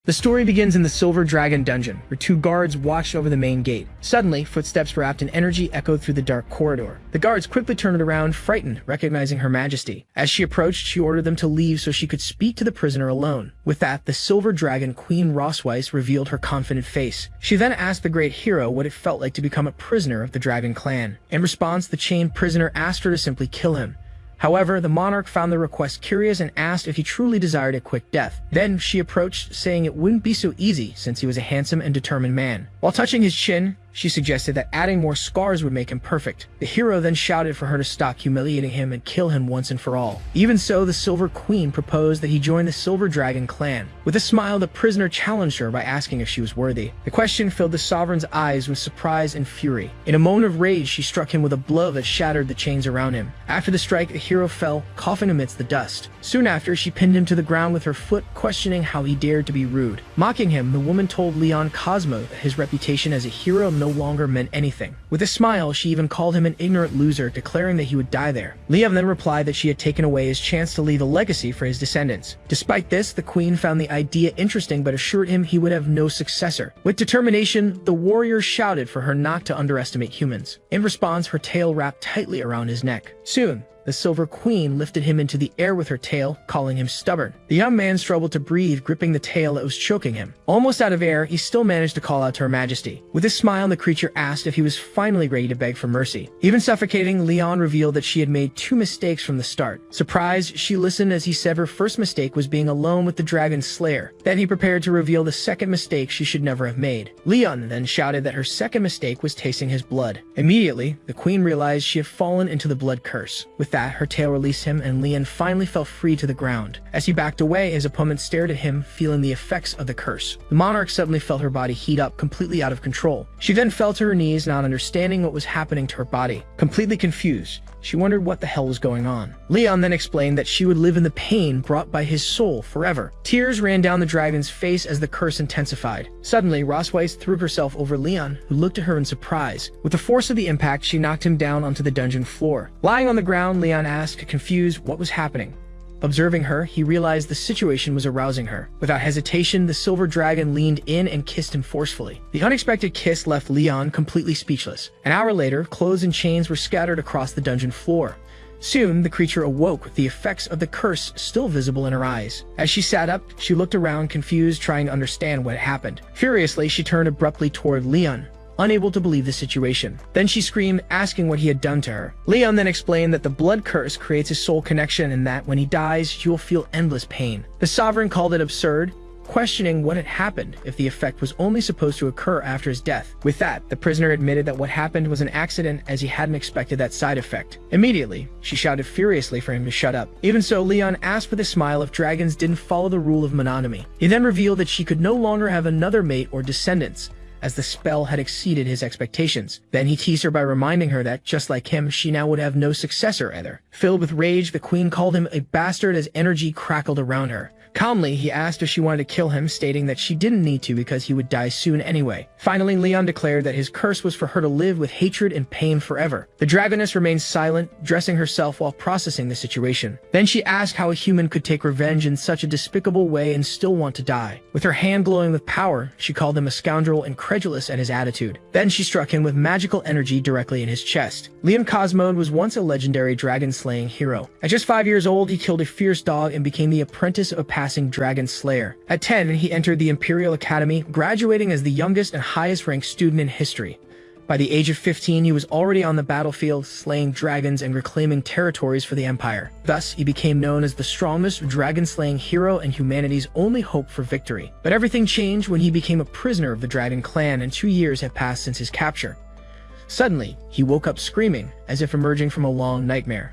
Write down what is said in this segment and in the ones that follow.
The story begins in the Silver Dragon dungeon, where two guards watched over the main gate. Suddenly, footsteps wrapped in energy echoed through the dark corridor. The guards quickly turned around, frightened, recognizing Her Majesty. As she approached, she ordered them to leave so she could speak to the prisoner alone. With that, the Silver Dragon Queen Rosweiss revealed her confident face. She then asked the great hero what it felt like to become a prisoner of the Dragon Clan. In response, the chained prisoner asked her to simply kill him. However, the monarch found the request curious and asked if he truly desired a quick death. Then she approached, saying it wouldn't be so easy since he was a handsome and determined man. While touching his chin, she suggested that adding more scars would make him perfect. The hero then shouted for her to stop humiliating him and kill him once and for all. Even so, the Silver Queen proposed that he join the Silver Dragon clan. With a smile, the prisoner challenged her by asking if she was worthy. The question filled the sovereign's eyes with surprise and fury. In a moment of rage, she struck him with a blow that shattered the chains around him. After the strike, the hero fell, coughing amidst the dust. Soon after, she pinned him to the ground with her foot, questioning how he dared to be rude. Mocking him, the woman told Leon Cosmo that his reputation as a hero no longer meant anything. With a smile, she even called him an ignorant loser, declaring that he would die there. Leon then replied that she had taken away his chance to leave a legacy for his descendants. Despite this, the queen found the idea interesting but assured him he would have no successor. With determination, the warrior shouted for her not to underestimate humans. In response, her tail wrapped tightly around his neck. Soon, the Silver Queen lifted him into the air with her tail, calling him stubborn. The young man struggled to breathe, gripping the tail that was choking him. Almost out of air, he still managed to call out to Her Majesty. With a smile, the creature asked if he was finally ready to beg for mercy. Even suffocating, Leon revealed that she had made 2 mistakes from the start. Surprised, she listened as he said her first mistake was being alone with the Dragon Slayer. Then he prepared to reveal the second mistake she should never have made. Leon then shouted that her second mistake was tasting his blood. Immediately, the queen realized she had fallen into the blood curse. With that, her tail released him, and Leon finally fell free to the ground. As he backed away, his opponent stared at him, feeling the effects of the curse. The monarch suddenly felt her body heat up, completely out of control. She then fell to her knees, not understanding what was happening to her body. Completely confused, she wondered what the hell was going on. Leon then explained that she would live in the pain brought by his soul forever. Tears ran down the dragon's face as the curse intensified. Suddenly, Rosweiss threw herself over Leon, who looked at her in surprise. With the force of the impact, she knocked him down onto the dungeon floor. Lying on the ground, Leon asked, confused, what was happening. Observing her, he realized the situation was arousing her. Without hesitation, the Silver Dragon leaned in and kissed him forcefully. The unexpected kiss left Leon completely speechless. An hour later, clothes and chains were scattered across the dungeon floor. Soon, the creature awoke, with the effects of the curse still visible in her eyes. As she sat up, she looked around, confused, trying to understand what had happened. Furiously, she turned abruptly toward Leon, unable to believe the situation. Then she screamed, asking what he had done to her. Leon then explained that the blood curse creates a soul connection and that when he dies, she will feel endless pain. The sovereign called it absurd, questioning what had happened if the effect was only supposed to occur after his death. With that, the prisoner admitted that what happened was an accident, as he hadn't expected that side effect. Immediately, she shouted furiously for him to shut up. Even so, Leon asked with a smile if dragons didn't follow the rule of monogamy. He then revealed that she could no longer have another mate or descendants, as the spell had exceeded his expectations. Then he teased her by reminding her that, just like him, she now would have no successor either. Filled with rage, the queen called him a bastard as energy crackled around her. Calmly, he asked if she wanted to kill him, stating that she didn't need to because he would die soon anyway. Finally, Leon declared that his curse was for her to live with hatred and pain forever. The dragoness remained silent, dressing herself while processing the situation. Then she asked how a human could take revenge in such a despicable way and still want to die. With her hand glowing with power, she called him a scoundrel, incredulous at his attitude. Then she struck him with magical energy directly in his chest. Leon Cosmo was once a legendary dragon-slaying hero. At just 5 years old, he killed a fierce dog and became the apprentice of a passing dragon slayer. At 10, he entered the Imperial Academy, graduating as the youngest and highest-ranked student in history. By the age of 15, he was already on the battlefield, slaying dragons and reclaiming territories for the Empire. Thus, he became known as the strongest dragon-slaying hero and humanity's only hope for victory. But everything changed when he became a prisoner of the Dragon Clan, and 2 years had passed since his capture. Suddenly, he woke up screaming, as if emerging from a long nightmare.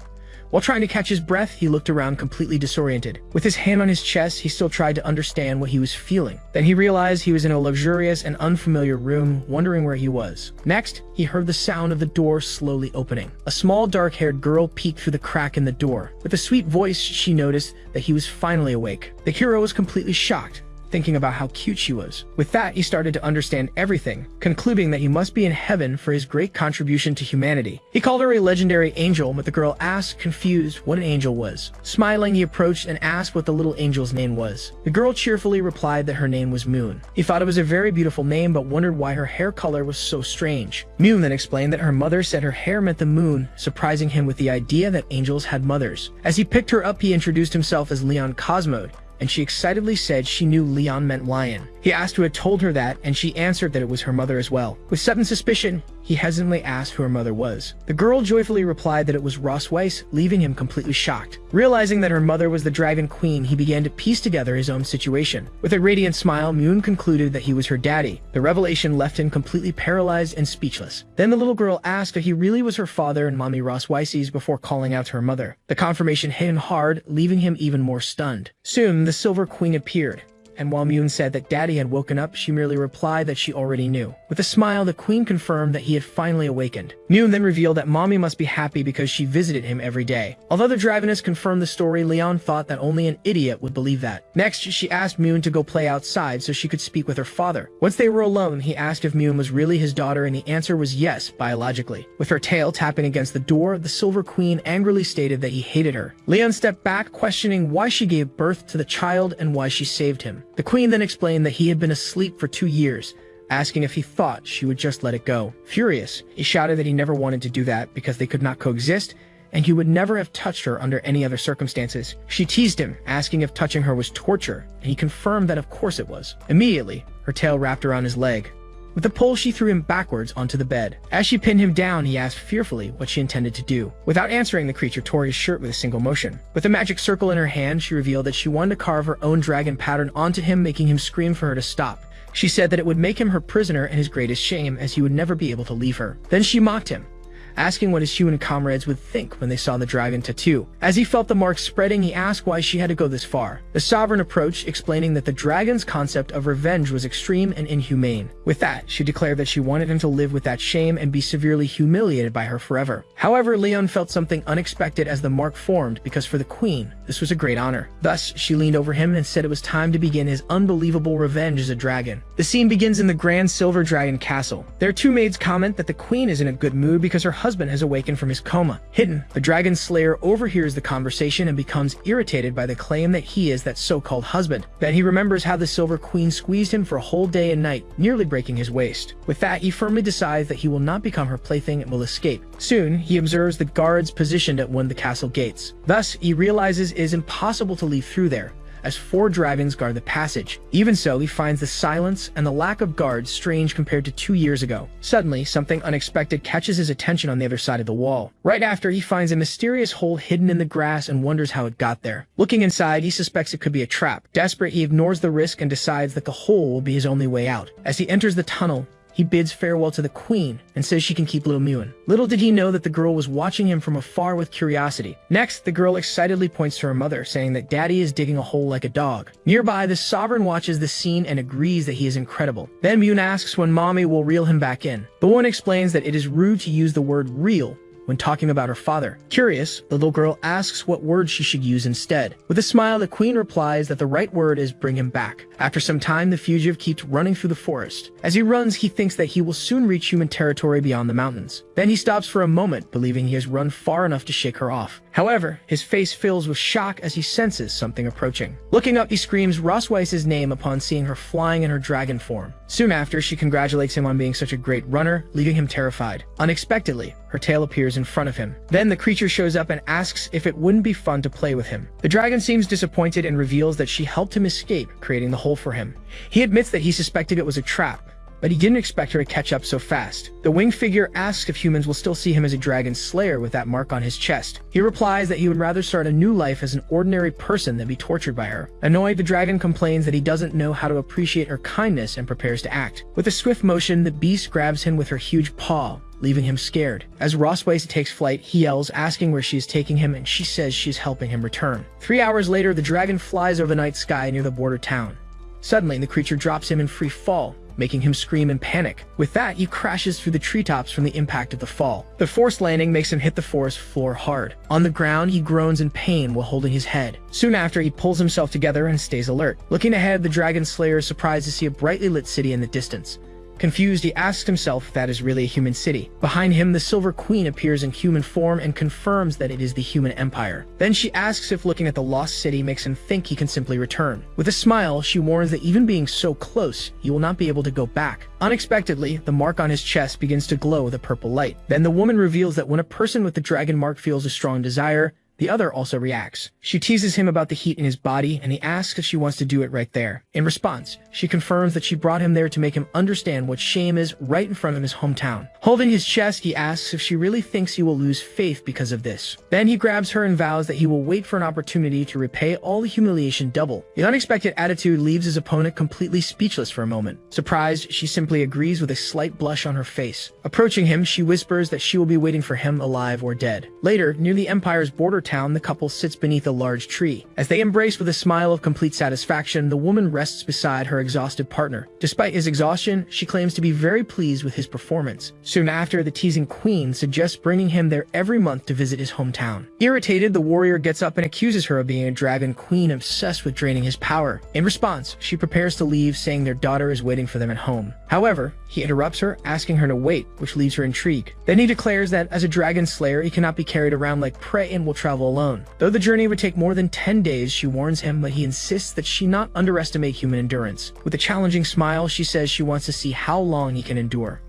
While trying to catch his breath, he looked around completely disoriented. With his hand on his chest, he still tried to understand what he was feeling. Then he realized he was in a luxurious and unfamiliar room, wondering where he was. Next, he heard the sound of the door slowly opening. A small dark-haired girl peeked through the crack in the door. With a sweet voice, she noticed that he was finally awake. The hero was completely shocked. thinking about how cute she was. With that, he started to understand everything, concluding that he must be in heaven for his great contribution to humanity. He called her a legendary angel, but the girl asked, confused, what an angel was. Smiling, he approached and asked what the little angel's name was. The girl cheerfully replied that her name was Moon. He thought it was a very beautiful name, but wondered why her hair color was so strange. Moon then explained that her mother said her hair meant the moon, surprising him with the idea that angels had mothers. As he picked her up, he introduced himself as Leon Cosmode, and she excitedly said she knew Leon meant lion. He asked who had told her that, and she answered that it was her mother as well. With sudden suspicion, he hesitantly asked who her mother was. The girl joyfully replied that it was Ross Weiss, leaving him completely shocked. Realizing that her mother was the Dragon Queen, he began to piece together his own situation. With a radiant smile, Moon concluded that he was her daddy. The revelation left him completely paralyzed and speechless. Then the little girl asked if he really was her father and mommy Ross Weiss's before calling out to her mother. The confirmation hit him hard, leaving him even more stunned. Soon, the Silver Queen appeared, and while Moon said that Daddy had woken up, she merely replied that she already knew. With a smile, the Queen confirmed that he had finally awakened. Moon then revealed that Mommy must be happy because she visited him every day. Although the Dragoness confirmed the story, Leon thought that only an idiot would believe that. Next, she asked Moon to go play outside so she could speak with her father. Once they were alone, he asked if Moon was really his daughter, and the answer was yes, biologically. With her tail tapping against the door, the Silver Queen angrily stated that he hated her. Leon stepped back, questioning why she gave birth to the child and why she saved him. The Queen then explained that he had been asleep for 2 years, asking if he thought she would just let it go. Furious, he shouted that he never wanted to do that because they could not coexist, and he would never have touched her under any other circumstances. She teased him, asking if touching her was torture, and he confirmed that of course it was. Immediately, her tail wrapped around his leg. With a pole, she threw him backwards onto the bed. As she pinned him down, he asked fearfully what she intended to do. Without answering, the creature tore his shirt with a single motion. With a magic circle in her hand, she revealed that she wanted to carve her own dragon pattern onto him, making him scream for her to stop. She said that it would make him her prisoner and his greatest shame, as he would never be able to leave her. Then she mocked him, asking what his human comrades would think when they saw the dragon tattoo. As he felt the mark spreading, he asked why she had to go this far. The sovereign approached, explaining that the dragon's concept of revenge was extreme and inhumane. With that, she declared that she wanted him to live with that shame and be severely humiliated by her forever. However, Leon felt something unexpected as the mark formed, because for the Queen, this was a great honor. Thus, she leaned over him and said it was time to begin his unbelievable revenge as a dragon. The scene begins in the Grand Silver Dragon Castle. Their two maids comment that the Queen is in a good mood because her husband has awakened from his coma. Hidden, the Dragon Slayer overhears the conversation and becomes irritated by the claim that he is that so-called husband. Then he remembers how the Silver Queen squeezed him for a whole day and night, nearly breaking his waist. With that, he firmly decides that he will not become her plaything and will escape. Soon, he observes the guards positioned at one of the castle gates. Thus, he realizes it is impossible to leave through there, as 4 dragons guard the passage. Even so, he finds the silence and the lack of guards strange compared to 2 years ago. Suddenly, something unexpected catches his attention on the other side of the wall. Right after, he finds a mysterious hole hidden in the grass and wonders how it got there. Looking inside, he suspects it could be a trap. Desperate, he ignores the risk and decides that the hole will be his only way out. As he enters the tunnel, he bids farewell to the Queen and says she can keep little Moon. Little did he know that the girl was watching him from afar with curiosity. Next, the girl excitedly points to her mother, saying that Daddy is digging a hole like a dog. Nearby, the Sovereign watches the scene and agrees that he is incredible. Then Moon asks when Mommy will reel him back in. The woman explains that it is rude to use the word reel when talking about her father. Curious, the little girl asks what word she should use instead. With a smile, the Queen replies that the right word is bring him back. After some time, the fugitive keeps running through the forest. As he runs, he thinks that he will soon reach human territory beyond the mountains. Then he stops for a moment, believing he has run far enough to shake her off. However, his face fills with shock as he senses something approaching. Looking up, he screams Ross Weiss's name upon seeing her flying in her dragon form. Soon after, she congratulates him on being such a great runner, leaving him terrified. Unexpectedly, her tail appears in front of him. Then the creature shows up and asks if it wouldn't be fun to play with him. The dragon seems disappointed and reveals that she helped him escape, creating the hole for him. He admits that he suspected it was a trap, but he didn't expect her to catch up so fast. The winged figure asks if humans will still see him as a dragon slayer with that mark on his chest. He replies that he would rather start a new life as an ordinary person than be tortured by her. Annoyed, the dragon complains that he doesn't know how to appreciate her kindness and prepares to act. With a swift motion, the beast grabs him with her huge paw, leaving him scared. As Ross Weiss takes flight, he yells, asking where she is taking him, and she says she is helping him return. 3 hours later, the dragon flies over the night sky near the border town. Suddenly, the creature drops him in free fall, making him scream in panic. With that, he crashes through the treetops from the impact of the fall. The forced landing makes him hit the forest floor hard. On the ground, he groans in pain while holding his head. Soon after, he pulls himself together and stays alert. Looking ahead, the Dragon Slayer is surprised to see a brightly lit city in the distance. Confused, he asks himself if that is really a human city. Behind him, the Silver Queen appears in human form and confirms that it is the human empire. Then she asks if looking at the lost city makes him think he can simply return. With a smile, she warns that even being so close, he will not be able to go back. Unexpectedly, the mark on his chest begins to glow with a purple light. Then the woman reveals that when a person with the dragon mark feels a strong desire, the other also reacts. She teases him about the heat in his body, and he asks if she wants to do it right there. In response, she confirms that she brought him there to make him understand what shame is right in front of his hometown. Holding his chest, he asks if she really thinks he will lose faith because of this. Then he grabs her and vows that he will wait for an opportunity to repay all the humiliation double. The unexpected attitude leaves his opponent completely speechless for a moment. Surprised, she simply agrees with a slight blush on her face. Approaching him, she whispers that she will be waiting for him alive or dead. Later, near the Empire's border town, the couple sits beneath a large tree. As they embrace with a smile of complete satisfaction, the woman rests beside her exhausted partner. Despite his exhaustion, she claims to be very pleased with his performance. Soon after, the teasing queen suggests bringing him there every month to visit his hometown. Irritated, the warrior gets up and accuses her of being a dragon queen obsessed with draining his power. In response, she prepares to leave, saying their daughter is waiting for them at home. However, he interrupts her, asking her to wait, which leaves her intrigued. Then he declares that as a dragon slayer, he cannot be carried around like prey and will travel alone. Though the journey would take more than 10 days, she warns him, but he insists that she not underestimate human endurance. With a challenging smile, she says she wants to see how long he can endure.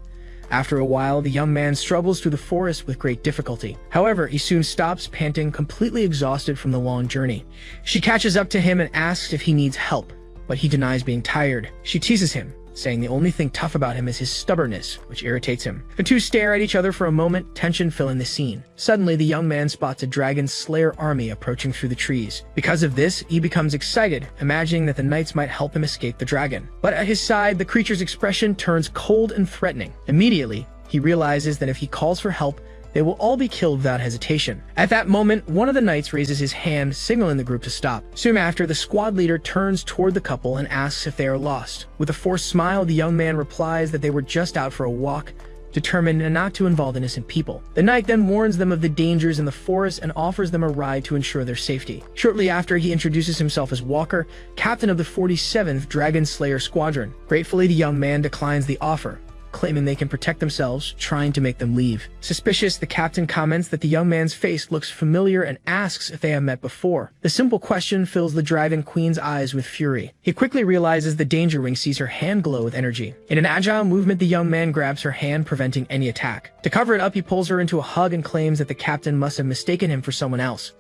After a while, the young man struggles through the forest with great difficulty. However, he soon stops, panting, completely exhausted from the long journey. She catches up to him and asks if he needs help, but he denies being tired. She teases him, saying the only thing tough about him is his stubbornness, which irritates him. The two stare at each other for a moment, tension filling the scene. Suddenly, the young man spots a dragon slayer army approaching through the trees. Because of this, he becomes excited, imagining that the knights might help him escape the dragon. But at his side, the creature's expression turns cold and threatening. Immediately, he realizes that if he calls for help, they will all be killed without hesitation. At that moment, one of the knights raises his hand, signaling the group to stop. Soon after, the squad leader turns toward the couple and asks if they are lost. With a forced smile, the young man replies that they were just out for a walk, determined not to involve innocent people. The knight then warns them of the dangers in the forest and offers them a ride to ensure their safety. Shortly after, he introduces himself as Walker, captain of the 47th Dragon Slayer Squadron. Gratefully, the young man declines the offer, claiming they can protect themselves, trying to make them leave. Suspicious, the captain comments that the young man's face looks familiar and asks if they have met before. The simple question fills the Dragon Queen's eyes with fury. He quickly realizes the danger when he sees her hand glow with energy. In an agile movement, the young man grabs her hand, preventing any attack. To cover it up, he pulls her into a hug and claims that the captain must have mistaken him for someone else.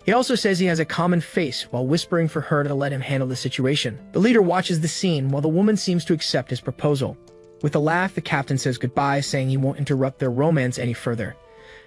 He also says he has a common face, while whispering for her to let him handle the situation. The leader watches the scene, while the woman seems to accept his proposal. With a laugh, the captain says goodbye, saying he won't interrupt their romance any further.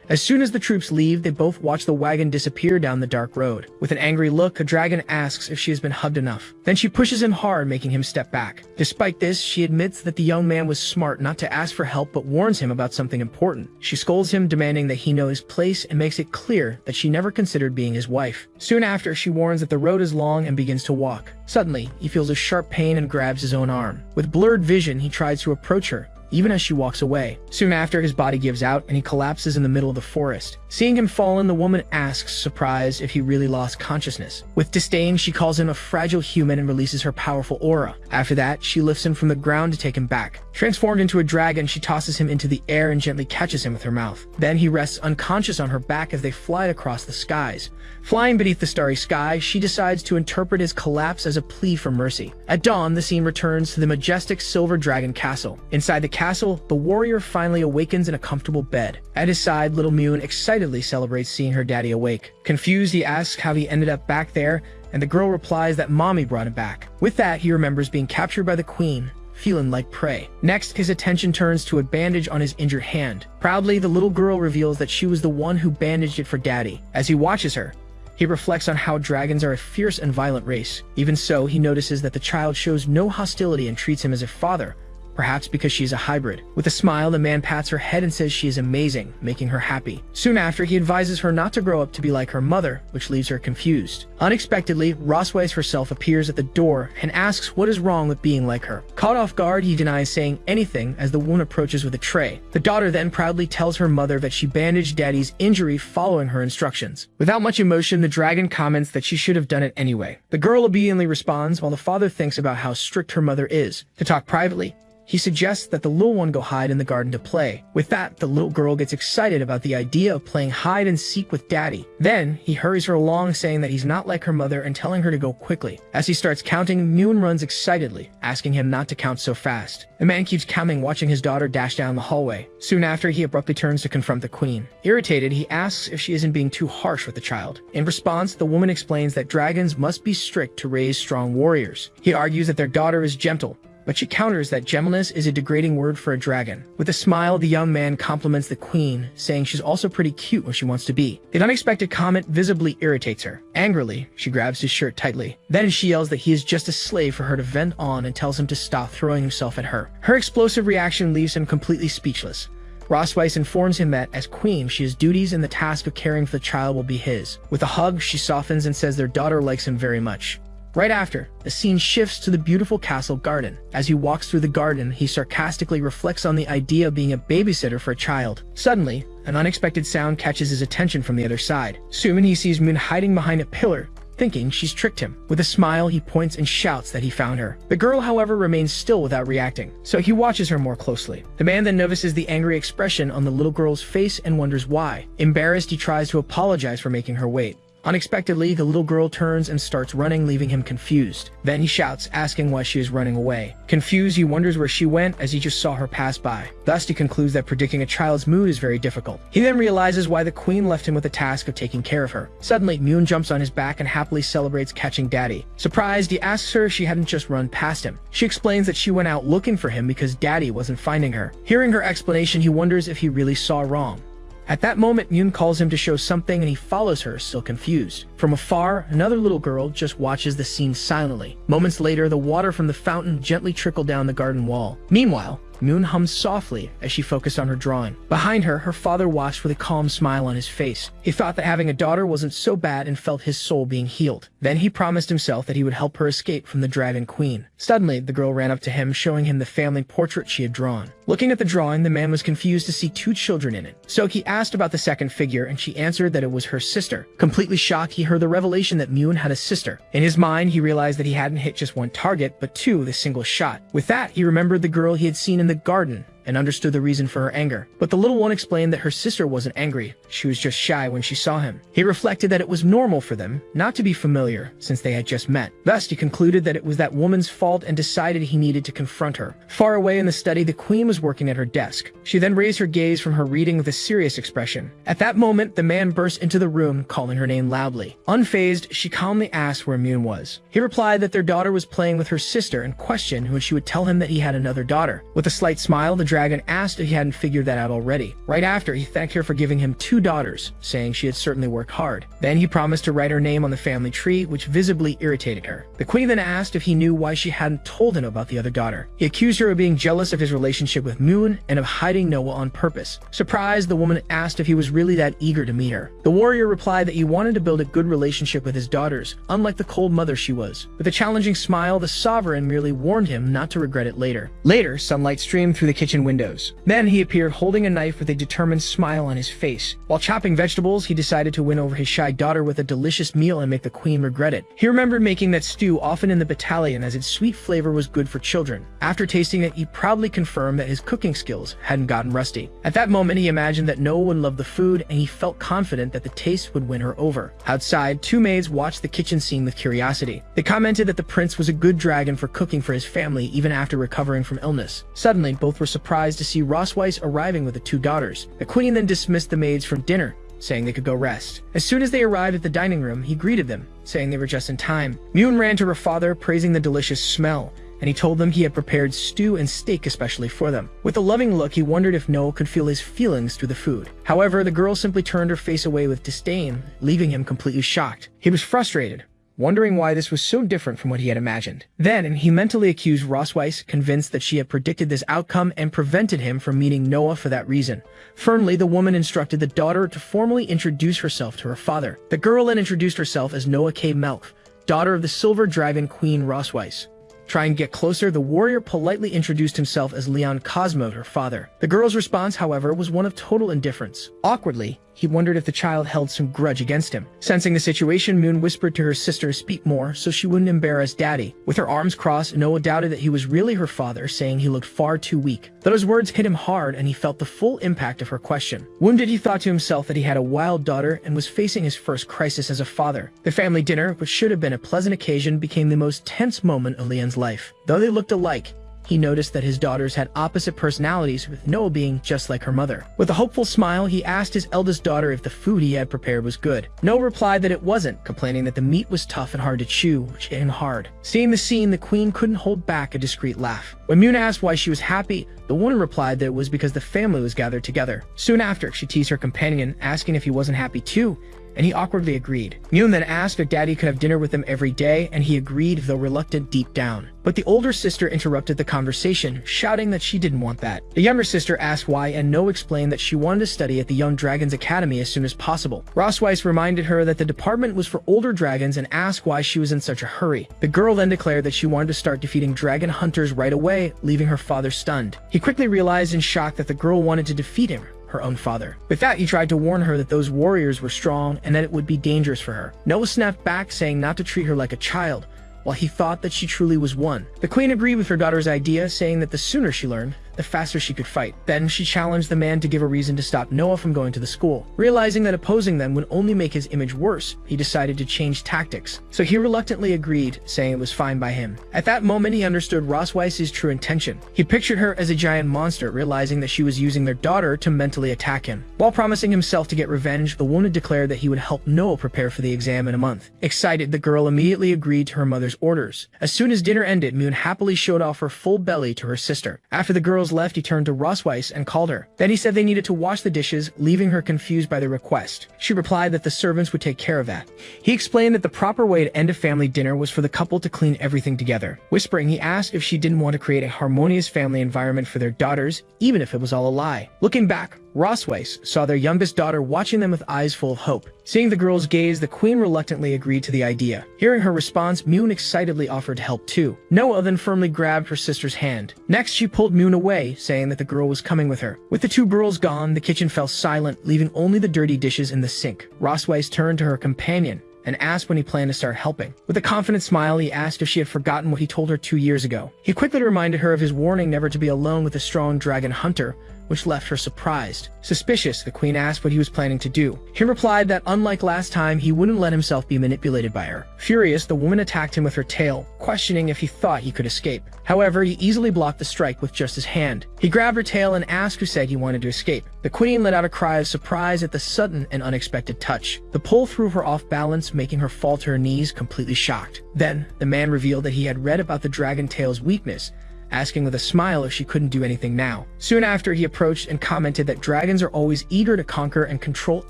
As soon as the troops leave, they both watch the wagon disappear down the dark road. With an angry look, a dragon asks if she has been hugged enough. Then she pushes him hard, making him step back. Despite this, she admits that the young man was smart not to ask for help, but warns him about something important. She scolds him, demanding that he know his place, and makes it clear that she never considered being his wife. Soon after, she warns that the road is long and begins to walk. Suddenly, he feels a sharp pain and grabs his own arm. With blurred vision, he tries to approach her, even as she walks away. Soon after, his body gives out and he collapses in the middle of the forest. Seeing him fallen, the woman asks, surprised, if he really lost consciousness. With disdain, she calls him a fragile human and releases her powerful aura. After that, she lifts him from the ground to take him back. Transformed into a dragon, she tosses him into the air and gently catches him with her mouth. Then he rests unconscious on her back as they fly across the skies. Flying beneath the starry sky, she decides to interpret his collapse as a plea for mercy. At dawn, the scene returns to the majestic silver dragon castle. Inside the castle, the warrior finally awakens in a comfortable bed. At his side, little Moon excitedly celebrates seeing her daddy awake. Confused, he asks how he ended up back there, and the girl replies that mommy brought him back. With that, he remembers being captured by the queen, feeling like prey. Next, his attention turns to a bandage on his injured hand. Proudly, the little girl reveals that she was the one who bandaged it for daddy. As he watches her, he reflects on how dragons are a fierce and violent race. Even so, he notices that the child shows no hostility and treats him as a father, perhaps because she is a hybrid. With a smile, the man pats her head and says she is amazing, making her happy. Soon after, he advises her not to grow up to be like her mother, which leaves her confused. Unexpectedly, Rosweiss herself appears at the door and asks what is wrong with being like her. Caught off guard, he denies saying anything as the woman approaches with a tray. The daughter then proudly tells her mother that she bandaged daddy's injury following her instructions. Without much emotion, the dragon comments that she should have done it anyway. The girl obediently responds while the father thinks about how strict her mother is. To talk privately, he suggests that the little one go hide in the garden to play. With that, the little girl gets excited about the idea of playing hide and seek with daddy. Then, he hurries her along, saying that he's not like her mother and telling her to go quickly. As he starts counting, Moon runs excitedly, asking him not to count so fast. The man keeps counting, watching his daughter dash down the hallway. Soon after, he abruptly turns to confront the queen. Irritated, he asks if she isn't being too harsh with the child. In response, the woman explains that dragons must be strict to raise strong warriors. He argues that their daughter is gentle, but she counters that gentleness is a degrading word for a dragon. With a smile, the young man compliments the queen, saying she's also pretty cute when she wants to be. The unexpected comment visibly irritates her. Angrily, she grabs his shirt tightly. Then she yells that he is just a slave for her to vent on and tells him to stop throwing himself at her. Her explosive reaction leaves him completely speechless. Rosweiss informs him that, as queen, she has duties and the task of caring for the child will be his. With a hug, she softens and says their daughter likes him very much. Right after, the scene shifts to the beautiful castle garden. As he walks through the garden, he sarcastically reflects on the idea of being a babysitter for a child. Suddenly, an unexpected sound catches his attention from the other side. Soon he sees Moon hiding behind a pillar, thinking she's tricked him. With a smile, he points and shouts that he found her. The girl, however, remains still without reacting, so he watches her more closely. The man then notices the angry expression on the little girl's face and wonders why. Embarrassed, he tries to apologize for making her wait. Unexpectedly, the little girl turns and starts running, leaving him confused. Then he shouts, asking why she is running away. Confused, he wonders where she went as he just saw her pass by. Thus, he concludes that predicting a child's mood is very difficult. He then realizes why the queen left him with the task of taking care of her. Suddenly, Moon jumps on his back and happily celebrates catching daddy. Surprised, he asks her if she hadn't just run past him. She explains that she went out looking for him because daddy wasn't finding her. Hearing her explanation, he wonders if he really saw wrong. At that moment, Moon calls him to show something and he follows her, still confused. From afar, another little girl just watches the scene silently. Moments later, the water from the fountain gently trickled down the garden wall. Meanwhile, Moon hummed softly as she focused on her drawing. Behind her, her father watched with a calm smile on his face. He thought that having a daughter wasn't so bad and felt his soul being healed. Then he promised himself that he would help her escape from the Dragon Queen. Suddenly, the girl ran up to him, showing him the family portrait she had drawn. Looking at the drawing, the man was confused to see two children in it. So he asked about the second figure, and she answered that it was her sister. Completely shocked, he heard the revelation that Moon had a sister. In his mind, he realized that he hadn't hit just one target, but two with a single shot. With that, he remembered the girl he had seen in the garden and understood the reason for her anger. But the little one explained that her sister wasn't angry, she was just shy when she saw him. He reflected that it was normal for them not to be familiar since they had just met. Thus, he concluded that it was that woman's fault and decided he needed to confront her. Far away in the study, the queen was working at her desk. She then raised her gaze from her reading with a serious expression. At that moment, the man burst into the room, calling her name loudly. Unfazed, she calmly asked where Moon was. He replied that their daughter was playing with her sister and questioned when she would tell him that he had another daughter. With a slight smile, the dragon asked if he hadn't figured that out already. Right after, he thanked her for giving him 2 daughters, saying she had certainly worked hard. Then he promised to write her name on the family tree, which visibly irritated her. The queen then asked if he knew why she hadn't told him about the other daughter. He accused her of being jealous of his relationship with Moon and of hiding Noah on purpose. Surprised, the woman asked if he was really that eager to meet her. The warrior replied that he wanted to build a good relationship with his daughters, unlike the cold mother she was. With a challenging smile, the sovereign merely warned him not to regret it later. Later, sunlight streamed through the kitchen windows. Then he appeared holding a knife with a determined smile on his face. While chopping vegetables, he decided to win over his shy daughter with a delicious meal and make the queen regret it. He remembered making that stew often in the battalion as its sweet flavor was good for children. After tasting it, he proudly confirmed that his cooking skills hadn't gotten rusty. At that moment, he imagined that Noah would love the food, and he felt confident that the taste would win her over. Outside, 2 maids watched the kitchen scene with curiosity. They commented that the prince was a good dragon for cooking for his family even after recovering from illness. Suddenly, both were surprised to see Rosweiss arriving with the 2 daughters. The queen then dismissed the maids from dinner, saying they could go rest. As soon as they arrived at the dining room, he greeted them, saying they were just in time. Moon ran to her father, praising the delicious smell, and he told them he had prepared stew and steak especially for them. With a loving look, he wondered if Noah could feel his feelings through the food. However, the girl simply turned her face away with disdain, leaving him completely shocked. He was frustrated, wondering why this was so different from what he had imagined. Then, he mentally accused Rosweiss, convinced that she had predicted this outcome and prevented him from meeting Noah for that reason. Firmly, the woman instructed the daughter to formally introduce herself to her father. The girl then introduced herself as Noah K. Melf, daughter of the Silver Dragon Queen Rosweiss. Trying to get closer, the warrior politely introduced himself as Leon Cosmo, her father. The girl's response, however, was one of total indifference. Awkwardly, he wondered if the child held some grudge against him. Sensing the situation, Moon whispered to her sister to speak more so she wouldn't embarrass Daddy. With her arms crossed, Noah doubted that he was really her father, saying he looked far too weak. Those words hit him hard, and he felt the full impact of her question. Wounded, he thought to himself that he had a wild daughter and was facing his first crisis as a father. The family dinner, which should have been a pleasant occasion, became the most tense moment of Leon's life. Though they looked alike, he noticed that his daughters had opposite personalities, with Noah being just like her mother. With a hopeful smile, he asked his eldest daughter if the food he had prepared was good. Noah replied that it wasn't, complaining that the meat was tough and hard to chew, which hit him hard. Seeing the scene, the queen couldn't hold back a discreet laugh. When Moon asked why she was happy, the woman replied that it was because the family was gathered together. Soon after, she teased her companion, asking if he wasn't happy too, and he awkwardly agreed. Moon then asked if Daddy could have dinner with him every day, and he agreed, though reluctant deep down. But the older sister interrupted the conversation, shouting that she didn't want that. The younger sister asked why, and Noah explained that she wanted to study at the Young Dragons Academy as soon as possible. Rosweiss reminded her that the department was for older dragons and asked why she was in such a hurry. The girl then declared that she wanted to start defeating dragon hunters right away, leaving her father stunned. He quickly realized in shock that the girl wanted to defeat him, her own father. With that, he tried to warn her that those warriors were strong and that it would be dangerous for her. Noah snapped back, saying not to treat her like a child, while he thought that she truly was one. The queen agreed with her daughter's idea, saying that the sooner she learned, the faster she could fight. Then she challenged the man to give a reason to stop Noah from going to the school. Realizing that opposing them would only make his image worse, he decided to change tactics. So he reluctantly agreed, saying it was fine by him. At that moment, he understood Rosweiss's true intention. He pictured her as a giant monster, realizing that she was using their daughter to mentally attack him. While promising himself to get revenge, the woman declared that he would help Noah prepare for the exam in a month. Excited, the girl immediately agreed to her mother's orders. As soon as dinner ended, Moon happily showed off her full belly to her sister. After the girls left, he turned to Rosweiss and called her. Then he said they needed to wash the dishes, leaving her confused by the request. She replied that the servants would take care of that. He explained that the proper way to end a family dinner was for the couple to clean everything together. Whispering, he asked if she didn't want to create a harmonious family environment for their daughters, even if it was all a lie. Looking back, Rosweiss saw their youngest daughter watching them with eyes full of hope. Seeing the girl's gaze, the queen reluctantly agreed to the idea. Hearing her response, Moon excitedly offered to help too. Noah then firmly grabbed her sister's hand. Next, she pulled Moon away, saying that the girl was coming with her. With the two girls gone, the kitchen fell silent, leaving only the dirty dishes in the sink. Rosweiss turned to her companion and asked when he planned to start helping. With a confident smile, he asked if she had forgotten what he told her 2 years ago. He quickly reminded her of his warning never to be alone with a strong dragon hunter, which left her surprised. Suspicious, the queen asked what he was planning to do. He replied that unlike last time, he wouldn't let himself be manipulated by her. Furious, the woman attacked him with her tail, questioning if he thought he could escape. However, he easily blocked the strike with just his hand. He grabbed her tail and asked who said he wanted to escape. The queen let out a cry of surprise at the sudden and unexpected touch. The pull threw her off balance, making her fall to her knees, completely shocked. Then, the man revealed that he had read about the dragon tail's weakness, asking with a smile if she couldn't do anything now. Soon after, he approached and commented that dragons are always eager to conquer and control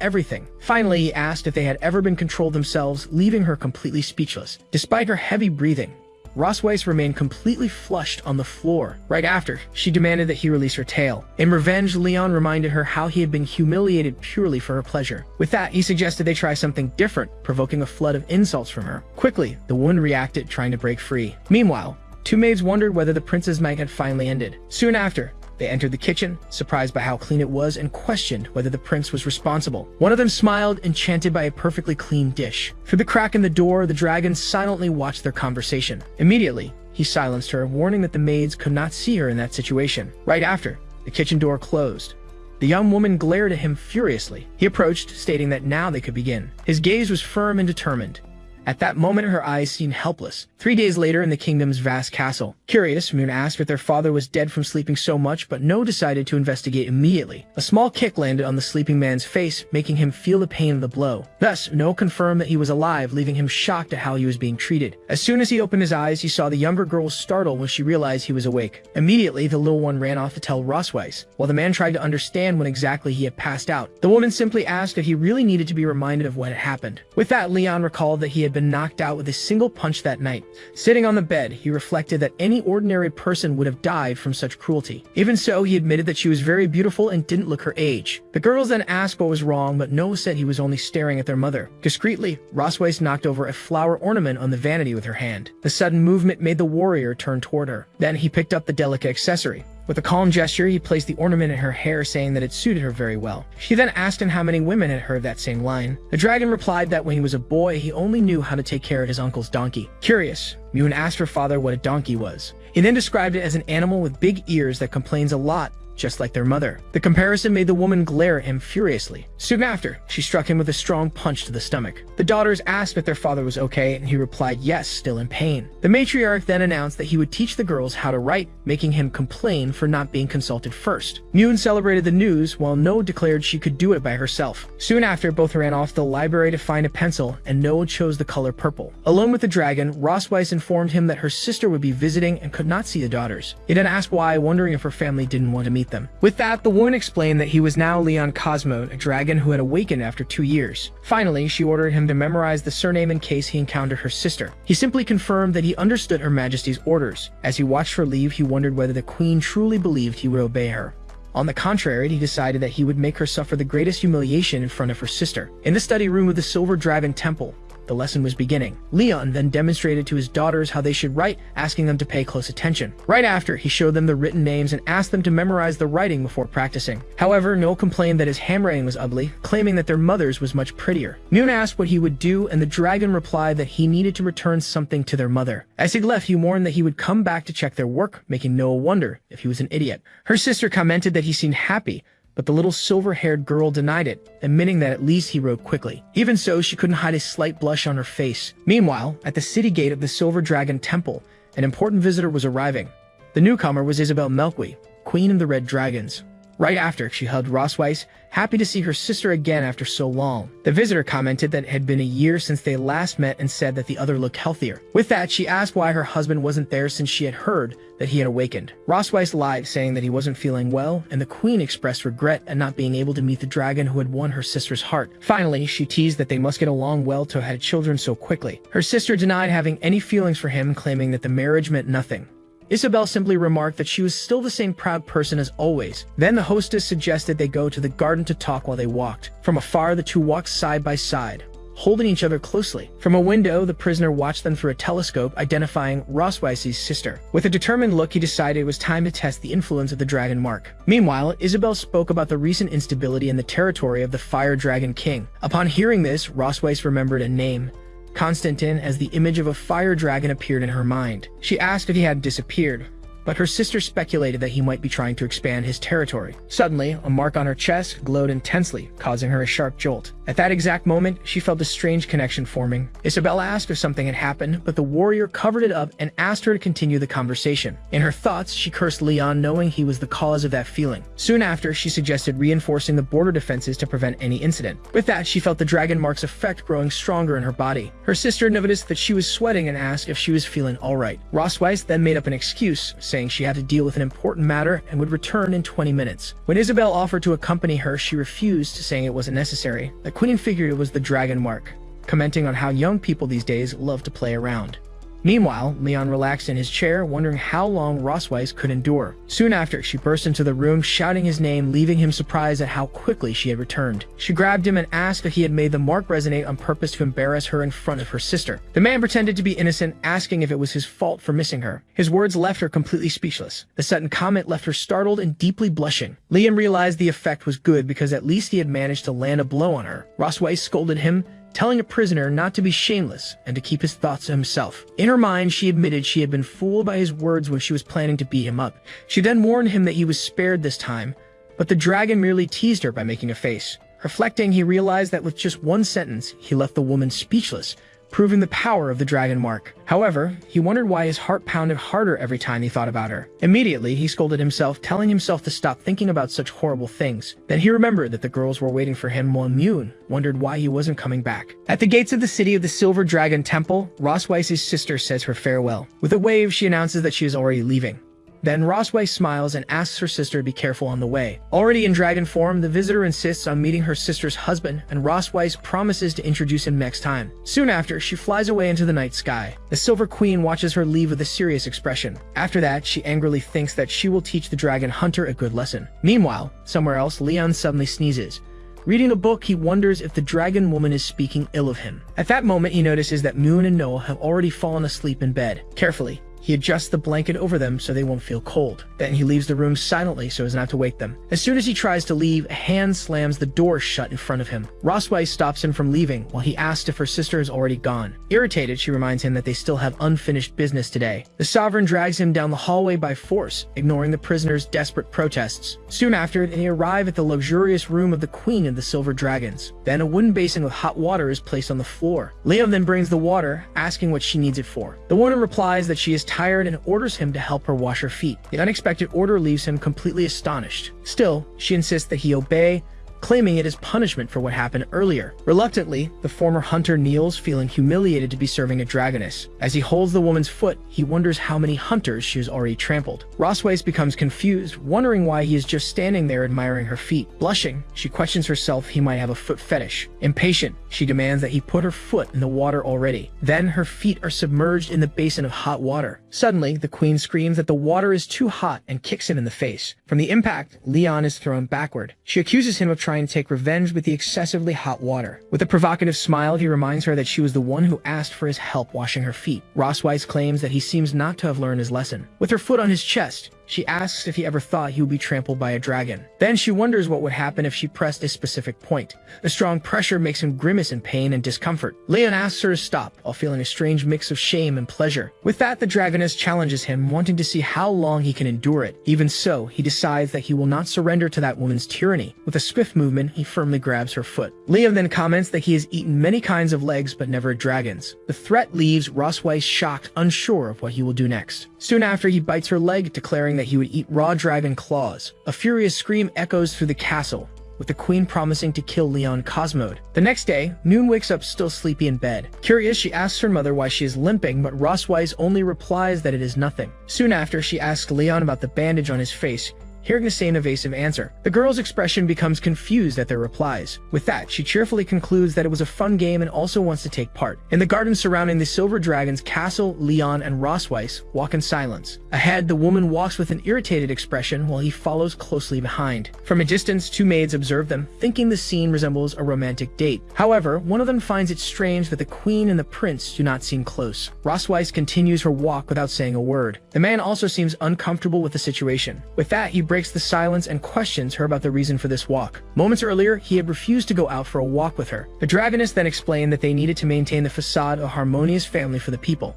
everything. Finally, he asked if they had ever been controlled themselves, leaving her completely speechless. Despite her heavy breathing, Rosweiss remained completely flushed on the floor. Right after, she demanded that he release her tail. In revenge, Leon reminded her how he had been humiliated purely for her pleasure. With that, he suggested they try something different, provoking a flood of insults from her. Quickly, the woman reacted, trying to break free. Meanwhile, two maids wondered whether the prince's night had finally ended. Soon after, they entered the kitchen, surprised by how clean it was, and questioned whether the prince was responsible. One of them smiled, enchanted by a perfectly clean dish. Through the crack in the door, the dragon silently watched their conversation. Immediately, he silenced her, warning that the maids could not see her in that situation. Right after, the kitchen door closed. The young woman glared at him furiously. He approached, stating that now they could begin. His gaze was firm and determined. At that moment, her eyes seemed helpless. 3 days later, in the kingdom's vast castle, curious, Moon asked if their father was dead from sleeping so much, but No decided to investigate immediately. A small kick landed on the sleeping man's face, making him feel the pain of the blow. Thus, No confirmed that he was alive, leaving him shocked at how he was being treated. As soon as he opened his eyes, he saw the younger girl startle when she realized he was awake. Immediately, the little one ran off to tell Rosweiss, while the man tried to understand when exactly he had passed out. The woman simply asked if he really needed to be reminded of what had happened. With that, Leon recalled that he had been knocked out with a single punch that night. Sitting on the bed, he reflected that any ordinary person would have died from such cruelty. Even so, he admitted that she was very beautiful and didn't look her age. The girls then asked what was wrong, but No said he was only staring at their mother. Discreetly, Rosweiss knocked over a flower ornament on the vanity with her hand. The sudden movement made the warrior turn toward her. Then he picked up the delicate accessory. With a calm gesture, he placed the ornament in her hair, saying that it suited her very well. She then asked him how many women had heard that same line. The dragon replied that when he was a boy, he only knew how to take care of his uncle's donkey. Curious, Moon asked her father what a donkey was. He then described it as an animal with big ears that complains a lot, just like their mother. The comparison made the woman glare at him furiously. Soon after, she struck him with a strong punch to the stomach. The daughters asked if their father was okay, and he replied yes, still in pain. The matriarch then announced that he would teach the girls how to write, making him complain for not being consulted first. Moon celebrated the news, while No declared she could do it by herself. Soon after, both ran off to the library to find a pencil, and No chose the color purple. Alone with the dragon, Rosweiss informed him that her sister would be visiting and could not see the daughters. He then asked why, wondering if her family didn't want to meet them. With that, the woman explained that he was now Leon Cosmo, a dragon who had awakened after 2 years. Finally, she ordered him to memorize the surname in case he encountered her sister. He simply confirmed that he understood Her Majesty's orders. As he watched her leave, he wondered whether the queen truly believed he would obey her. On the contrary, he decided that he would make her suffer the greatest humiliation in front of her sister. In the study room of the Silver Dragon Temple, the lesson was beginning. Leon then demonstrated to his daughters how they should write, asking them to pay close attention. Right after, he showed them the written names and asked them to memorize the writing before practicing. However, No complained that his handwriting was ugly, claiming that their mother's was much prettier. Moon asked what he would do, and the dragon replied that he needed to return something to their mother. As he left, he warned that he would come back to check their work, making Noah wonder if he was an idiot. Her sister commented that he seemed happy, but the little silver-haired girl denied it, admitting that at least he wrote quickly. Even so, she couldn't hide a slight blush on her face. Meanwhile, at the city gate of the Silver Dragon Temple, an important visitor was arriving. The newcomer was Isabel Melqui, Queen of the Red Dragons. Right after, she hugged Rosweiss, happy to see her sister again after so long. The visitor commented that it had been a year since they last met and said that the other looked healthier. With that, she asked why her husband wasn't there since she had heard that he had awakened. Rosweiss lied, saying that he wasn't feeling well, and the queen expressed regret at not being able to meet the dragon who had won her sister's heart. Finally, she teased that they must get along well to have had children so quickly. Her sister denied having any feelings for him, claiming that the marriage meant nothing. Isabel simply remarked that she was still the same proud person as always. Then the hostess suggested they go to the garden to talk while they walked. From afar, the two walked side by side, holding each other closely. From a window, the prisoner watched them through a telescope, identifying Rosweiss's sister. With a determined look, he decided it was time to test the influence of the dragon mark. Meanwhile, Isabel spoke about the recent instability in the territory of the Fire Dragon King. Upon hearing this, Rosweiss remembered a name, Constantine, as the image of a fire dragon appeared in her mind. She asked if he had disappeared, but her sister speculated that he might be trying to expand his territory. Suddenly, a mark on her chest glowed intensely, causing her a sharp jolt. At that exact moment, she felt a strange connection forming. Isabel asked if something had happened, but the warrior covered it up and asked her to continue the conversation. In her thoughts, she cursed Leon, knowing he was the cause of that feeling. Soon after, she suggested reinforcing the border defenses to prevent any incident. With that, she felt the dragon mark's effect growing stronger in her body. Her sister noticed that she was sweating and asked if she was feeling alright. Rosweiss then made up an excuse, saying she had to deal with an important matter and would return in 20 minutes. When Isabel offered to accompany her, she refused, saying it wasn't necessary. The queen figured it was the dragon mark, commenting on how young people these days love to play around. Meanwhile, Leon relaxed in his chair, wondering how long Rosweiss could endure. Soon after, she burst into the room, shouting his name, leaving him surprised at how quickly she had returned. She grabbed him and asked if he had made the mark resonate on purpose to embarrass her in front of her sister. The man pretended to be innocent, asking if it was his fault for missing her. His words left her completely speechless. The sudden comment left her startled and deeply blushing. Leon realized the effect was good because at least he had managed to land a blow on her. Rosweiss scolded him, telling a prisoner not to be shameless and to keep his thoughts to himself. In her mind, she admitted she had been fooled by his words when she was planning to beat him up. She then warned him that he was spared this time, but the dragon merely teased her by making a face. Reflecting, he realized that with just one sentence, he left the woman speechless, proving the power of the dragon mark. However, he wondered why his heart pounded harder every time he thought about her. Immediately, he scolded himself, telling himself to stop thinking about such horrible things. Then he remembered that the girls were waiting for him while Moon wondered why he wasn't coming back. At the gates of the city of the Silver Dragon Temple, Rosweiss's sister says her farewell. With a wave, she announces that she is already leaving. Then Rosway smiles and asks her sister to be careful on the way. Already in dragon form, the visitor insists on meeting her sister's husband, and Rosway promises to introduce him next time. Soon after, she flies away into the night sky. The Silver Queen watches her leave with a serious expression. After that, she angrily thinks that she will teach the dragon hunter a good lesson. Meanwhile, somewhere else, Leon suddenly sneezes. Reading a book, he wonders if the dragon woman is speaking ill of him. At that moment, he notices that Moon and Noah have already fallen asleep in bed. Carefully, he adjusts the blanket over them so they won't feel cold. Then he leaves the room silently so as not to wake them. As soon as he tries to leave, a hand slams the door shut in front of him. Rosway stops him from leaving while he asks if her sister has already gone. Irritated, she reminds him that they still have unfinished business today. The Sovereign drags him down the hallway by force, ignoring the prisoner's desperate protests. Soon after, they arrive at the luxurious room of the Queen of the Silver Dragons. Then a wooden basin with hot water is placed on the floor. Leon then brings the water, asking what she needs it for. The woman replies that she is tired and orders him to help her wash her feet. The unexpected order leaves him completely astonished. Still, she insists that he obey, claiming it as punishment for what happened earlier. Reluctantly, the former hunter kneels, feeling humiliated to be serving a dragoness. As he holds the woman's foot, he wonders how many hunters she has already trampled. Rosway becomes confused, wondering why he is just standing there admiring her feet. Blushing, she questions herself he might have a foot fetish. Impatient, she demands that he put her foot in the water already. Then her feet are submerged in the basin of hot water. Suddenly, the Queen screams that the water is too hot and kicks him in the face. From the impact, Leon is thrown backward. She accuses him of trying to take revenge with the excessively hot water. With a provocative smile, he reminds her that she was the one who asked for his help washing her feet. Rosweiss claims that he seems not to have learned his lesson. With her foot on his chest, she asks if he ever thought he would be trampled by a dragon. Then she wonders what would happen if she pressed a specific point. The strong pressure makes him grimace in pain and discomfort. Leon asks her to stop, while feeling a strange mix of shame and pleasure. With that, the dragoness challenges him, wanting to see how long he can endure it. Even so, he decides that he will not surrender to that woman's tyranny. With a swift movement, he firmly grabs her foot. Leon then comments that he has eaten many kinds of legs, but never a dragon's. The threat leaves Rosweiss shocked, unsure of what he will do next. Soon after, he bites her leg, declaring that he would eat raw dragon claws. A furious scream echoes through the castle, with the Queen promising to kill Leon Cosmode. The next day, Noon wakes up still sleepy in bed. Curious, she asks her mother why she is limping, but Rosweiss only replies that it is nothing. Soon after, she asks Leon about the bandage on his face, hearing the same evasive answer. The girl's expression becomes confused at their replies. With that, she cheerfully concludes that it was a fun game and also wants to take part. In the garden surrounding the Silver Dragon's castle, Leon and Rosweiss walk in silence. Ahead, the woman walks with an irritated expression while he follows closely behind. From a distance, two maids observe them, thinking the scene resembles a romantic date. However, one of them finds it strange that the Queen and the Prince do not seem close. Rosweiss continues her walk without saying a word. The man also seems uncomfortable with the situation. With that, he breaks the silence and questions her about the reason for this walk. Moments earlier, he had refused to go out for a walk with her. The dragoness then explained that they needed to maintain the facade of a harmonious family for the people.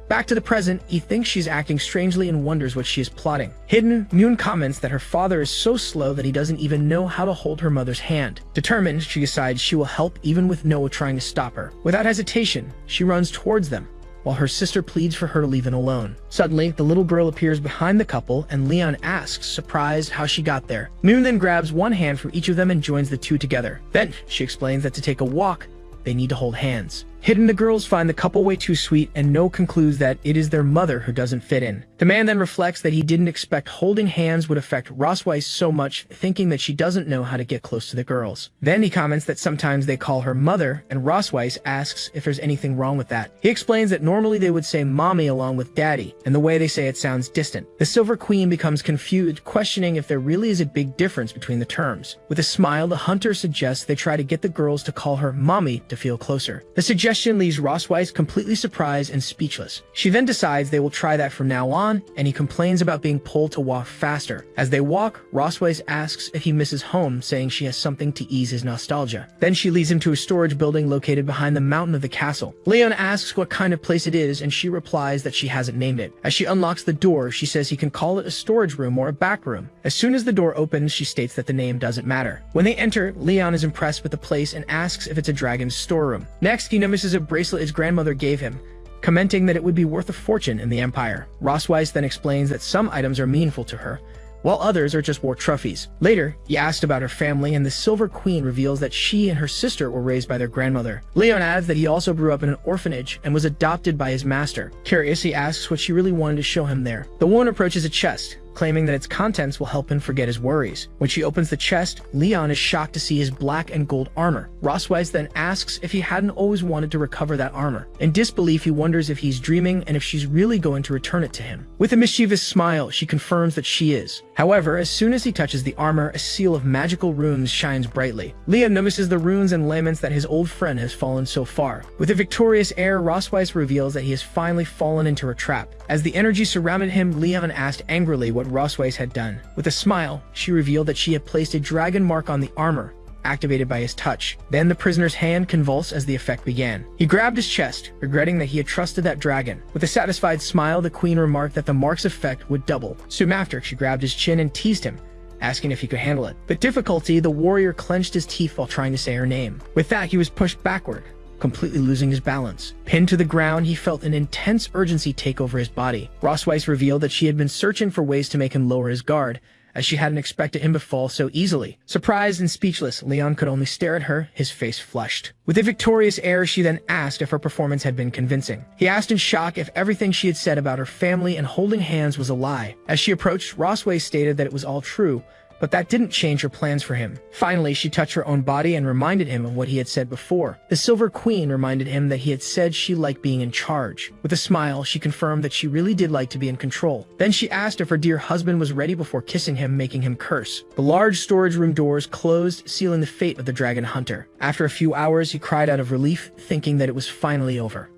Back to the present, he thinks she's acting strangely and wonders what she is plotting. Hidden, Noon comments that her father is so slow that he doesn't even know how to hold her mother's hand. Determined, she decides she will help even with Noah trying to stop her. Without hesitation, she runs towards them, while her sister pleads for her to leave him alone. Suddenly, the little girl appears behind the couple, and Leon asks, surprised, how she got there. Noon then grabs one hand from each of them and joins the two together. Then, she explains that to take a walk, they need to hold hands. Hidden, the girls find the couple way too sweet, and No concludes that it is their mother who doesn't fit in. The man then reflects that he didn't expect holding hands would affect Rosweiss so much, thinking that she doesn't know how to get close to the girls. Then he comments that sometimes they call her mother, and Rosweiss asks if there's anything wrong with that. He explains that normally they would say mommy along with daddy, and the way they say it sounds distant. The Silver Queen becomes confused, questioning if there really is a big difference between the terms. With a smile, the hunter suggests they try to get the girls to call her mommy to feel closer. The suggestion leaves Rosweiss completely surprised and speechless. She then decides they will try that from now on, and he complains about being pulled to walk faster. As they walk, Rosweiss asks if he misses home, saying she has something to ease his nostalgia. Then she leads him to a storage building located behind the mountain of the castle. Leon asks what kind of place it is, and she replies that she hasn't named it. As she unlocks the door, she says he can call it a storage room or a back room. As soon as the door opens, she states that the name doesn't matter. When they enter, Leon is impressed with the place and asks if it's a dragon's storeroom. Next, he notices a bracelet his grandmother gave him, commenting that it would be worth a fortune in the Empire. Rosweiss then explains that some items are meaningful to her, while others are just war trophies. Later, he asked about her family, and the Silver Queen reveals that she and her sister were raised by their grandmother. Leon adds that he also grew up in an orphanage and was adopted by his master. Curious, he asks what she really wanted to show him there. The woman approaches a chest, claiming that its contents will help him forget his worries. When she opens the chest, Leon is shocked to see his black and gold armor. Rossweiss then asks if he hadn't always wanted to recover that armor. In disbelief, he wonders if he's dreaming and if she's really going to return it to him. With a mischievous smile, she confirms that she is. However, as soon as he touches the armor, a seal of magical runes shines brightly. Leon notices the runes and laments that his old friend has fallen so far. With a victorious air, Rossweiss reveals that he has finally fallen into her trap. As the energy surrounded him, Leon asked angrily what Rossweiss had done. With a smile, she revealed that she had placed a dragon mark on the armor, activated by his touch. Then the prisoner's hand convulsed as the effect began. He grabbed his chest, regretting that he had trusted that dragon. With a satisfied smile, the queen remarked that the mark's effect would double. Soon after, she grabbed his chin and teased him, asking if he could handle it. With difficulty, the warrior clenched his teeth while trying to say her name. With that, he was pushed backward, completely losing his balance. Pinned to the ground, he felt an intense urgency take over his body. Rossweiss revealed that she had been searching for ways to make him lower his guard, as she hadn't expected him to fall so easily. Surprised and speechless, Leon could only stare at her, his face flushed. With a victorious air, she then asked if her performance had been convincing. He asked in shock if everything she had said about her family and holding hands was a lie. As she approached, Rossweiss stated that it was all true, but that didn't change her plans for him. Finally, she touched her own body and reminded him of what he had said before. The Silver Queen reminded him that he had said she liked being in charge. With a smile, she confirmed that she really did like to be in control. Then she asked if her dear husband was ready before kissing him, making him curse. The large storage room doors closed, sealing the fate of the dragon hunter. After a few hours, he cried out of relief, thinking that it was finally over.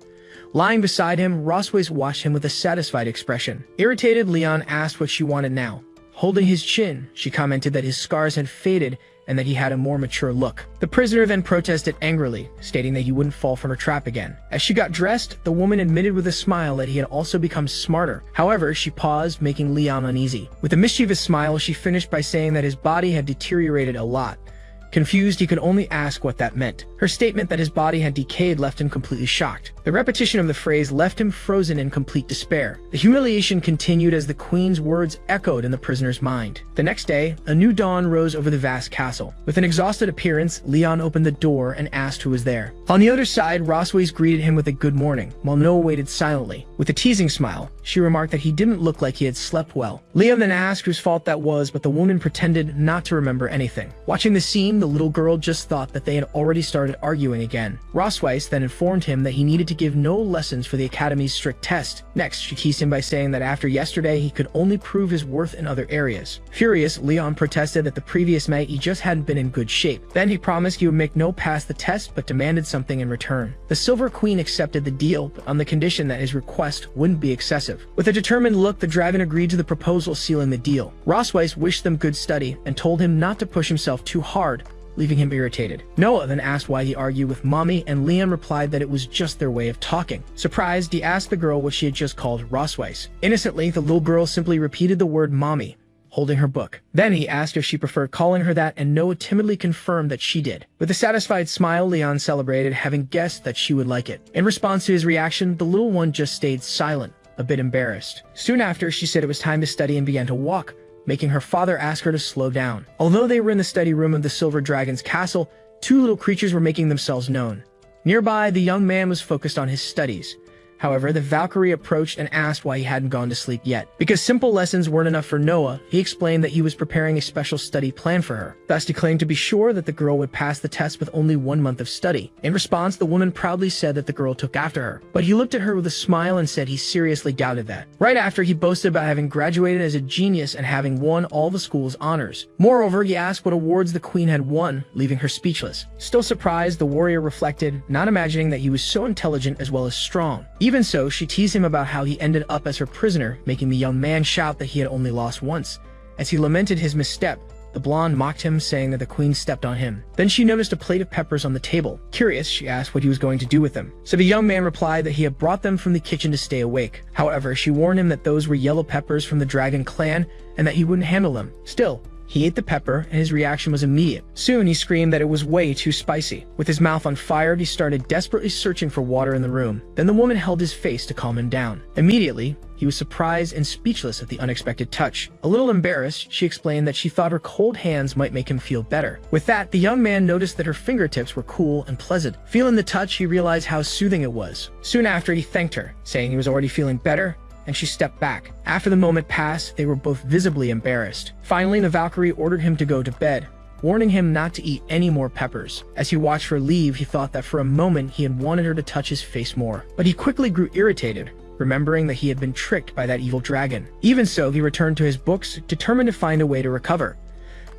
Lying beside him, Rossweiss watched him with a satisfied expression. Irritated, Leon asked what she wanted now. Holding his chin, she commented that his scars had faded and that he had a more mature look. The prisoner then protested angrily, stating that he wouldn't fall for her trap again. As she got dressed, the woman admitted with a smile that he had also become smarter. However, she paused, making Leon uneasy. With a mischievous smile, she finished by saying that his body had deteriorated a lot. Confused, he could only ask what that meant. Her statement that his body had decayed left him completely shocked. The repetition of the phrase left him frozen in complete despair. The humiliation continued as the queen's words echoed in the prisoner's mind. The next day, a new dawn rose over the vast castle. With an exhausted appearance, Leon opened the door and asked who was there. On the other side, Rossweiss greeted him with a good morning, while Noah waited silently. With a teasing smile, she remarked that he didn't look like he had slept well. Leon then asked whose fault that was, but the woman pretended not to remember anything. Watching the scene, the little girl just thought that they had already started arguing again. Rossweiss then informed him that he needed to give no lessons for the academy's strict test. Next, she teased him by saying that after yesterday, he could only prove his worth in other areas. Furious, Leon protested that the previous night he just hadn't been in good shape. Then he promised he would make no pass the test, but demanded something in return. The Silver Queen accepted the deal, but on the condition that his request wouldn't be excessive. With a determined look, the dragon agreed to the proposal, sealing the deal. Rossweiss wished them good study and told him not to push himself too hard, leaving him irritated. Noah then asked why he argued with Mommy, and Leon replied that it was just their way of talking. Surprised, he asked the girl what she had just called Rossweiss. Innocently, the little girl simply repeated the word Mommy, holding her book. Then he asked if she preferred calling her that, and Noah timidly confirmed that she did. With a satisfied smile, Leon celebrated, having guessed that she would like it. In response to his reaction, the little one just stayed silent, a bit embarrassed. Soon after, she said it was time to study and began to walk, making her father ask her to slow down. Although they were in the study room of the Silver Dragon's castle, two little creatures were making themselves known. Nearby, the young man was focused on his studies. However, the Valkyrie approached and asked why he hadn't gone to sleep yet. Because simple lessons weren't enough for Noah, he explained that he was preparing a special study plan for her. Thus, he claimed to be sure that the girl would pass the test with only 1 month of study. In response, the woman proudly said that the girl took after her. But he looked at her with a smile and said he seriously doubted that. Right after, he boasted about having graduated as a genius and having won all the school's honors. Moreover, he asked what awards the queen had won, leaving her speechless. Still surprised, the warrior reflected, not imagining that he was so intelligent as well as strong. Even so, she teased him about how he ended up as her prisoner, making the young man shout that he had only lost once. As he lamented his misstep, the blonde mocked him, saying that the queen stepped on him. Then she noticed a plate of peppers on the table. Curious, she asked what he was going to do with them. So the young man replied that he had brought them from the kitchen to stay awake. However, she warned him that those were yellow peppers from the dragon clan and that he wouldn't handle them. Still, He ate the pepper, and his reaction was immediate. Soon, he screamed that it was way too spicy. With his mouth on fire, he started desperately searching for water in the room. Then the woman held his face to calm him down. Immediately, he was surprised and speechless at the unexpected touch. A little embarrassed, she explained that she thought her cold hands might make him feel better. With that, the young man noticed that her fingertips were cool and pleasant. Feeling the touch, he realized how soothing it was. Soon after, he thanked her, saying he was already feeling better, and she stepped back. After the moment passed, they were both visibly embarrassed. Finally, the Valkyrie ordered him to go to bed, warning him not to eat any more peppers. As he watched her leave, he thought that for a moment he had wanted her to touch his face more. But he quickly grew irritated, remembering that he had been tricked by that evil dragon. Even so, he returned to his books, determined to find a way to recover.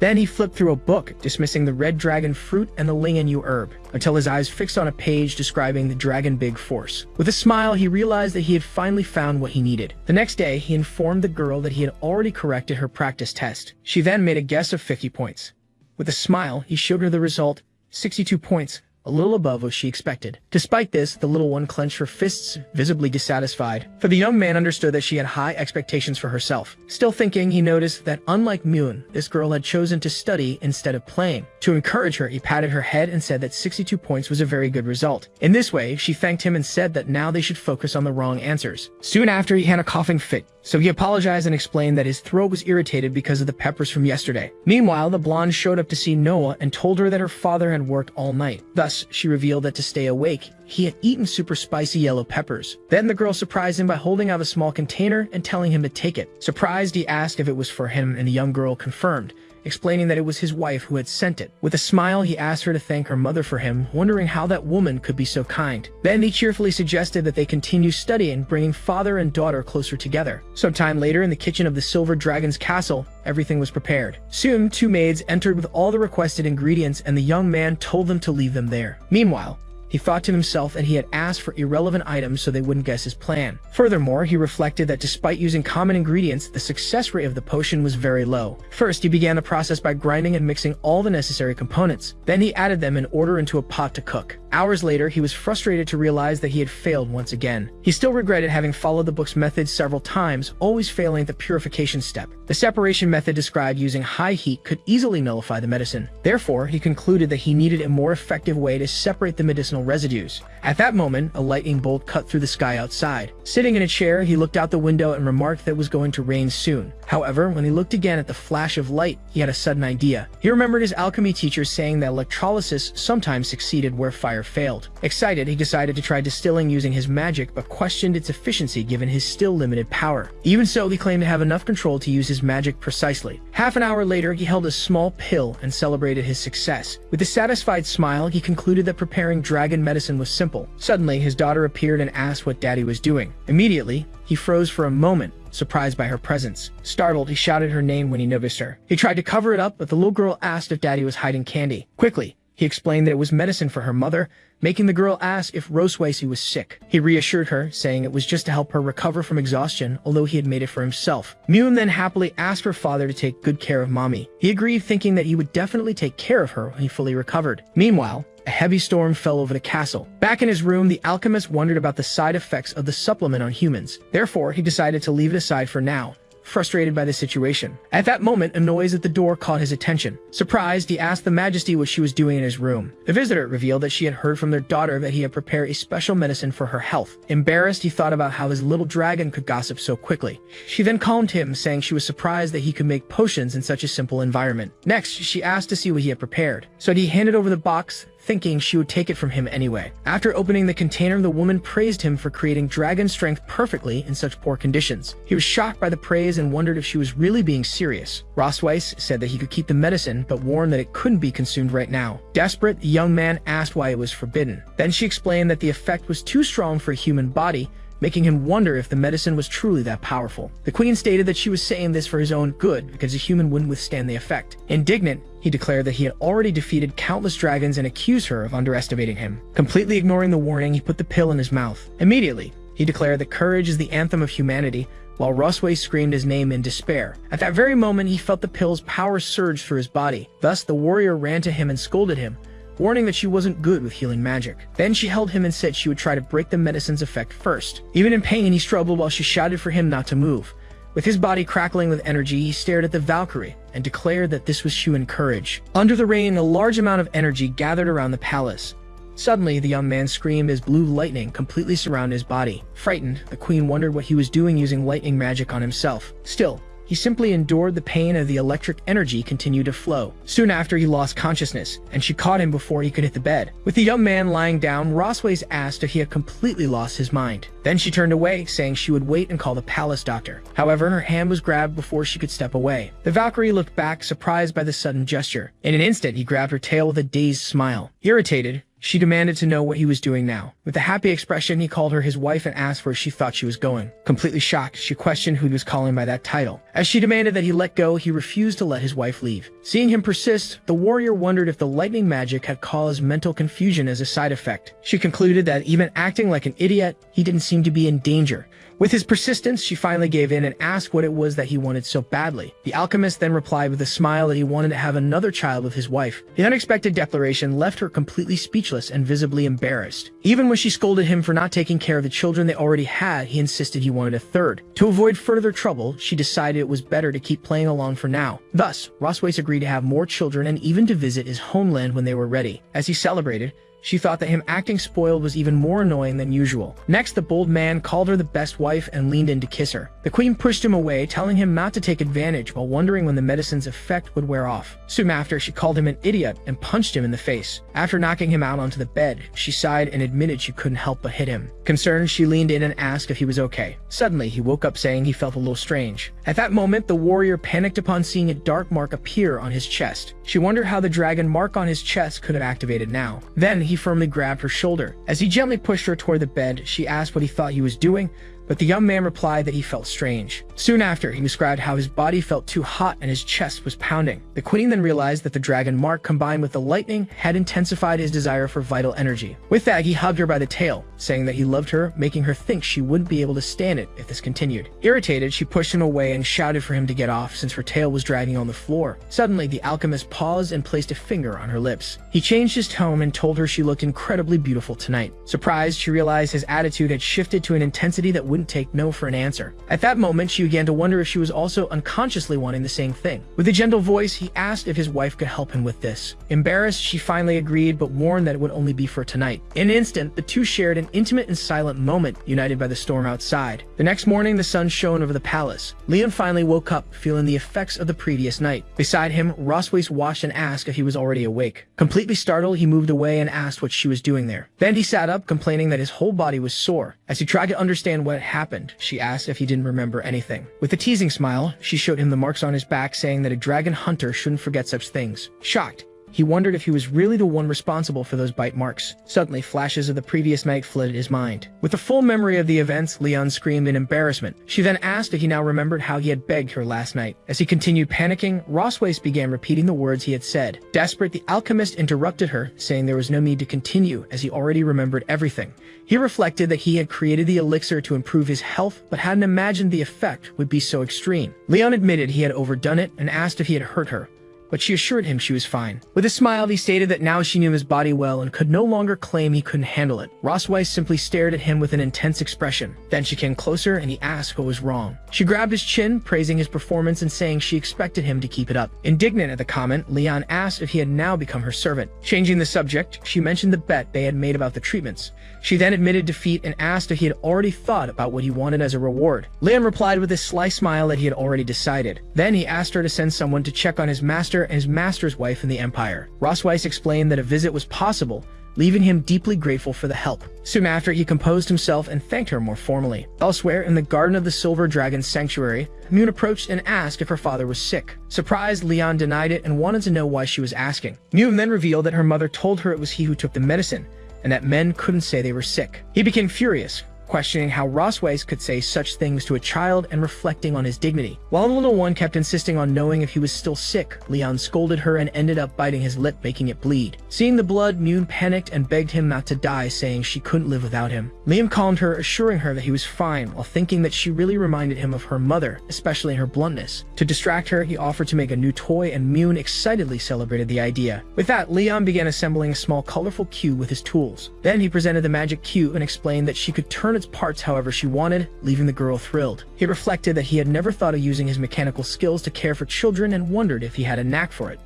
Then he flipped through a book, dismissing the red dragon fruit and the Ling and Yu herb, until his eyes fixed on a page describing the dragon big force. With a smile, he realized that he had finally found what he needed. The next day, he informed the girl that he had already corrected her practice test. She then made a guess of 50 points. With a smile, he showed her the result, 62 points, a little above what she expected. Despite this, the little one clenched her fists, visibly dissatisfied, for the young man understood that she had high expectations for herself. Still thinking, he noticed that unlike Moon, this girl had chosen to study instead of playing. To encourage her, he patted her head and said that 62 points was a very good result. In this way, she thanked him and said that now they should focus on the wrong answers. Soon after, he had a coughing fit, so he apologized and explained that his throat was irritated because of the peppers from yesterday. Meanwhile, the blonde showed up to see Noah and told her that her father had worked all night. Thus, she revealed that to stay awake, he had eaten super spicy yellow peppers. Then the girl surprised him by holding out a small container and telling him to take it. Surprised, he asked if it was for him, and the young girl confirmed, explaining that it was his wife who had sent it. With a smile, he asked her to thank her mother for him, wondering how that woman could be so kind. Then he cheerfully suggested that they continue studying, bringing father and daughter closer together. Sometime later, in the kitchen of the Silver Dragon's castle, everything was prepared. Soon, two maids entered with all the requested ingredients, and the young man told them to leave them there. Meanwhile, he thought to himself that he had asked for irrelevant items so they wouldn't guess his plan. Furthermore, he reflected that despite using common ingredients, the success rate of the potion was very low. First, he began the process by grinding and mixing all the necessary components. Then he added them in order into a pot to cook. Hours later, he was frustrated to realize that he had failed once again. He still regretted having followed the book's methods several times, always failing at the purification step. The separation method described using high heat could easily nullify the medicine. Therefore, he concluded that he needed a more effective way to separate the medicinal residues. At that moment, a lightning bolt cut through the sky outside. Sitting in a chair, he looked out the window and remarked that it was going to rain soon. However, when he looked again at the flash of light, he had a sudden idea. He remembered his alchemy teacher saying that electrolysis sometimes succeeded where fire failed. Excited, he decided to try distilling using his magic, but questioned its efficiency given his still limited power. Even so, he claimed to have enough control to use his magic precisely. Half an hour later, he held a small pill and celebrated his success. With a satisfied smile, he concluded that preparing dragon medicine was simple. Suddenly, his daughter appeared and asked what Daddy was doing. Immediately, he froze for a moment, surprised by her presence. Startled, he shouted her name when he noticed her. He tried to cover it up, but the little girl asked if Daddy was hiding candy. Quickly, he explained that it was medicine for her mother, making the girl ask if Rosewasi was sick. He reassured her, saying it was just to help her recover from exhaustion, although he had made it for himself. Myun then happily asked her father to take good care of Mommy. He agreed, thinking that he would definitely take care of her when he fully recovered. Meanwhile, a heavy storm fell over the castle. Back in his room, the alchemist wondered about the side effects of the supplement on humans. Therefore, he decided to leave it aside for now, frustrated by the situation. At that moment, a noise at the door caught his attention. Surprised, he asked the Majesty what she was doing in his room. The visitor revealed that she had heard from their daughter that he had prepared a special medicine for her health. Embarrassed, he thought about how his little dragon could gossip so quickly. She then calmed him, saying she was surprised that he could make potions in such a simple environment. Next, she asked to see what he had prepared. So he handed over the box, thinking she would take it from him anyway. After opening the container, the woman praised him for creating dragon strength perfectly in such poor conditions. He was shocked by the praise and wondered if she was really being serious. Rosweiss said that he could keep the medicine, but warned that it couldn't be consumed right now. Desperate, the young man asked why it was forbidden. Then she explained that the effect was too strong for a human body, making him wonder if the medicine was truly that powerful. The queen stated that she was saying this for his own good, because a human wouldn't withstand the effect. Indignant, he declared that he had already defeated countless dragons and accused her of underestimating him. Completely ignoring the warning, he put the pill in his mouth. Immediately, he declared that courage is the anthem of humanity, while Rosway screamed his name in despair. At that very moment, he felt the pill's power surge through his body. Thus, the warrior ran to him and scolded him, warning that she wasn't good with healing magic. Then she held him and said she would try to break the medicine's effect first. Even in pain, he struggled while she shouted for him not to move. With his body crackling with energy, he stared at the Valkyrie and declared that this was human courage. Under the rain, a large amount of energy gathered around the palace. Suddenly, the young man screamed as blue lightning completely surrounded his body. Frightened, the queen wondered what he was doing using lightning magic on himself. Still, he simply endured the pain as the electric energy continued to flow. Soon after, he lost consciousness, and she caught him before he could hit the bed. With the young man lying down, Rosways asked if he had completely lost his mind. Then she turned away, saying she would wait and call the palace doctor. However, her hand was grabbed before she could step away. The Valkyrie looked back, surprised by the sudden gesture. In an instant, he grabbed her tail with a dazed smile. Irritated, she demanded to know what he was doing now. With a happy expression, he called her his wife and asked where she thought she was going. Completely shocked, she questioned who he was calling by that title. As she demanded that he let go, he refused to let his wife leave. Seeing him persist, the warrior wondered if the lightning magic had caused mental confusion as a side effect. She concluded that even acting like an idiot, he didn't seem to be in danger. With his persistence, she finally gave in and asked what it was that he wanted so badly. The alchemist then replied with a smile that he wanted to have another child with his wife. The unexpected declaration left her completely speechless and visibly embarrassed. Even when she scolded him for not taking care of the children they already had, he insisted he wanted a third. To avoid further trouble, she decided it was better to keep playing along for now. Thus, Rosways agreed to have more children and even to visit his homeland when they were ready. As he celebrated, she thought that him acting spoiled was even more annoying than usual. Next, the bold man called her the best wife and leaned in to kiss her. The queen pushed him away, telling him not to take advantage while wondering when the medicine's effect would wear off. Soon after, she called him an idiot and punched him in the face. After knocking him out onto the bed, she sighed and admitted she couldn't help but hit him. Concerned, she leaned in and asked if he was okay. Suddenly, he woke up saying he felt a little strange. At that moment, the warrior panicked upon seeing a dark mark appear on his chest. She wondered how the dragon mark on his chest could have activated now. Then, he firmly grabbed her shoulder. As he gently pushed her toward the bed, she asked what he thought he was doing, but the young man replied that he felt strange. Soon after, he described how his body felt too hot and his chest was pounding. The queen then realized that the dragon mark combined with the lightning had intensified his desire for vital energy. With that, he hugged her by the tail, saying that he loved her, making her think she wouldn't be able to stand it if this continued. Irritated, she pushed him away and shouted for him to get off since her tail was dragging on the floor. Suddenly, the alchemist paused and placed a finger on her lips. He changed his tone and told her she looked incredibly beautiful tonight. Surprised, she realized his attitude had shifted to an intensity that wouldn't take no for an answer. At that moment, she began to wonder if she was also unconsciously wanting the same thing. With a gentle voice, he asked if his wife could help him with this. Embarrassed, she finally agreed, but warned that it would only be for tonight. In an instant, the two shared an intimate and silent moment, united by the storm outside. The next morning, the sun shone over the palace. Leon finally woke up, feeling the effects of the previous night. Beside him, Rosways watched and asked if he was already awake. Completely startled, he moved away and asked what she was doing there. Then he sat up, complaining that his whole body was sore. As he tried to understand what had happened, she asked if he didn't remember anything. With a teasing smile, she showed him the marks on his back, saying that a dragon hunter shouldn't forget such things. Shocked, he wondered if he was really the one responsible for those bite marks. Suddenly, flashes of the previous night flooded his mind. With the full memory of the events, Leon screamed in embarrassment. She then asked if he now remembered how he had begged her last night. As he continued panicking, Rosways began repeating the words he had said. Desperate, the alchemist interrupted her, saying there was no need to continue, as he already remembered everything. He reflected that he had created the elixir to improve his health, but hadn't imagined the effect would be so extreme. Leon admitted he had overdone it and asked if he had hurt her, but she assured him she was fine. With a smile, he stated that now she knew his body well and could no longer claim he couldn't handle it. Rosways simply stared at him with an intense expression. Then she came closer and he asked what was wrong. She grabbed his chin, praising his performance and saying she expected him to keep it up. Indignant at the comment, Leon asked if he had now become her servant. Changing the subject, she mentioned the bet they had made about the treatments. She then admitted defeat and asked if he had already thought about what he wanted as a reward. Leon replied with a sly smile that he had already decided. Then he asked her to send someone to check on his master and his master's wife in the Empire. Rosways explained that a visit was possible, leaving him deeply grateful for the help. Soon after, he composed himself and thanked her more formally. Elsewhere, in the Garden of the Silver Dragon Sanctuary, Mune approached and asked if her father was sick. Surprised, Leon denied it and wanted to know why she was asking. Mune then revealed that her mother told her it was he who took the medicine, and that men couldn't say they were sick. He became furious, questioning how Rosways could say such things to a child and reflecting on his dignity. While the little one kept insisting on knowing if he was still sick, Leon scolded her and ended up biting his lip, making it bleed. Seeing the blood, Mune panicked and begged him not to die, saying she couldn't live without him. Liam calmed her, assuring her that he was fine, while thinking that she really reminded him of her mother, especially in her bluntness. To distract her, he offered to make a new toy, and Mune excitedly celebrated the idea. With that, Leon began assembling a small colorful cube with his tools. Then he presented the magic cube and explained that she could turn its parts however she wanted, leaving the girl thrilled. He reflected that he had never thought of using his mechanical skills to care for children and wondered if he had a knack for it.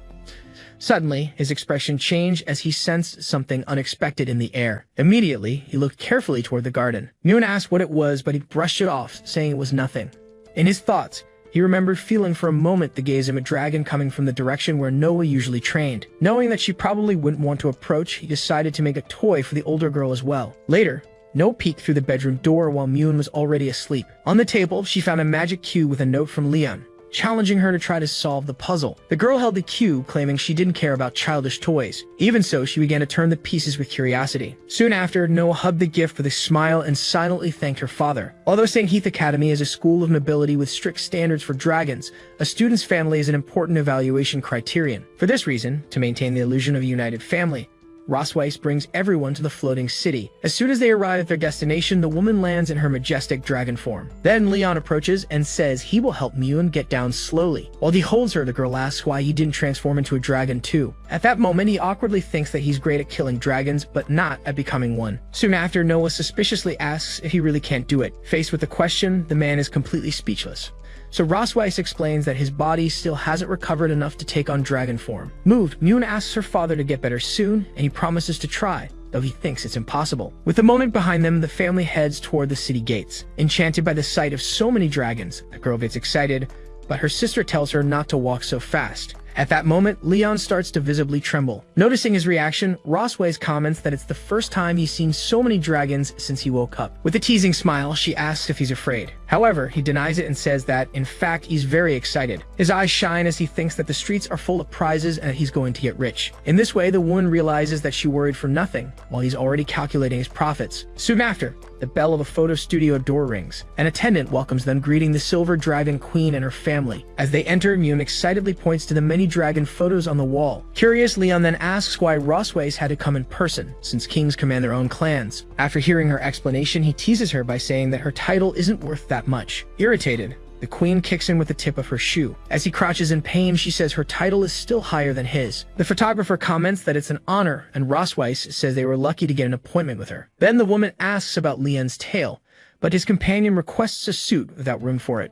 Suddenly, his expression changed as he sensed something unexpected in the air. Immediately, he looked carefully toward the garden. Moon asked what it was, but he brushed it off, saying it was nothing. In his thoughts, he remembered feeling for a moment the gaze of a dragon coming from the direction where Noah usually trained. Knowing that she probably wouldn't want to approach, he decided to make a toy for the older girl as well. Later, Noah peeked through the bedroom door while Moon was already asleep. On the table, she found a magic cube with a note from Leon, challenging her to try to solve the puzzle. The girl held the cube, claiming she didn't care about childish toys. Even so, she began to turn the pieces with curiosity. Soon after, Noah hugged the gift with a smile and silently thanked her father. Although St. Heath Academy is a school of nobility with strict standards for dragons, a student's family is an important evaluation criterion. For this reason, to maintain the illusion of a united family, Rosweiss brings everyone to the floating city. As soon as they arrive at their destination, the woman lands in her majestic dragon form. Then Leon approaches and says he will help Moon get down slowly. While he holds her, the girl asks why he didn't transform into a dragon too. At that moment, he awkwardly thinks that he's great at killing dragons, but not at becoming one. Soon after, Noah suspiciously asks if he really can't do it. Faced with the question, the man is completely speechless. So Rosweiss explains that his body still hasn't recovered enough to take on dragon form. Moved, Moon asks her father to get better soon, and he promises to try, though he thinks it's impossible. With the moment behind them, the family heads toward the city gates. Enchanted by the sight of so many dragons, the girl gets excited, but her sister tells her not to walk so fast. At that moment, Leon starts to visibly tremble. Noticing his reaction, Rosweiss comments that it's the first time he's seen so many dragons since he woke up. With a teasing smile, she asks if he's afraid. However, he denies it and says that, in fact, he's very excited. His eyes shine as he thinks that the streets are full of prizes and that he's going to get rich. In this way, the woman realizes that she worried for nothing, while he's already calculating his profits. Soon after, the bell of a photo studio door rings. An attendant welcomes them, greeting the Silver Dragon Queen and her family. As they enter, Moon excitedly points to the many dragon photos on the wall. Curious, Leon then asks why Rosweiss had to come in person, since kings command their own clans. After hearing her explanation, he teases her by saying that her title isn't worth that much. Irritated, the queen kicks him with the tip of her shoe. As he crouches in pain, she says her title is still higher than his. The photographer comments that it's an honor, and Rosweiss says they were lucky to get an appointment with her. Then the woman asks about Leon's tail, but his companion requests a suit without room for it.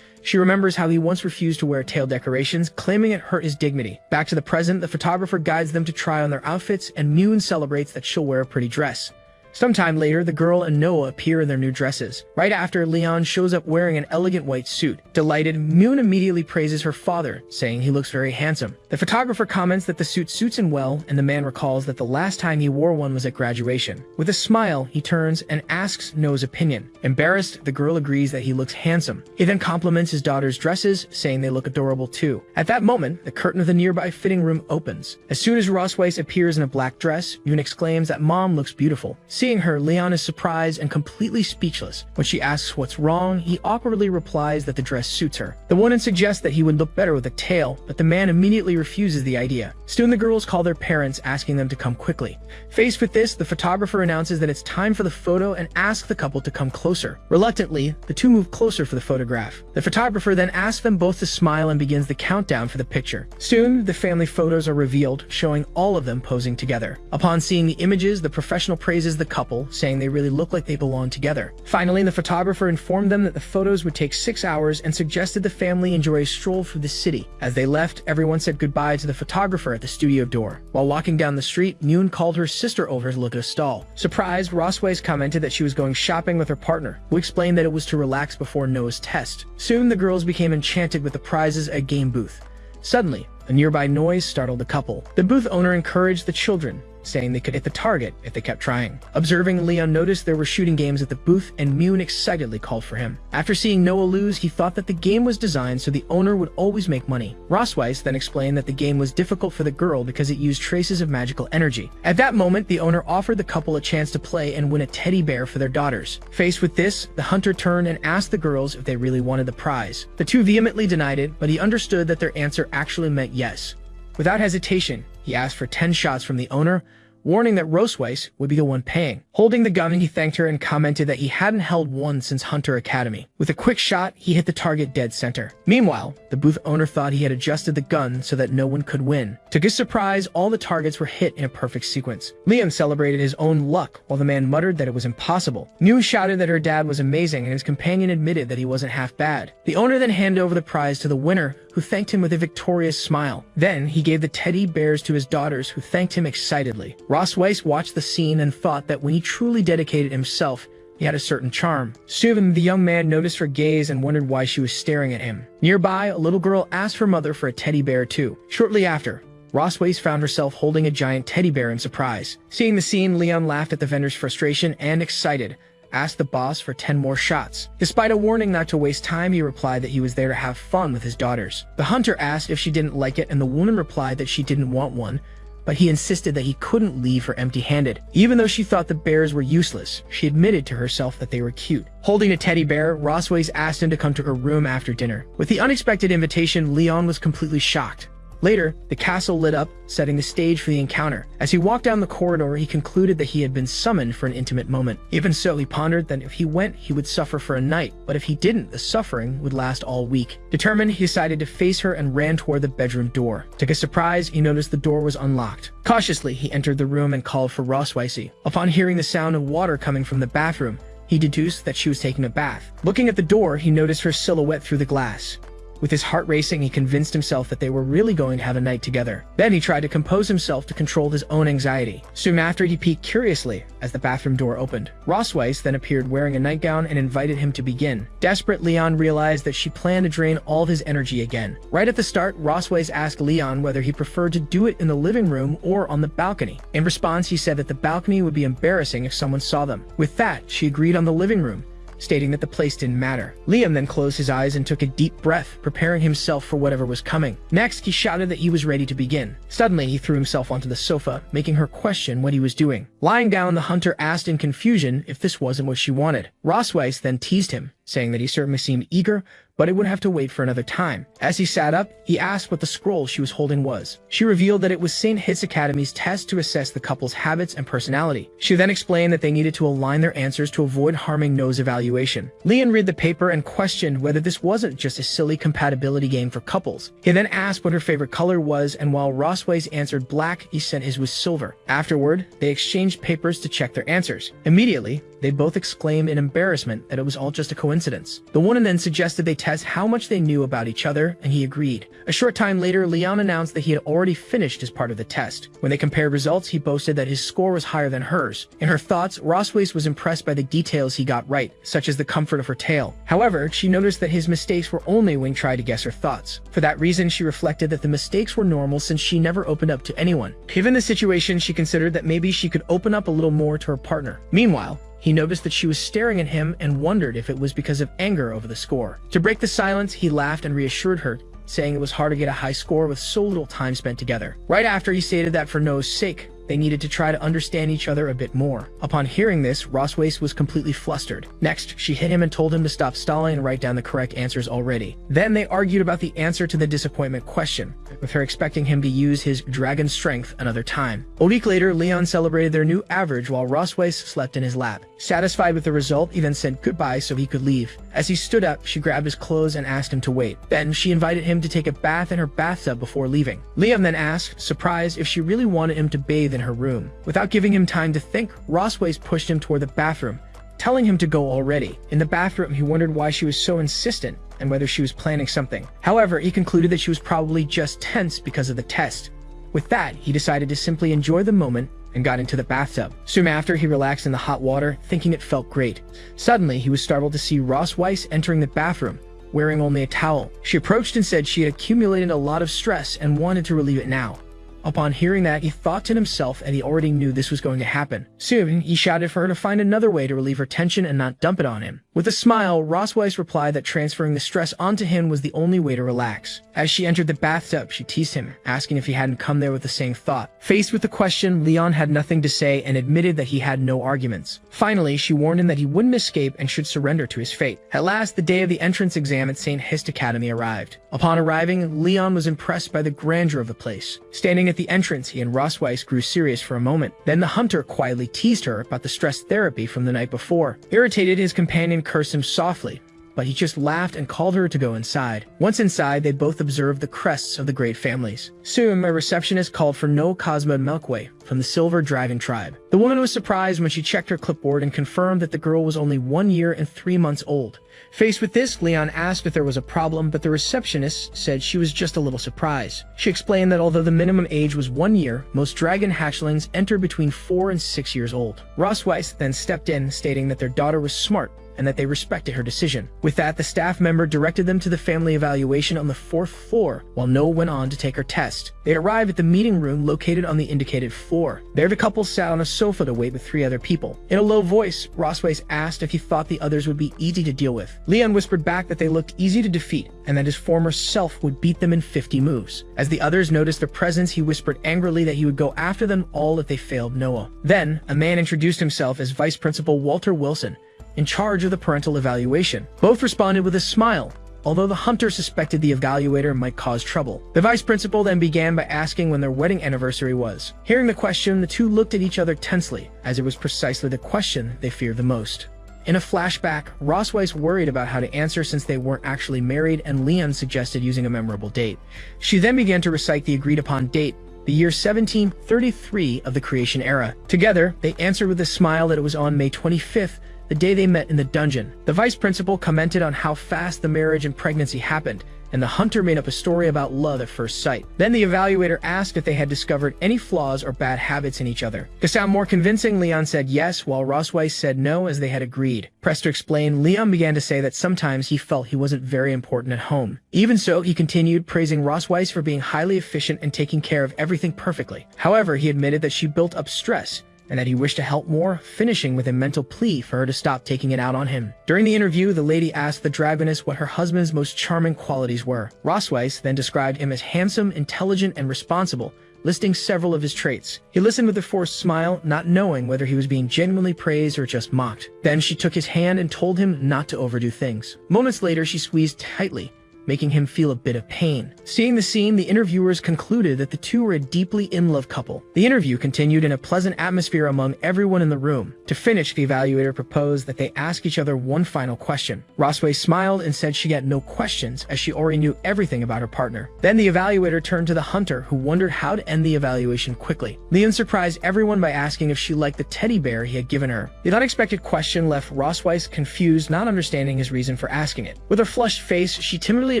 She remembers how he once refused to wear tail decorations, claiming it hurt his dignity. Back to the present, the photographer guides them to try on their outfits, and Moon celebrates that she'll wear a pretty dress. Sometime later, the girl and Noah appear in their new dresses. Right after, Leon shows up wearing an elegant white suit. Delighted, Moon immediately praises her father, saying he looks very handsome. The photographer comments that the suit suits him well, and the man recalls that the last time he wore one was at graduation. With a smile, he turns and asks Noah's opinion. Embarrassed, the girl agrees that he looks handsome. He then compliments his daughter's dresses, saying they look adorable too. At that moment, the curtain of the nearby fitting room opens. As soon as Rosweiss appears in a black dress, Moon exclaims that Mom looks beautiful. Seeing her, Leon is surprised and completely speechless. When she asks what's wrong, he awkwardly replies that the dress suits her. The woman suggests that he would look better with a tail, but the man immediately refuses the idea. Soon the girls call their parents, asking them to come quickly. Faced with this, the photographer announces that it's time for the photo and asks the couple to come closer. Reluctantly, the two move closer for the photograph. The photographer then asks them both to smile and begins the countdown for the picture. Soon, the family photos are revealed, showing all of them posing together. Upon seeing the images, the professional praises the couple, saying they really look like they belong together. Finally, the photographer informed them that the photos would take 6 hours and suggested the family enjoy a stroll through the city. As they left, everyone said goodbye to the photographer at the studio door. While walking down the street, Moon called her sister over to look at a stall. Surprised, Rosweiss commented that she was going shopping with her partner, who explained that it was to relax before Noah's test. Soon, the girls became enchanted with the prizes at a game booth. Suddenly, a nearby noise startled the couple. The booth owner encouraged the children, saying they could hit the target if they kept trying. Observing, Leon noticed there were shooting games at the booth, and Moon excitedly called for him. After seeing Noah lose, he thought that the game was designed so the owner would always make money. Rosweiss then explained that the game was difficult for the girl because it used traces of magical energy. At that moment, the owner offered the couple a chance to play and win a teddy bear for their daughters. Faced with this, the hunter turned and asked the girls if they really wanted the prize. The two vehemently denied it, but he understood that their answer actually meant yes. Without hesitation, he asked for 10 shots from the owner, warning that Rosweiss would be the one paying. Holding the gun, he thanked her and commented that he hadn't held one since Hunter Academy. With a quick shot, he hit the target dead center. Meanwhile, the booth owner thought he had adjusted the gun so that no one could win. To his surprise, all the targets were hit in a perfect sequence. Liam celebrated his own luck, while the man muttered that it was impossible. New shouted that her dad was amazing, and his companion admitted that he wasn't half bad. The owner then handed over the prize to the winner, who thanked him with a victorious smile. Then, he gave the teddy bears to his daughters, who thanked him excitedly. Rosweiss watched the scene and thought that when he truly dedicated himself, he had a certain charm. Soon, the young man noticed her gaze and wondered why she was staring at him. Nearby, a little girl asked her mother for a teddy bear too. Shortly after, Rosweiss found herself holding a giant teddy bear in surprise. Seeing the scene, Leon laughed at the vendor's frustration and, excited, asked the boss for 10 more shots. Despite a warning not to waste time, he replied that he was there to have fun with his daughters. The hunter asked if she didn't like it, and the woman replied that she didn't want one, but he insisted that he couldn't leave her empty-handed. Even though she thought the bears were useless, she admitted to herself that they were cute. Holding a teddy bear, Rosweiss asked him to come to her room after dinner. With the unexpected invitation, Leon was completely shocked. Later, the castle lit up, setting the stage for the encounter. As he walked down the corridor, he concluded that he had been summoned for an intimate moment. Even so, he pondered that if he went, he would suffer for a night, but if he didn't, the suffering would last all week. Determined, he decided to face her and ran toward the bedroom door. To his surprise, he noticed the door was unlocked. Cautiously, he entered the room and called for Rosweiss. Upon hearing the sound of water coming from the bathroom, he deduced that she was taking a bath. Looking at the door, he noticed her silhouette through the glass. With his heart racing, he convinced himself that they were really going to have a night together. Then he tried to compose himself to control his own anxiety. Soon after, he peeked curiously as the bathroom door opened. Rosweiss then appeared wearing a nightgown and invited him to begin. Desperate, Leon realized that she planned to drain all of his energy again. Right at the start, Rosweiss asked Leon whether he preferred to do it in the living room or on the balcony. In response, he said that the balcony would be embarrassing if someone saw them. With that, she agreed on the living room, stating that the place didn't matter. Liam then closed his eyes and took a deep breath, preparing himself for whatever was coming. Next, he shouted that he was ready to begin. Suddenly, he threw himself onto the sofa, making her question what he was doing. Lying down, the hunter asked in confusion if this wasn't what she wanted. Rosweiss then teased him, saying that he certainly seemed eager, but it would have to wait for another time. As he sat up, he asked what the scroll she was holding was. She revealed that it was St. Hit's Academy's test to assess the couple's habits and personality. She then explained that they needed to align their answers to avoid harming No's evaluation. Leon read the paper and questioned whether this wasn't just a silly compatibility game for couples. He then asked what her favorite color was, and while Rosweiss answered black, he said his was silver. Afterward, they exchanged papers to check their answers. Immediately, they both exclaimed in embarrassment that it was all just a coincidence. The woman then suggested they test how much they knew about each other, and he agreed. A short time later, Leon announced that he had already finished his part of the test. When they compared results, he boasted that his score was higher than hers. In her thoughts, Rosweiss was impressed by the details he got right, such as the comfort of her tail. However, she noticed that his mistakes were only when he tried to guess her thoughts. For that reason, she reflected that the mistakes were normal since she never opened up to anyone. Given the situation, she considered that maybe she could open up a little more to her partner. Meanwhile, he noticed that she was staring at him and wondered if it was because of anger over the score. To break the silence, he laughed and reassured her, saying it was hard to get a high score with so little time spent together. Right after, he stated that for No's sake, they needed to try to understand each other a bit more. Upon hearing this, Rosweiss was completely flustered. Next, she hit him and told him to stop stalling and write down the correct answers already. Then they argued about the answer to the disappointment question, with her expecting him to use his dragon strength another time. A week later, Leon celebrated their new average while Rosweiss slept in his lap. Satisfied with the result, he then said goodbye so he could leave. As he stood up, she grabbed his clothes and asked him to wait. Then she invited him to take a bath in her bathtub before leaving. Liam then asked, surprised, if she really wanted him to bathe in her room. Without giving him time to think, Rosweiss pushed him toward the bathroom, telling him to go already. In the bathroom, he wondered why she was so insistent and whether she was planning something. However, he concluded that she was probably just tense because of the test. With that, he decided to simply enjoy the moment and got into the bathtub. Soon after, he relaxed in the hot water, thinking it felt great. Suddenly, he was startled to see Rosweiss entering the bathroom, wearing only a towel. She approached and said she had accumulated a lot of stress and wanted to relieve it now. Upon hearing that, he thought to himself that he already knew this was going to happen. Soon, he shouted for her to find another way to relieve her tension and not dump it on him. With a smile, Rosweiss replied that transferring the stress onto him was the only way to relax. As she entered the bathtub, she teased him, asking if he hadn't come there with the same thought. Faced with the question, Leon had nothing to say and admitted that he had no arguments. Finally, she warned him that he wouldn't escape and should surrender to his fate. At last, the day of the entrance exam at St. Hit's Academy arrived. Upon arriving, Leon was impressed by the grandeur of the place. Standing at the entrance, he and Rosweiss grew serious for a moment. Then the hunter quietly teased her about the stress therapy from the night before. Irritated, his companion cursed him softly, but he just laughed and called her to go inside. Once inside, they both observed the crests of the great families. Soon, a receptionist called for No Cosmo Milkway from the Silver Dragon tribe. The woman was surprised when she checked her clipboard and confirmed that the girl was only 1 year and 3 months old. Faced with this, Leon asked if there was a problem, but the receptionist said she was just a little surprised. She explained that although the minimum age was 1 year, most dragon hatchlings enter between 4 and 6 years old. Rosweiss then stepped in, stating that their daughter was smart and that they respected her decision. With that, the staff member directed them to the family evaluation on the 4th floor, while Noah went on to take her test. They arrived at the meeting room located on the indicated floor. There, the couple sat on a sofa to wait with 3 other people. In a low voice, Rosweiss asked if he thought the others would be easy to deal with. Leon whispered back that they looked easy to defeat, and that his former self would beat them in 50 moves. As the others noticed their presence, he whispered angrily that he would go after them all if they failed Noah. Then, a man introduced himself as Vice Principal Walter Wilson, in charge of the parental evaluation. Both responded with a smile, although the hunter suspected the evaluator might cause trouble. The vice principal then began by asking when their wedding anniversary was. Hearing the question, the two looked at each other tensely, as it was precisely the question they feared the most. In a flashback, Rosweiss worried about how to answer since they weren't actually married, and Leon suggested using a memorable date. She then began to recite the agreed-upon date, the year 1733 of the creation era. Together, they answered with a smile that it was on May 25th, the day they met in the dungeon. The vice principal commented on how fast the marriage and pregnancy happened, and the hunter made up a story about love at first sight. Then the evaluator asked if they had discovered any flaws or bad habits in each other. To sound more convincing, Leon said yes, while Rosweiss said no, as they had agreed. Pressed to explain, Leon began to say that sometimes he felt he wasn't very important at home. Even so, he continued, praising Rosweiss for being highly efficient and taking care of everything perfectly. However, he admitted that she built up stress, and that he wished to help more, finishing with a mental plea for her to stop taking it out on him. During the interview, the lady asked the dragoness what her husband's most charming qualities were. Rosweiss then described him as handsome, intelligent, and responsible, listing several of his traits. He listened with a forced smile, not knowing whether he was being genuinely praised or just mocked. Then she took his hand and told him not to overdo things. Moments later, she squeezed tightly, making him feel a bit of pain. Seeing the scene, the interviewers concluded that the two were a deeply in-love couple. The interview continued in a pleasant atmosphere among everyone in the room. To finish, the evaluator proposed that they ask each other one final question. Rosweiss smiled and said she had no questions, as she already knew everything about her partner. Then the evaluator turned to the hunter, who wondered how to end the evaluation quickly. Leon surprised everyone by asking if she liked the teddy bear he had given her. The unexpected question left Rosweiss confused, not understanding his reason for asking it. With a flushed face, she timidly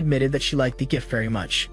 admitted that she liked the gift very much.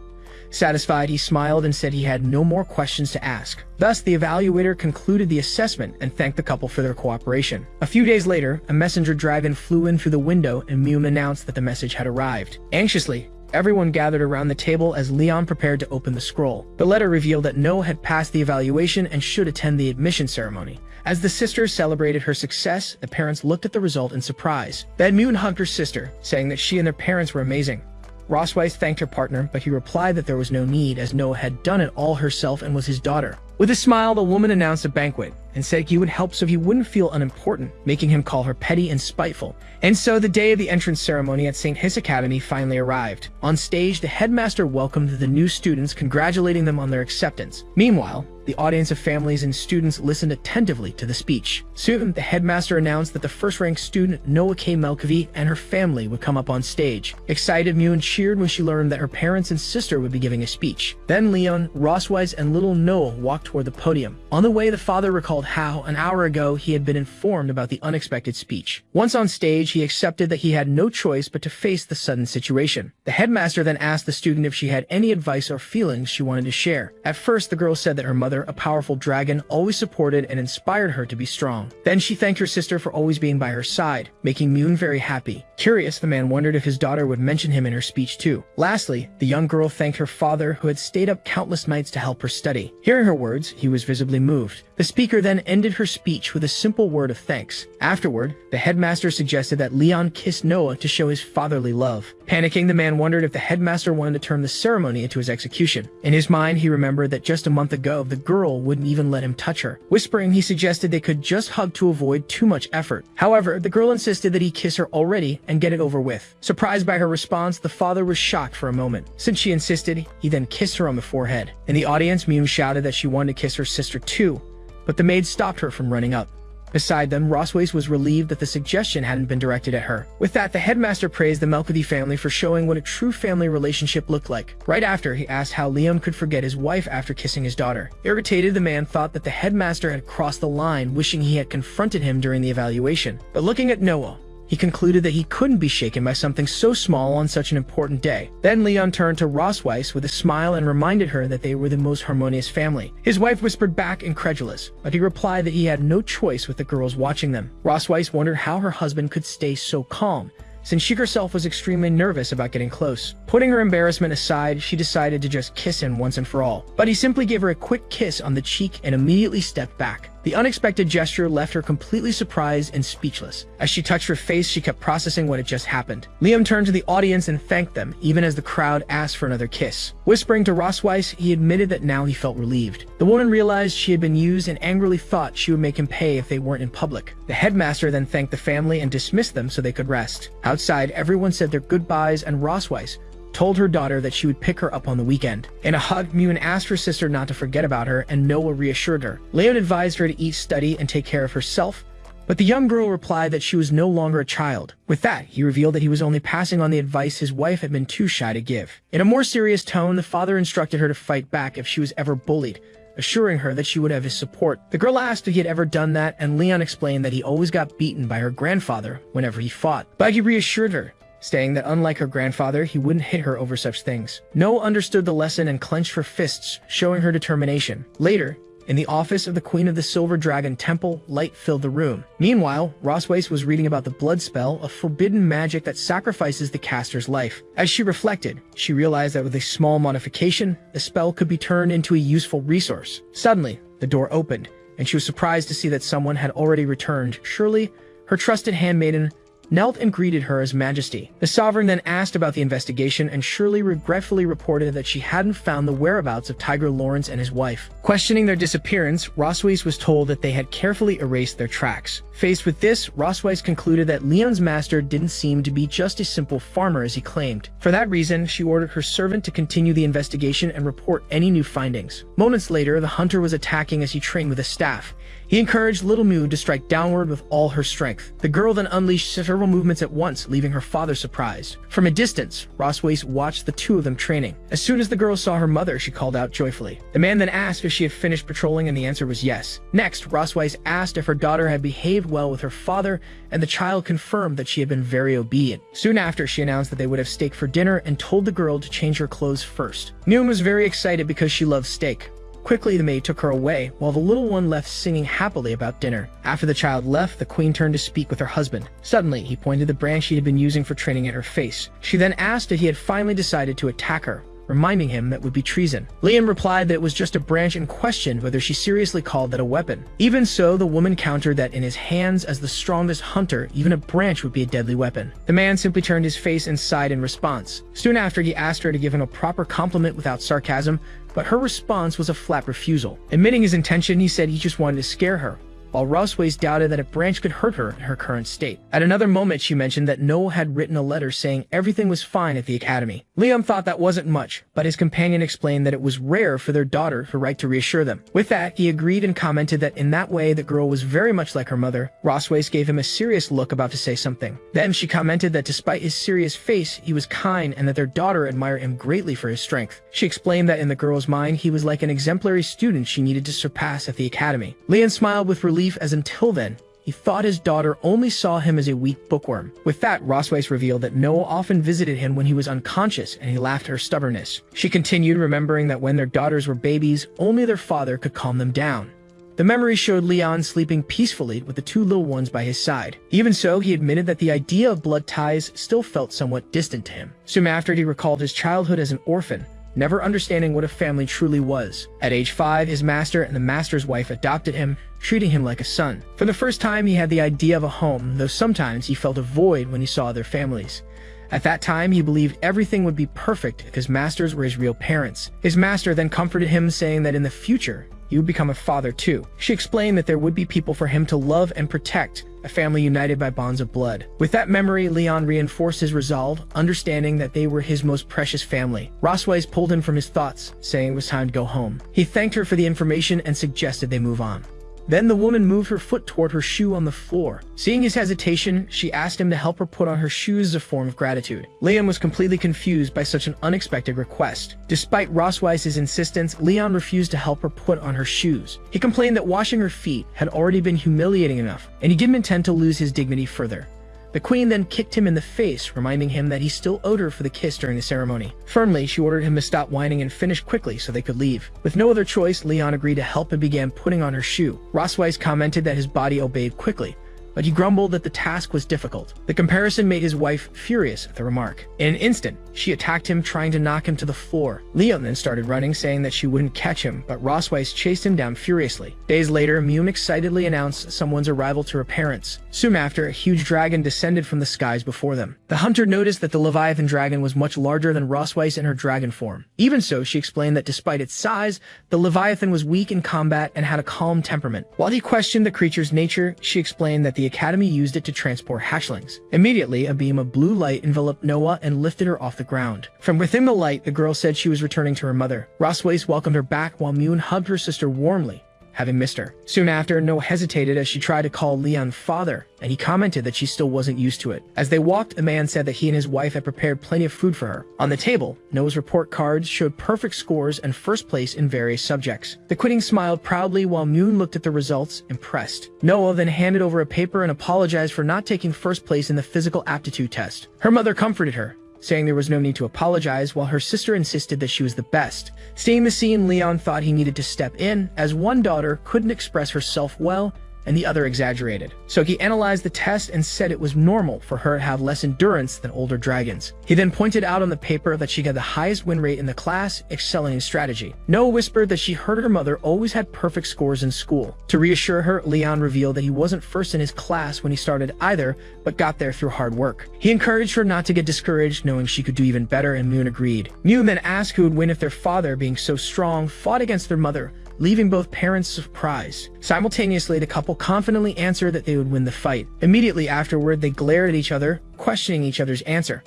Satisfied, he smiled and said he had no more questions to ask. Thus, the evaluator concluded the assessment and thanked the couple for their cooperation. A few days later, a messenger dragon flew in through the window, and Mew announced that the message had arrived. Anxiously, everyone gathered around the table as Leon prepared to open the scroll. The letter revealed that Noah had passed the evaluation and should attend the admission ceremony. As the sisters celebrated her success, the parents looked at the result in surprise. Then Mew hugged her sister, saying that she and their parents were amazing. Rosweiss thanked her partner, but he replied that there was no need, as Noah had done it all herself and was his daughter. With a smile, the woman announced a banquet and said he would help so he wouldn't feel unimportant, making him call her petty and spiteful. And so the day of the entrance ceremony at St. Hiss Academy finally arrived. On stage, the headmaster welcomed the new students, congratulating them on their acceptance. Meanwhile, the audience of families and students listened attentively to the speech. Soon, the headmaster announced that the first-ranked student, Noah K. Melkavi, and her family would come up on stage. Excited, Mew cheered when she learned that her parents and sister would be giving a speech. Then Leon, Rosweiss, and little Noah walked toward the podium. On the way, the father recalled how, an hour ago, he had been informed about the unexpected speech. Once on stage, he accepted that he had no choice but to face the sudden situation. The headmaster then asked the student if she had any advice or feelings she wanted to share. At first, the girl said that her mother, a powerful dragon, always supported and inspired her to be strong. Then she thanked her sister for always being by her side, making Mew very happy. Curious, the man wondered if his daughter would mention him in her speech too. Lastly, the young girl thanked her father, who had stayed up countless nights to help her study. Hearing her words, he was visibly moved. The speaker then ended her speech with a simple word of thanks. Afterward, the headmaster suggested that Leon kiss Noah to show his fatherly love. Panicking, the man wondered if the headmaster wanted to turn the ceremony into his execution. In his mind, he remembered that just a month ago, the girl wouldn't even let him touch her. Whispering, he suggested they could just hug to avoid too much effort. However, the girl insisted that he kiss her already and get it over with. Surprised by her response, the father was shocked for a moment. Since she insisted, he then kissed her on the forehead. In the audience, Miu shouted that she wanted to kiss her sister too, but the maid stopped her from running up. Beside them, Rosways was relieved that the suggestion hadn't been directed at her. With that, the headmaster praised the Melchody family for showing what a true family relationship looked like. Right after, he asked how Leon could forget his wife after kissing his daughter. Irritated, the man thought that the headmaster had crossed the line, wishing he had confronted him during the evaluation. But looking at Noah, he concluded that he couldn't be shaken by something so small on such an important day. Then Leon turned to Rosweiss with a smile and reminded her that they were the most harmonious family. His wife whispered back, incredulous, but he replied that he had no choice with the girls watching them. Rosweiss wondered how her husband could stay so calm, since she herself was extremely nervous about getting close. Putting her embarrassment aside, she decided to just kiss him once and for all. But he simply gave her a quick kiss on the cheek and immediately stepped back. The unexpected gesture left her completely surprised and speechless. As she touched her face, she kept processing what had just happened. Liam turned to the audience and thanked them, even as the crowd asked for another kiss. Whispering to Rosweiss, he admitted that now he felt relieved. The woman realized she had been used and angrily thought she would make him pay if they weren't in public. The headmaster then thanked the family and dismissed them so they could rest. Outside, everyone said their goodbyes, and Rosweiss told her daughter that she would pick her up on the weekend. In a hug, Mune asked her sister not to forget about her, and Noah reassured her. Leon advised her to eat, study, and take care of herself, but the young girl replied that she was no longer a child. With that, he revealed that he was only passing on the advice his wife had been too shy to give. In a more serious tone, the father instructed her to fight back if she was ever bullied, assuring her that she would have his support. The girl asked if he had ever done that, and Leon explained that he always got beaten by her grandfather whenever he fought. But he reassured her, saying that unlike her grandfather, he wouldn't hit her over such things. Noah understood the lesson and clenched her fists, showing her determination. Later, in the office of the Queen of the Silver Dragon Temple, light filled the room. Meanwhile, Rosweiss was reading about the blood spell, a forbidden magic that sacrifices the caster's life. As she reflected, she realized that with a small modification, the spell could be turned into a useful resource. Suddenly, the door opened, and she was surprised to see that someone had already returned. Shirley, her trusted handmaiden, knelt and greeted her as Majesty. The sovereign then asked about the investigation, and Shirley regretfully reported that she hadn't found the whereabouts of Tiger Lawrence and his wife. Questioning their disappearance, Rosweiss was told that they had carefully erased their tracks. Faced with this, Rosweiss concluded that Leon's master didn't seem to be just a simple farmer as he claimed. For that reason, she ordered her servant to continue the investigation and report any new findings. Moments later, the hunter was attacking as he trained with a staff. He encouraged Little Mu to strike downward with all her strength. The girl then unleashed several movements at once, leaving her father surprised. From a distance, Rosweiss watched the two of them training. As soon as the girl saw her mother, she called out joyfully. The man then asked if she had finished patrolling, and the answer was yes. Next, Rosweiss asked if her daughter had behaved well with her father, and the child confirmed that she had been very obedient. Soon after, she announced that they would have steak for dinner and told the girl to change her clothes first. Noon was very excited because she loved steak. Quickly, the maid took her away, while the little one left singing happily about dinner. After the child left, the queen turned to speak with her husband. Suddenly, he pointed the branch he had been using for training at her face. She then asked if he had finally decided to attack her, reminding him that would be treason. Liam replied that it was just a branch and questioned whether she seriously called that a weapon. Even so, the woman countered that in his hands as the strongest hunter, even a branch would be a deadly weapon. The man simply turned his face and sighed in response. Soon after, he asked her to give him a proper compliment without sarcasm, but her response was a flat refusal. Admitting his intention, he said he just wanted to scare her, while Rosweiss doubted that a branch could hurt her in her current state. At another moment, she mentioned that Noah had written a letter saying everything was fine at the academy. Liam thought that wasn't much, but his companion explained that it was rare for their daughter to write to reassure them. With that, he agreed and commented that in that way, the girl was very much like her mother. Rosweiss gave him a serious look, about to say something. Then she commented that despite his serious face, he was kind and that their daughter admired him greatly for his strength. She explained that in the girl's mind, he was like an exemplary student she needed to surpass at the academy. Leon smiled with relief, as until then, he thought his daughter only saw him as a weak bookworm. With that, Rosweiss revealed that Noah often visited him when he was unconscious, and he laughed at her stubbornness. She continued, remembering that when their daughters were babies, only their father could calm them down. The memory showed Leon sleeping peacefully with the two little ones by his side. Even so, he admitted that the idea of blood ties still felt somewhat distant to him. Soon after, he recalled his childhood as an orphan, never understanding what a family truly was. At age 5, his master and the master's wife adopted him, treating him like a son. For the first time, he had the idea of a home, though sometimes he felt a void when he saw other families. At that time, he believed everything would be perfect if his masters were his real parents. His master then comforted him, saying that in the future, he would become a father too. She explained that there would be people for him to love and protect, a family united by bonds of blood. With that memory, Leon reinforced his resolve, understanding that they were his most precious family. Rosweiss pulled him from his thoughts, saying it was time to go home. He thanked her for the information and suggested they move on. Then the woman moved her foot toward her shoe on the floor. Seeing his hesitation, she asked him to help her put on her shoes as a form of gratitude. Leon was completely confused by such an unexpected request. Despite Rosweiss's insistence, Leon refused to help her put on her shoes. He complained that washing her feet had already been humiliating enough, and he didn't intend to lose his dignity further. The queen then kicked him in the face, reminding him that he still owed her for the kiss during the ceremony. Firmly, she ordered him to stop whining and finish quickly so they could leave. With no other choice, Leon agreed to help and began putting on her shoe. Rosweiss commented that his body obeyed quickly, but he grumbled that the task was difficult. The comparison made his wife furious at the remark. In an instant, she attacked him, trying to knock him to the floor. Leon then started running, saying that she wouldn't catch him, but Rosweiss chased him down furiously. Days later, Mune excitedly announced someone's arrival to her parents. Soon after, a huge dragon descended from the skies before them. The hunter noticed that the Leviathan dragon was much larger than Rosweiss in her dragon form. Even so, she explained that despite its size, the Leviathan was weak in combat and had a calm temperament. While he questioned the creature's nature, she explained that the Academy used it to transport hatchlings. Immediately, a beam of blue light enveloped Noah and lifted her off the ground. From within the light, the girl said she was returning to her mother. Rosweiss welcomed her back while Mune hugged her sister warmly, having missed her. Soon after, Noah hesitated as she tried to call Leon father, and he commented that she still wasn't used to it. As they walked, the man said that he and his wife had prepared plenty of food for her. On the table, Noah's report cards showed perfect scores and first place in various subjects. The queen smiled proudly while Mune looked at the results, impressed. Noah then handed over a paper and apologized for not taking first place in the physical aptitude test. Her mother comforted her, saying there was no need to apologize, while her sister insisted that she was the best. Seeing the scene, Leon thought he needed to step in, as one daughter couldn't express herself well and the other exaggerated. So he analyzed the test and said it was normal for her to have less endurance than older dragons. He then pointed out on the paper that she got the highest win rate in the class, excelling in strategy. Noah whispered that she heard her mother always had perfect scores in school. To reassure her, Leon revealed that he wasn't first in his class when he started either, but got there through hard work. He encouraged her not to get discouraged, knowing she could do even better, and Mune agreed. Mune then asked who would win if their father, being so strong, fought against their mother, leaving both parents surprised. Simultaneously, the couple confidently answered that they would win the fight. Immediately afterward, they glared at each other, questioning each other's answer.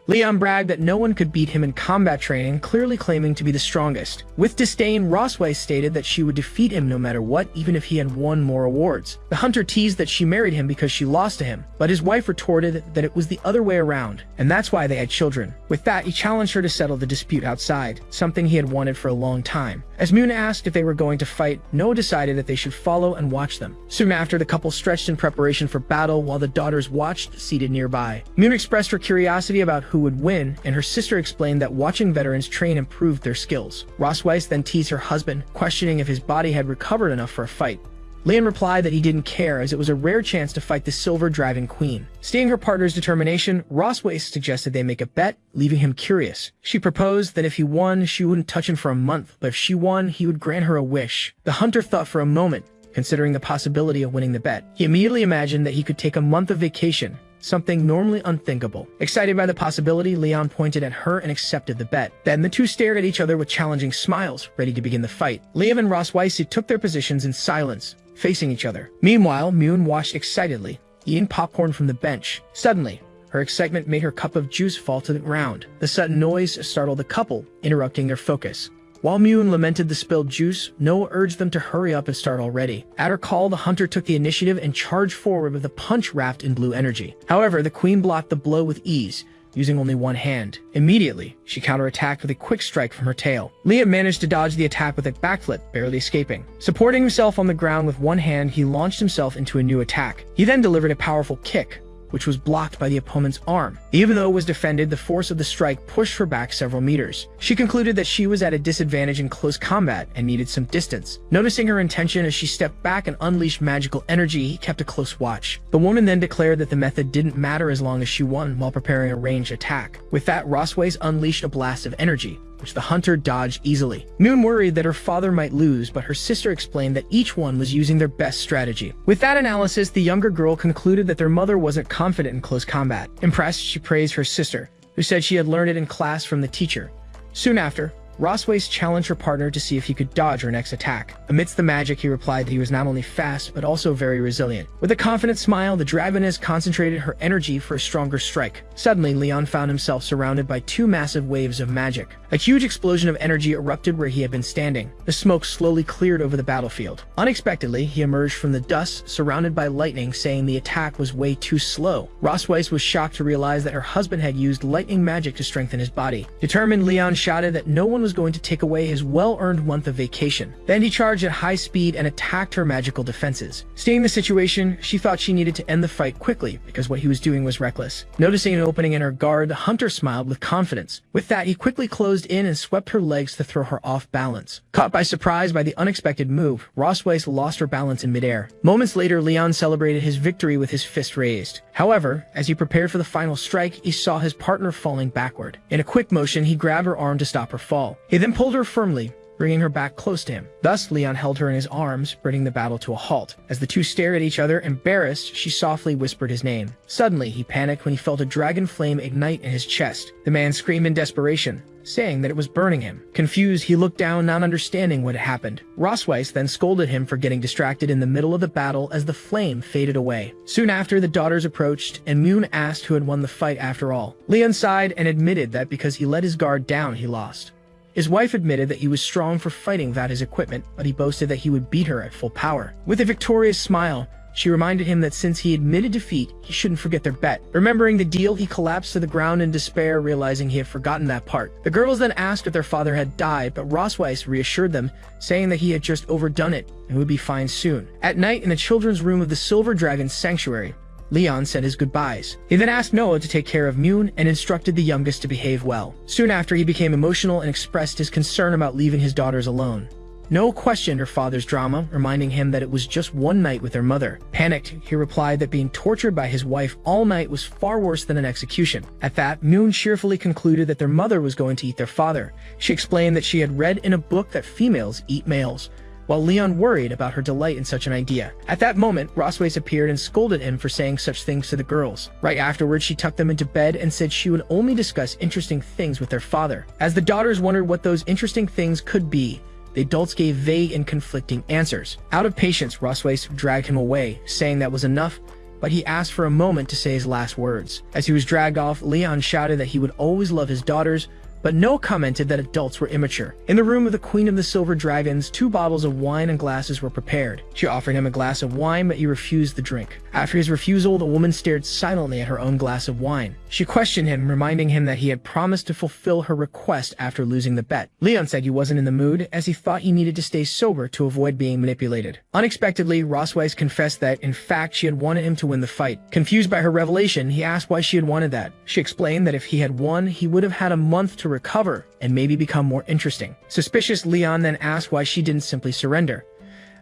Leon bragged that no one could beat him in combat training, clearly claiming to be the strongest. With disdain, Rosweiss stated that she would defeat him no matter what, even if he had won more awards. The hunter teased that she married him because she lost to him, but his wife retorted that it was the other way around, and that's why they had children. With that, he challenged her to settle the dispute outside, something he had wanted for a long time. As Mune asked if they were going to fight, Noah decided that they should follow and watch them. Soon after, the couple stretched in preparation for battle while the daughters watched, seated nearby. Mune expressed her curiosity about who would win, and her sister explained that watching veterans train improved their skills. Rosweiss then teased her husband, questioning if his body had recovered enough for a fight. Leon replied that he didn't care, as it was a rare chance to fight the Silver Dragon Queen. Seeing her partner's determination, Rosweiss suggested they make a bet, leaving him curious. She proposed that if he won, she wouldn't touch him for a month, but if she won, he would grant her a wish. The hunter thought for a moment, considering the possibility of winning the bet. He immediately imagined that he could take a month of vacation, something normally unthinkable. Excited by the possibility, Leon pointed at her and accepted the bet. Then the two stared at each other with challenging smiles, ready to begin the fight. Leon and Rosweiss took their positions in silence, facing each other. Meanwhile, Mune watched excitedly, eating popcorn from the bench. Suddenly, her excitement made her cup of juice fall to the ground. The sudden noise startled the couple, interrupting their focus. While Mune lamented the spilled juice, Noah urged them to hurry up and start already. At her call, the hunter took the initiative and charged forward with a punch wrapped in blue energy. However, the queen blocked the blow with ease, using only one hand. Immediately, she counterattacked with a quick strike from her tail. Leon managed to dodge the attack with a backflip, barely escaping. Supporting himself on the ground with one hand, he launched himself into a new attack. He then delivered a powerful kick, which was blocked by the opponent's arm. Even though it was defended, the force of the strike pushed her back several meters. She concluded that she was at a disadvantage in close combat and needed some distance. Noticing her intention as she stepped back and unleashed magical energy, he kept a close watch. The woman then declared that the method didn't matter as long as she won while preparing a ranged attack. With that, Rosweiss unleashed a blast of energy, which the hunter dodged easily. Moon worried that her father might lose, but her sister explained that each one was using their best strategy. With that analysis, the younger girl concluded that their mother wasn't confident in close combat. Impressed, she praised her sister, who said she had learned it in class from the teacher. Soon after, Rossways challenged her partner to see if he could dodge her next attack. Amidst the magic, he replied that he was not only fast, but also very resilient. With a confident smile, the dragoness concentrated her energy for a stronger strike. Suddenly, Leon found himself surrounded by two massive waves of magic. A huge explosion of energy erupted where he had been standing. The smoke slowly cleared over the battlefield. Unexpectedly, he emerged from the dust, surrounded by lightning, saying the attack was way too slow. Rossways was shocked to realize that her husband had used lightning magic to strengthen his body. Determined, Leon shouted that no one was going to take away his well-earned month of vacation. Then he charged at high speed and attacked her magical defenses. Seeing the situation, she thought she needed to end the fight quickly because what he was doing was reckless. Noticing an opening in her guard, the hunter smiled with confidence. With that, he quickly closed in and swept her legs to throw her off balance. Caught by surprise by the unexpected move, Rossways lost her balance in midair. Moments later, Leon celebrated his victory with his fist raised. However, as he prepared for the final strike, he saw his partner falling backward. In a quick motion, he grabbed her arm to stop her fall. He then pulled her firmly, bringing her back close to him. Thus, Leon held her in his arms, bringing the battle to a halt. As the two stared at each other, embarrassed, she softly whispered his name. Suddenly, he panicked when he felt a dragon flame ignite in his chest. The man screamed in desperation, saying that it was burning him. Confused, he looked down, not understanding what had happened. Rossways then scolded him for getting distracted in the middle of the battle as the flame faded away. Soon after, the daughters approached, and Moon asked who had won the fight after all. Leon sighed and admitted that because he let his guard down, he lost. His wife admitted that he was strong for fighting without his equipment, but he boasted that he would beat her at full power. With a victorious smile, she reminded him that since he admitted defeat, he shouldn't forget their bet. Remembering the deal, he collapsed to the ground in despair, realizing he had forgotten that part. The girls then asked if their father had died, but Rossways reassured them, saying that he had just overdone it and would be fine soon. At night, in the children's room of the Silver Dragon's sanctuary, Leon said his goodbyes. He then asked Noah to take care of Moon and instructed the youngest to behave well. Soon after, he became emotional and expressed his concern about leaving his daughters alone. Noah questioned her father's drama, reminding him that it was just one night with their mother. Panicked, he replied that being tortured by his wife all night was far worse than an execution. At that, Moon cheerfully concluded that their mother was going to eat their father. She explained that she had read in a book that females eat males, while Leon worried about her delight in such an idea. At that moment, Rossways appeared and scolded him for saying such things to the girls. Right afterwards, she tucked them into bed and said she would only discuss interesting things with their father. As the daughters wondered what those interesting things could be, the adults gave vague and conflicting answers. Out of patience, Rossways dragged him away, saying that was enough, but he asked for a moment to say his last words. As he was dragged off, Leon shouted that he would always love his daughters, but Noah commented that adults were immature. In the room of the Queen of the Silver Dragons, 2 bottles of wine and glasses were prepared. She offered him a glass of wine, but he refused the drink. After his refusal, the woman stared silently at her own glass of wine. She questioned him, reminding him that he had promised to fulfill her request after losing the bet. Leon said he wasn't in the mood, as he thought he needed to stay sober to avoid being manipulated. Unexpectedly, Rossways confessed that, in fact, she had wanted him to win the fight. Confused by her revelation, he asked why she had wanted that. She explained that if he had won, he would have had a month to recover and maybe become more interesting. Suspicious, Leon then asked why she didn't simply surrender.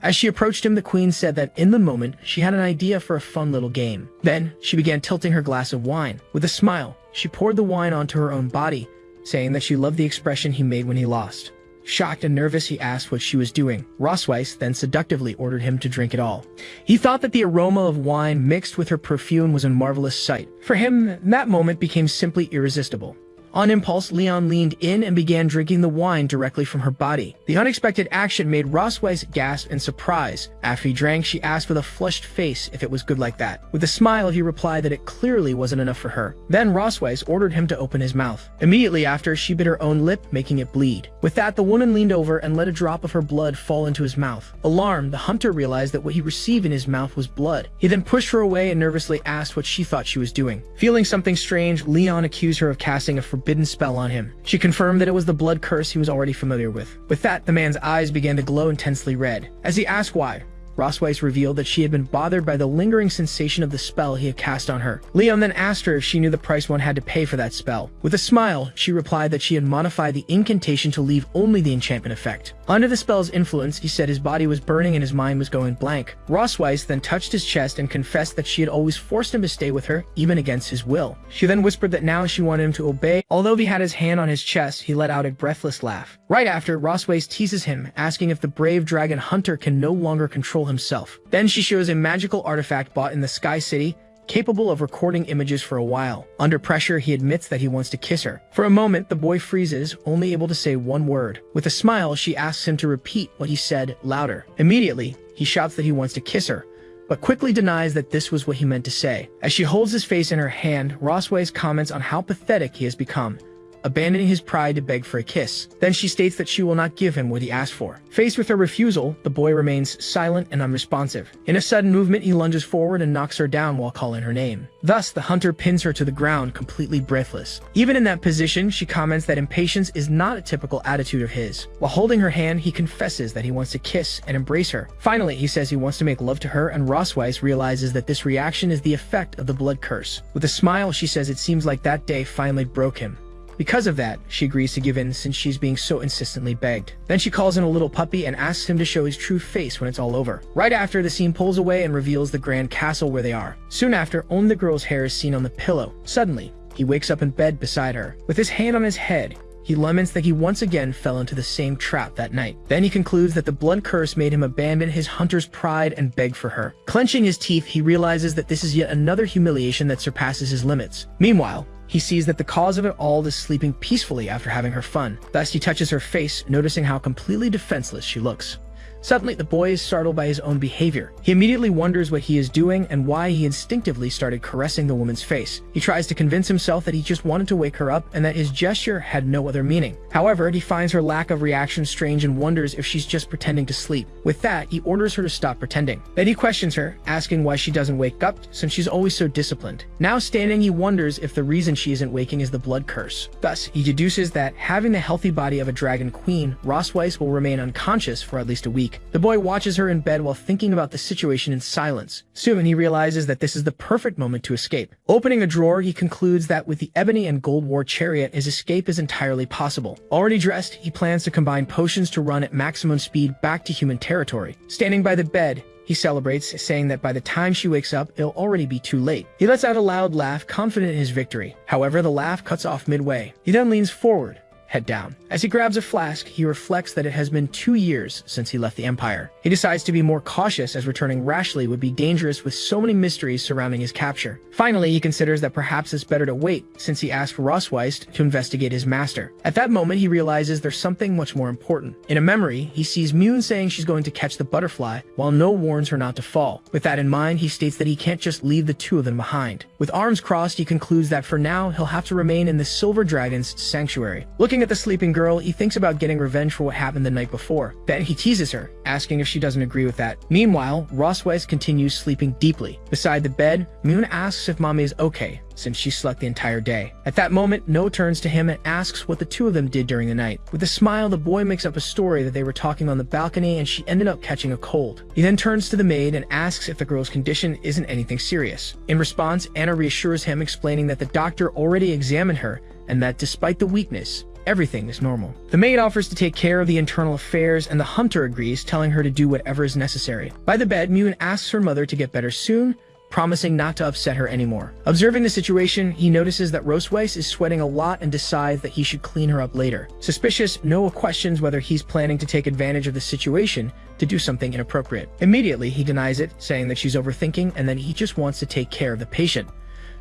As she approached him, the queen said that in the moment, she had an idea for a fun little game. Then, she began tilting her glass of wine. With a smile, she poured the wine onto her own body, saying that she loved the expression he made when he lost. Shocked and nervous, he asked what she was doing. Rossways then seductively ordered him to drink it all. He thought that the aroma of wine mixed with her perfume was a marvelous sight. For him, that moment became simply irresistible. On impulse, Leon leaned in and began drinking the wine directly from her body. The unexpected action made Rossways gasp in surprise. After he drank, she asked with a flushed face if it was good like that. With a smile, he replied that it clearly wasn't enough for her. Then Rossways ordered him to open his mouth. Immediately after, she bit her own lip, making it bleed. With that, the woman leaned over and let a drop of her blood fall into his mouth. Alarmed, the hunter realized that what he received in his mouth was blood. He then pushed her away and nervously asked what she thought she was doing. Feeling something strange, Leon accused her of casting a forbidden spell on him. She confirmed that it was the blood curse he was already familiar with. With that, the man's eyes began to glow intensely red. As he asked why, Rossweiss revealed that she had been bothered by the lingering sensation of the spell he had cast on her. Leon then asked her if she knew the price one had to pay for that spell. With a smile, she replied that she had modified the incantation to leave only the enchantment effect. Under the spell's influence, he said his body was burning and his mind was going blank. Rossweiss then touched his chest and confessed that she had always forced him to stay with her, even against his will. She then whispered that now she wanted him to obey. Although he had his hand on his chest, he let out a breathless laugh. Right after, Rossweiss teases him, asking if the brave dragon hunter can no longer control himself. Then she shows a magical artifact bought in the Sky City, capable of recording images for a while. Under pressure, he admits that he wants to kiss her. For a moment, the boy freezes, only able to say one word. With a smile, she asks him to repeat what he said louder. Immediately, he shouts that he wants to kiss her, but quickly denies that this was what he meant to say. As she holds his face in her hand, Rossweiss comments on how pathetic he has become, abandoning his pride to beg for a kiss. Then she states that she will not give him what he asked for. Faced with her refusal, the boy remains silent and unresponsive. In a sudden movement, he lunges forward and knocks her down while calling her name. Thus, the hunter pins her to the ground, completely breathless. Even in that position, she comments that impatience is not a typical attitude of his. While holding her hand, he confesses that he wants to kiss and embrace her. Finally, he says he wants to make love to her, and Rossweiss realizes that this reaction is the effect of the blood curse. With a smile, she says it seems like that day finally broke him. Because of that, she agrees to give in since she's being so insistently begged. Then she calls in a little puppy and asks him to show his true face when it's all over. Right after, the scene pulls away and reveals the grand castle where they are. Soon after, only the girl's hair is seen on the pillow. Suddenly, he wakes up in bed beside her. With his hand on his head, he laments that he once again fell into the same trap that night. Then he concludes that the blood curse made him abandon his hunter's pride and beg for her. Clenching his teeth, he realizes that this is yet another humiliation that surpasses his limits. Meanwhile, he sees that the cause of it all is sleeping peacefully after having her fun. Thus, he touches her face, noticing how completely defenseless she looks. Suddenly, the boy is startled by his own behavior. He immediately wonders what he is doing and why he instinctively started caressing the woman's face. He tries to convince himself that he just wanted to wake her up and that his gesture had no other meaning. However, he finds her lack of reaction strange and wonders if she's just pretending to sleep. With that, he orders her to stop pretending. Then he questions her, asking why she doesn't wake up since she's always so disciplined. Now standing, he wonders if the reason she isn't waking is the blood curse. Thus, he deduces that having the healthy body of a dragon queen, Rossweiss will remain unconscious for at least a week. The boy watches her in bed while thinking about the situation in silence. Soon, he realizes that this is the perfect moment to escape. Opening a drawer, he concludes that with the ebony and gold war chariot, his escape is entirely possible. Already dressed, he plans to combine potions to run at maximum speed back to human territory. Standing by the bed, he celebrates, saying that by the time she wakes up, it'll already be too late. He lets out a loud laugh, confident in his victory. However, the laugh cuts off midway. He then leans forward, head down. As he grabs a flask, he reflects that it has been 2 years since he left the Empire. He decides to be more cautious as returning rashly would be dangerous with so many mysteries surrounding his capture. Finally, he considers that perhaps it's better to wait, since he asked Rossweiss to investigate his master. At that moment, he realizes there's something much more important. In a memory, he sees Mune saying she's going to catch the butterfly, while No warns her not to fall. With that in mind, he states that he can't just leave the two of them behind. With arms crossed, he concludes that for now, he'll have to remain in the Silver Dragon's sanctuary. Looking at the sleeping girl, he thinks about getting revenge for what happened the night before. Then he teases her, asking if she doesn't agree with that. Meanwhile, Rossweiss continues sleeping deeply. Beside the bed, Mune asks if Mommy is okay, since she slept the entire day. At that moment, No turns to him and asks what the two of them did during the night. With a smile, the boy makes up a story that they were talking on the balcony and she ended up catching a cold. He then turns to the maid and asks if the girl's condition isn't anything serious. In response, Anna reassures him, explaining that the doctor already examined her and that despite the weakness, everything is normal. The maid offers to take care of the internal affairs and the hunter agrees, telling her to do whatever is necessary. By the bed, Mune asks her mother to get better soon, promising not to upset her anymore. Observing the situation, he notices that Rossweiss is sweating a lot and decides that he should clean her up later. Suspicious, Noah questions whether he's planning to take advantage of the situation to do something inappropriate. Immediately, he denies it, saying that she's overthinking and that he just wants to take care of the patient.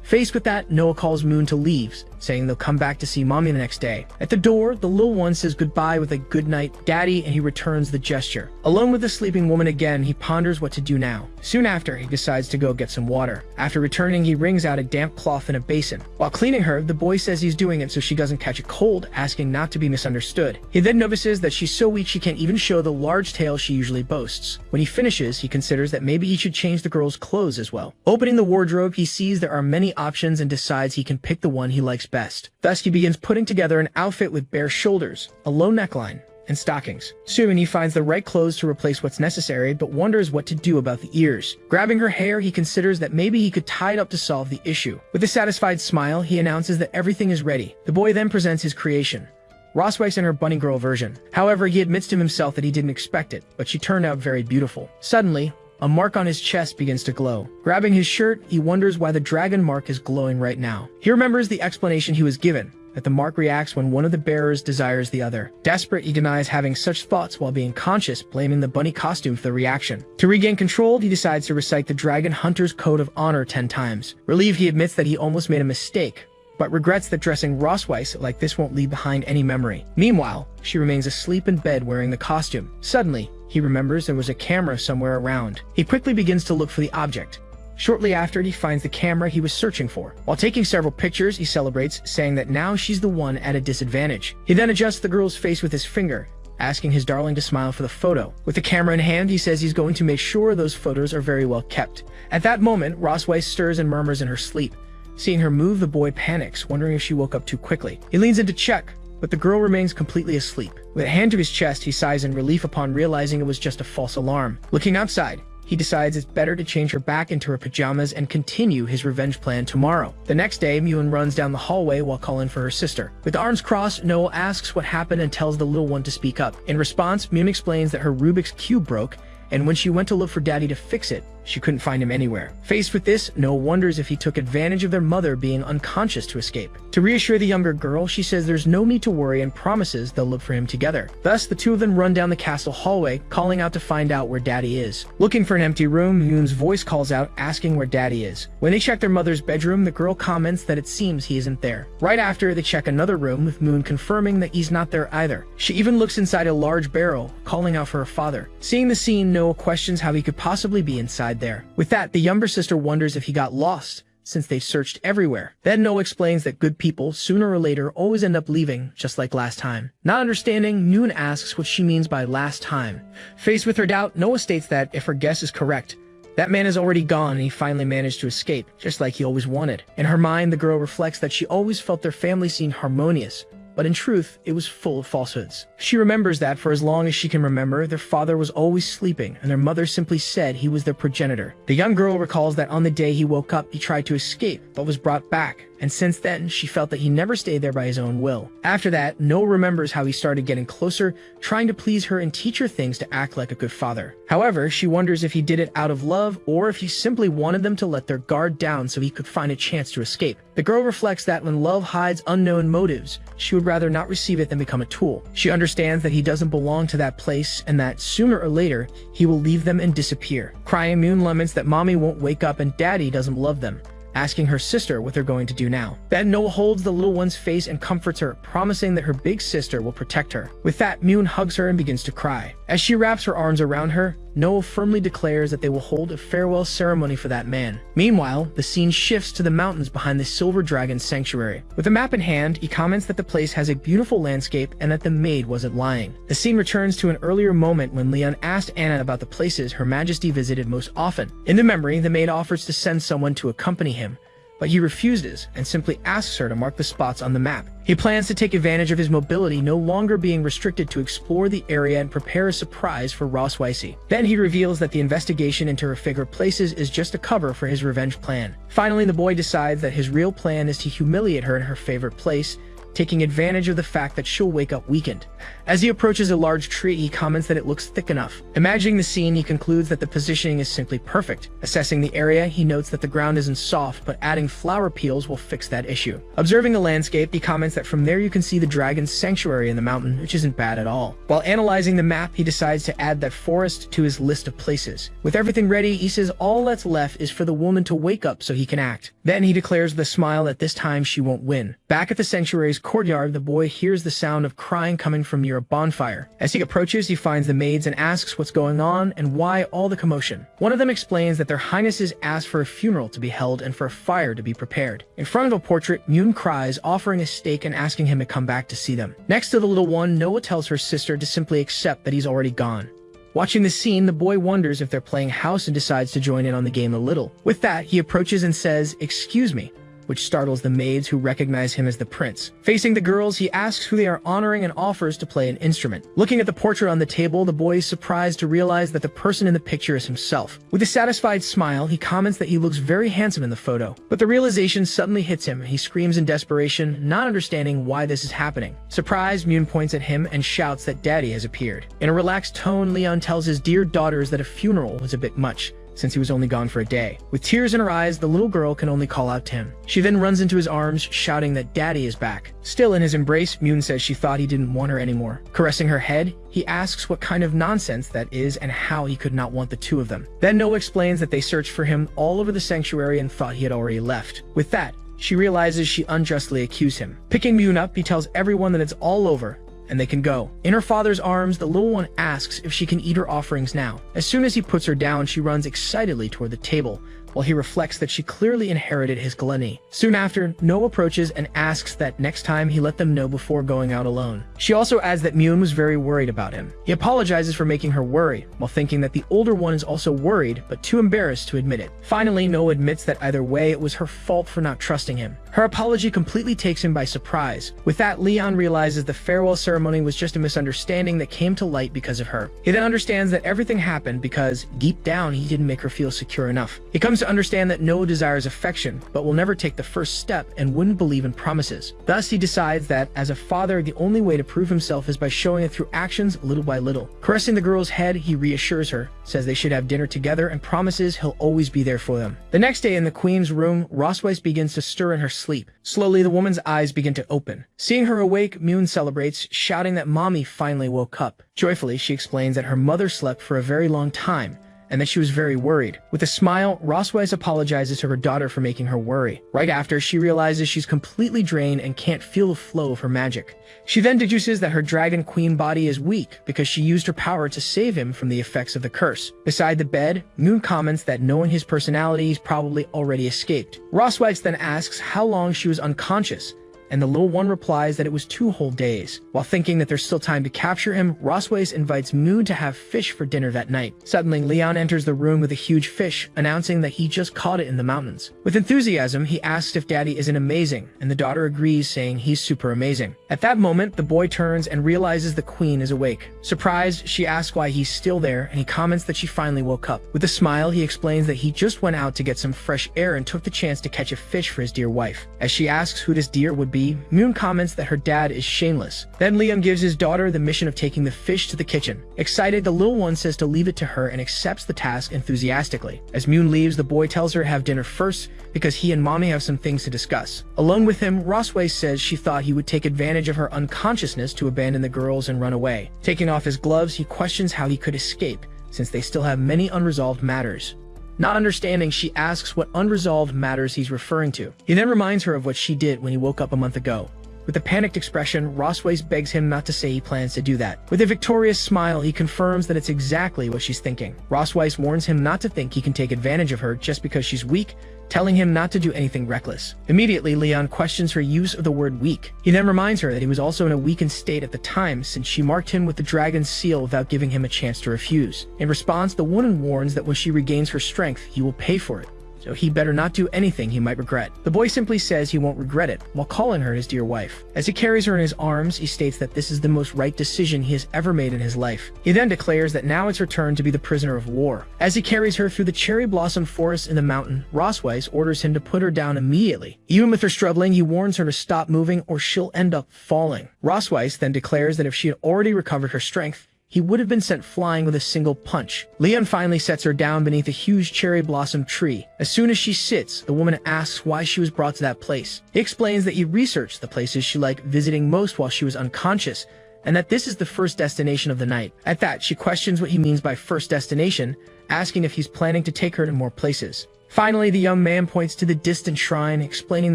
Faced with that, Noah calls Mune to leave, saying they'll come back to see Mommy the next day. At the door, the little one says goodbye with a good night, Daddy, and he returns the gesture. Alone with the sleeping woman again, he ponders what to do now. Soon after, he decides to go get some water. After returning, he wrings out a damp cloth in a basin. While cleaning her, the boy says he's doing it so she doesn't catch a cold, asking not to be misunderstood. He then notices that she's so weak she can't even show the large tail she usually boasts. When he finishes, he considers that maybe he should change the girl's clothes as well. Opening the wardrobe, he sees there are many options and decides he can pick the one he likes best. Thus, he begins putting together an outfit with bare shoulders, a low neckline, and stockings. Soon he finds the right clothes to replace what's necessary, but wonders what to do about the ears. Grabbing her hair, he considers that maybe he could tie it up to solve the issue. With a satisfied smile, he announces that everything is ready. The boy then presents his creation, Rossweiss in her bunny girl version. However, he admits to himself that he didn't expect it, but she turned out very beautiful. Suddenly, a mark on his chest begins to glow. Grabbing his shirt, he wonders why the dragon mark is glowing right now. He remembers the explanation he was given, that the mark reacts when one of the bearers desires the other. Desperate, he denies having such thoughts while being conscious, blaming the bunny costume for the reaction. To regain control, he decides to recite the Dragon Hunter's Code of Honor 10 times. Relieved, he admits that he almost made a mistake, but regrets that dressing Rossweiss like this won't leave behind any memory. Meanwhile, she remains asleep in bed wearing the costume. Suddenly, he remembers there was a camera somewhere around. He quickly begins to look for the object. Shortly after, he finds the camera he was searching for. While taking several pictures, he celebrates, saying that now she's the one at a disadvantage. He then adjusts the girl's face with his finger, asking his darling to smile for the photo. With the camera in hand, he says he's going to make sure those photos are very well kept. At that moment, Rossweiss stirs and murmurs in her sleep. Seeing her move, the boy panics, wondering if she woke up too quickly. He leans in to check, but the girl remains completely asleep. With a hand to his chest, he sighs in relief upon realizing it was just a false alarm. Looking outside, he decides it's better to change her back into her pajamas and continue his revenge plan tomorrow. The next day, Moon runs down the hallway while calling for her sister. With arms crossed, Noah asks what happened and tells the little one to speak up. In response, Moon explains that her Rubik's Cube broke, and when she went to look for Daddy to fix it, she couldn't find him anywhere. Faced with this, Noah wonders if he took advantage of their mother being unconscious to escape. To reassure the younger girl, she says there's no need to worry and promises they'll look for him together. Thus, the two of them run down the castle hallway, calling out to find out where Daddy is. Looking for an empty room, Moon's voice calls out, asking where Daddy is. When they check their mother's bedroom, the girl comments that it seems he isn't there. Right after, they check another room, with Moon confirming that he's not there either. She even looks inside a large barrel, calling out for her father. Seeing the scene, Noah questions how he could possibly be inside there. With that, the younger sister wonders if he got lost, since they've searched everywhere. Then Noah explains that good people, sooner or later, always end up leaving, just like last time. Not understanding, Noon asks what she means by last time. Faced with her doubt, Noah states that if her guess is correct, that man is already gone and he finally managed to escape, just like he always wanted. In her mind, the girl reflects that she always felt their family seemed harmonious, but in truth, it was full of falsehoods. She remembers that for as long as she can remember, their father was always sleeping, and their mother simply said he was their progenitor. The young girl recalls that on the day he woke up, he tried to escape, but was brought back, and since then, she felt that he never stayed there by his own will. After that, Noah remembers how he started getting closer, trying to please her and teach her things to act like a good father. However, she wonders if he did it out of love, or if he simply wanted them to let their guard down so he could find a chance to escape. The girl reflects that when love hides unknown motives, she would rather not receive it than become a tool. She understands that he doesn't belong to that place, and that sooner or later, he will leave them and disappear. Crying, Moon laments that mommy won't wake up and daddy doesn't love them, asking her sister what they're going to do now. Then Noah holds the little one's face and comforts her, promising that her big sister will protect her. With that, Moon hugs her and begins to cry. As she wraps her arms around her, Noah firmly declares that they will hold a farewell ceremony for that man. Meanwhile, the scene shifts to the mountains behind the Silver Dragon Sanctuary. With a map in hand, he comments that the place has a beautiful landscape and that the maid wasn't lying. The scene returns to an earlier moment when Leon asked Anna about the places Her Majesty visited most often. In the memory, the maid offers to send someone to accompany him, but he refuses and simply asks her to mark the spots on the map. He plans to take advantage of his mobility, no longer being restricted, to explore the area and prepare a surprise for Rossweiss. Then he reveals that the investigation into her favorite places is just a cover for his revenge plan. Finally, the boy decides that his real plan is to humiliate her in her favorite place, taking advantage of the fact that she'll wake up weakened. As he approaches a large tree, he comments that it looks thick enough. Imagining the scene, he concludes that the positioning is simply perfect. Assessing the area, he notes that the ground isn't soft, but adding flower peels will fix that issue. Observing the landscape, he comments that from there you can see the dragon's sanctuary in the mountain, which isn't bad at all. While analyzing the map, he decides to add that forest to his list of places. With everything ready, he says all that's left is for the woman to wake up so he can act. Then he declares with a smile that this time she won't win. Back at the sanctuary's courtyard, the boy hears the sound of crying coming from near a bonfire. As he approaches, he finds the maids and asks what's going on and why all the commotion. One of them explains that their highnesses asked for a funeral to be held and for a fire to be prepared. In front of a portrait, Moon cries, offering a steak and asking him to come back to see them. Next to the little one, Noah tells her sister to simply accept that he's already gone. Watching the scene, the boy wonders if they're playing house and decides to join in on the game a little. With that, he approaches and says, "Excuse me, which startles the maids who recognize him as the prince. Facing the girls, he asks who they are honoring and offers to play an instrument. Looking at the portrait on the table, the boy is surprised to realize that the person in the picture is himself. With a satisfied smile, he comments that he looks very handsome in the photo. But the realization suddenly hits him, and he screams in desperation, not understanding why this is happening. Surprised, Moon points at him and shouts that Daddy has appeared. In a relaxed tone, Leon tells his dear daughters that a funeral was a bit much, since he was only gone for a day. With tears in her eyes, the little girl can only call out to him. She then runs into his arms, shouting that Daddy is back. Still in his embrace, Moon says she thought he didn't want her anymore. Caressing her head, he asks what kind of nonsense that is and how he could not want the two of them. Then Noah explains that they searched for him all over the sanctuary and thought he had already left. With that, she realizes she unjustly accused him. Picking Moon up, he tells everyone that it's all over and they can go. In her father's arms, the little one asks if she can eat her offerings now. As soon as he puts her down, she runs excitedly toward the table, while he reflects that she clearly inherited his gluttony. Soon after, Noah approaches and asks that next time he let them know before going out alone. She also adds that Moon was very worried about him. He apologizes for making her worry, while thinking that the older one is also worried, but too embarrassed to admit it. Finally, Noah admits that either way, it was her fault for not trusting him. Her apology completely takes him by surprise. With that, Leon realizes the farewell ceremony was just a misunderstanding that came to light because of her. He then understands that everything happened because, deep down, he didn't make her feel secure enough. He comes to understand that Noah desires affection, but will never take the first step and wouldn't believe in promises. Thus, he decides that, as a father, the only way to prove himself is by showing it through actions little by little. Caressing the girl's head, he reassures her, says they should have dinner together, and promises he'll always be there for them. The next day in the queen's room, Rosweiss begins to stir in her sleep. Slowly, the woman's eyes begin to open. Seeing her awake, Moon celebrates, shouting that Mommy finally woke up. Joyfully, she explains that her mother slept for a very long time, and that she was very worried. With a smile, Rosweiss apologizes to her daughter for making her worry. Right after, she realizes she's completely drained and can't feel the flow of her magic. She then deduces that her dragon queen body is weak because she used her power to save him from the effects of the curse. Beside the bed, Moon comments that knowing his personality, he's probably already escaped. Rosweiss then asks how long she was unconscious, and the little one replies that it was 2 whole days. While thinking that there's still time to capture him, Rosweiss invites Moon to have fish for dinner that night. Suddenly, Leon enters the room with a huge fish, announcing that he just caught it in the mountains. With enthusiasm, he asks if Daddy isn't amazing, and the daughter agrees, saying he's super amazing. At that moment, the boy turns and realizes the queen is awake. Surprised, she asks why he's still there, and he comments that she finally woke up. With a smile, he explains that he just went out to get some fresh air and took the chance to catch a fish for his dear wife. As she asks who this dear would be, Moon comments that her dad is shameless. Then Liam gives his daughter the mission of taking the fish to the kitchen. Excited, the little one says to leave it to her and accepts the task enthusiastically. As Moon leaves, the boy tells her to have dinner first because he and Mommy have some things to discuss. Alone with him, Rosweiss says she thought he would take advantage of her unconsciousness to abandon the girls and run away. Taking off his gloves, he questions how he could escape, since they still have many unresolved matters. Not understanding, she asks what unresolved matters he's referring to. He then reminds her of what she did when he woke up a month ago. With a panicked expression, Rosweiss begs him not to say he plans to do that. With a victorious smile, he confirms that it's exactly what she's thinking. Rosweiss warns him not to think he can take advantage of her just because she's weak, telling him not to do anything reckless. Immediately, Leon questions her use of the word weak. He then reminds her that he was also in a weakened state at the time, since she marked him with the dragon's seal without giving him a chance to refuse. In response, the woman warns that when she regains her strength, he will pay for it, so he better not do anything he might regret. The boy simply says he won't regret it, while calling her his dear wife. As he carries her in his arms, he states that this is the most right decision he has ever made in his life. He then declares that now it's her turn to be the prisoner of war. As he carries her through the cherry blossom forest in the mountain, Rosweiss orders him to put her down immediately. Even with her struggling, he warns her to stop moving or she'll end up falling. Rosweiss then declares that if she had already recovered her strength, he would have been sent flying with a single punch. Leon finally sets her down beneath a huge cherry blossom tree. As soon as she sits, the woman asks why she was brought to that place. He explains that he researched the places she liked visiting most while she was unconscious, and that this is the first destination of the night. At that, she questions what he means by first destination, asking if he's planning to take her to more places. Finally, the young man points to the distant shrine, explaining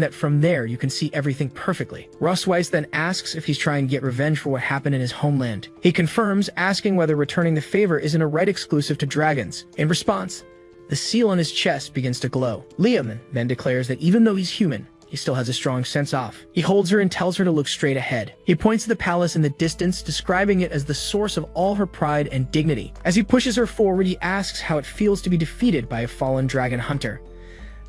that from there you can see everything perfectly. Rosweiss then asks if he's trying to get revenge for what happened in his homeland. He confirms, asking whether returning the favor isn't a right exclusive to dragons. In response, the seal on his chest begins to glow. Liam then declares that even though he's human, he still has a strong sense-off. He holds her and tells her to look straight ahead. He points to the palace in the distance, describing it as the source of all her pride and dignity. As he pushes her forward, he asks how it feels to be defeated by a fallen dragon hunter.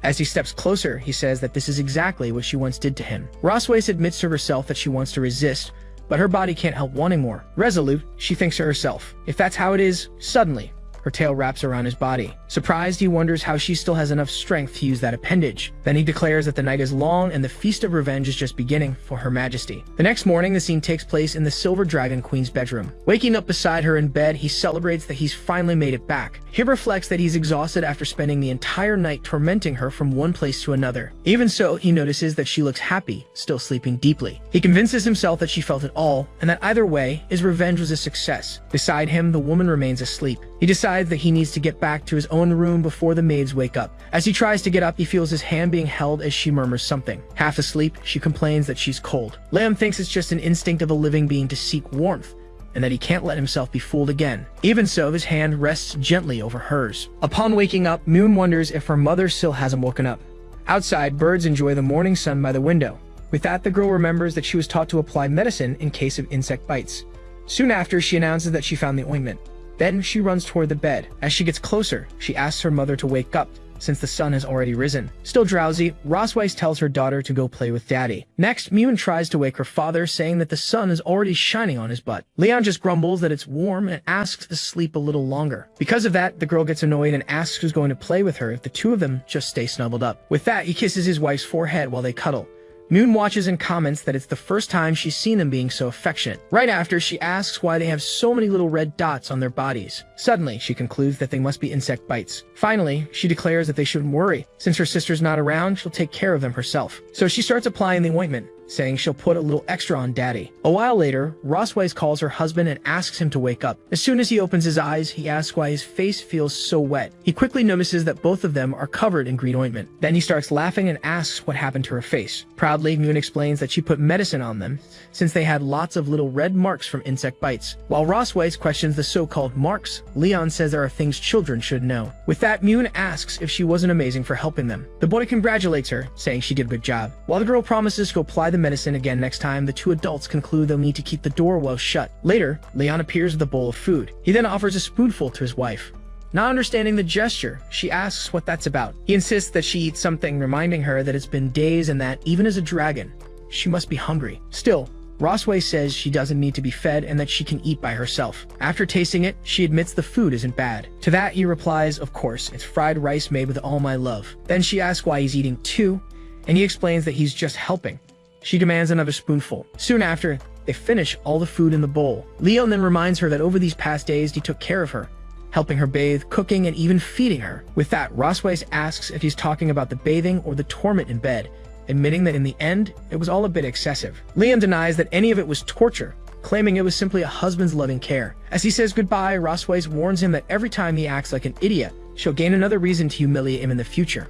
As he steps closer, he says that this is exactly what she once did to him. Rosways admits to herself that she wants to resist, but her body can't help wanting more. Resolute, she thinks to herself, if that's how it is, suddenly, her tail wraps around his body. Surprised, he wonders how she still has enough strength to use that appendage. Then he declares that the night is long and the feast of revenge is just beginning for Her Majesty. The next morning, the scene takes place in the Silver Dragon Queen's bedroom. Waking up beside her in bed, he celebrates that he's finally made it back. He reflects that he's exhausted after spending the entire night tormenting her from one place to another. Even so, he notices that she looks happy, still sleeping deeply. He convinces himself that she felt it all, and that either way, his revenge was a success. Beside him, the woman remains asleep. He decides that he needs to get back to his own room before the maids wake up. As he tries to get up, he feels his hand being held as she murmurs something. Half asleep, she complains that she's cold. Liam thinks it's just an instinct of a living being to seek warmth, and that he can't let himself be fooled again. Even so, his hand rests gently over hers. Upon waking up, Moon wonders if her mother still hasn't woken up. Outside, birds enjoy the morning sun by the window. With that, the girl remembers that she was taught to apply medicine in case of insect bites. Soon after, she announces that she found the ointment. Then she runs toward the bed. As she gets closer, she asks her mother to wake up, since the sun has already risen. Still drowsy, Rosweiss tells her daughter to go play with Daddy. Next, Moon tries to wake her father, saying that the sun is already shining on his butt. Leon just grumbles that it's warm and asks to sleep a little longer. Because of that, the girl gets annoyed and asks who's going to play with her if the two of them just stay snuggled up. With that, he kisses his wife's forehead while they cuddle. Moon watches and comments that it's the first time she's seen them being so affectionate. Right after, she asks why they have so many little red dots on their bodies. Suddenly, she concludes that they must be insect bites. Finally, she declares that they shouldn't worry. Since her sister's not around, she'll take care of them herself. So she starts applying the ointment, saying she'll put a little extra on Daddy. A while later, Rosweiss calls her husband and asks him to wake up. As soon as he opens his eyes, he asks why his face feels so wet. He quickly notices that both of them are covered in green ointment. Then he starts laughing and asks what happened to her face. Proudly, Moon explains that she put medicine on them, since they had lots of little red marks from insect bites. While Rosweiss questions the so-called marks, Leon says there are things children should know. With that, Moon asks if she wasn't amazing for helping them. The boy congratulates her, saying she did a good job. While the girl promises to apply the medicine again next time, the two adults conclude they'll need to keep the door well shut. Later, Leon appears with a bowl of food. He then offers a spoonful to his wife. Not understanding the gesture, she asks what that's about. He insists that she eat something, reminding her that it's been days and that, even as a dragon, she must be hungry. Still, Rosweiss says she doesn't need to be fed and that she can eat by herself. After tasting it, she admits the food isn't bad. To that, he replies, of course, it's fried rice made with all my love. Then she asks why he's eating too, and he explains that he's just helping. She demands another spoonful. Soon after, they finish all the food in the bowl. Leon then reminds her that over these past days, he took care of her, helping her bathe, cooking, and even feeding her. With that, Rosweiss asks if he's talking about the bathing or the torment in bed, admitting that in the end, it was all a bit excessive. Liam denies that any of it was torture, claiming it was simply a husband's loving care. As he says goodbye, Rosweiss warns him that every time he acts like an idiot, she'll gain another reason to humiliate him in the future.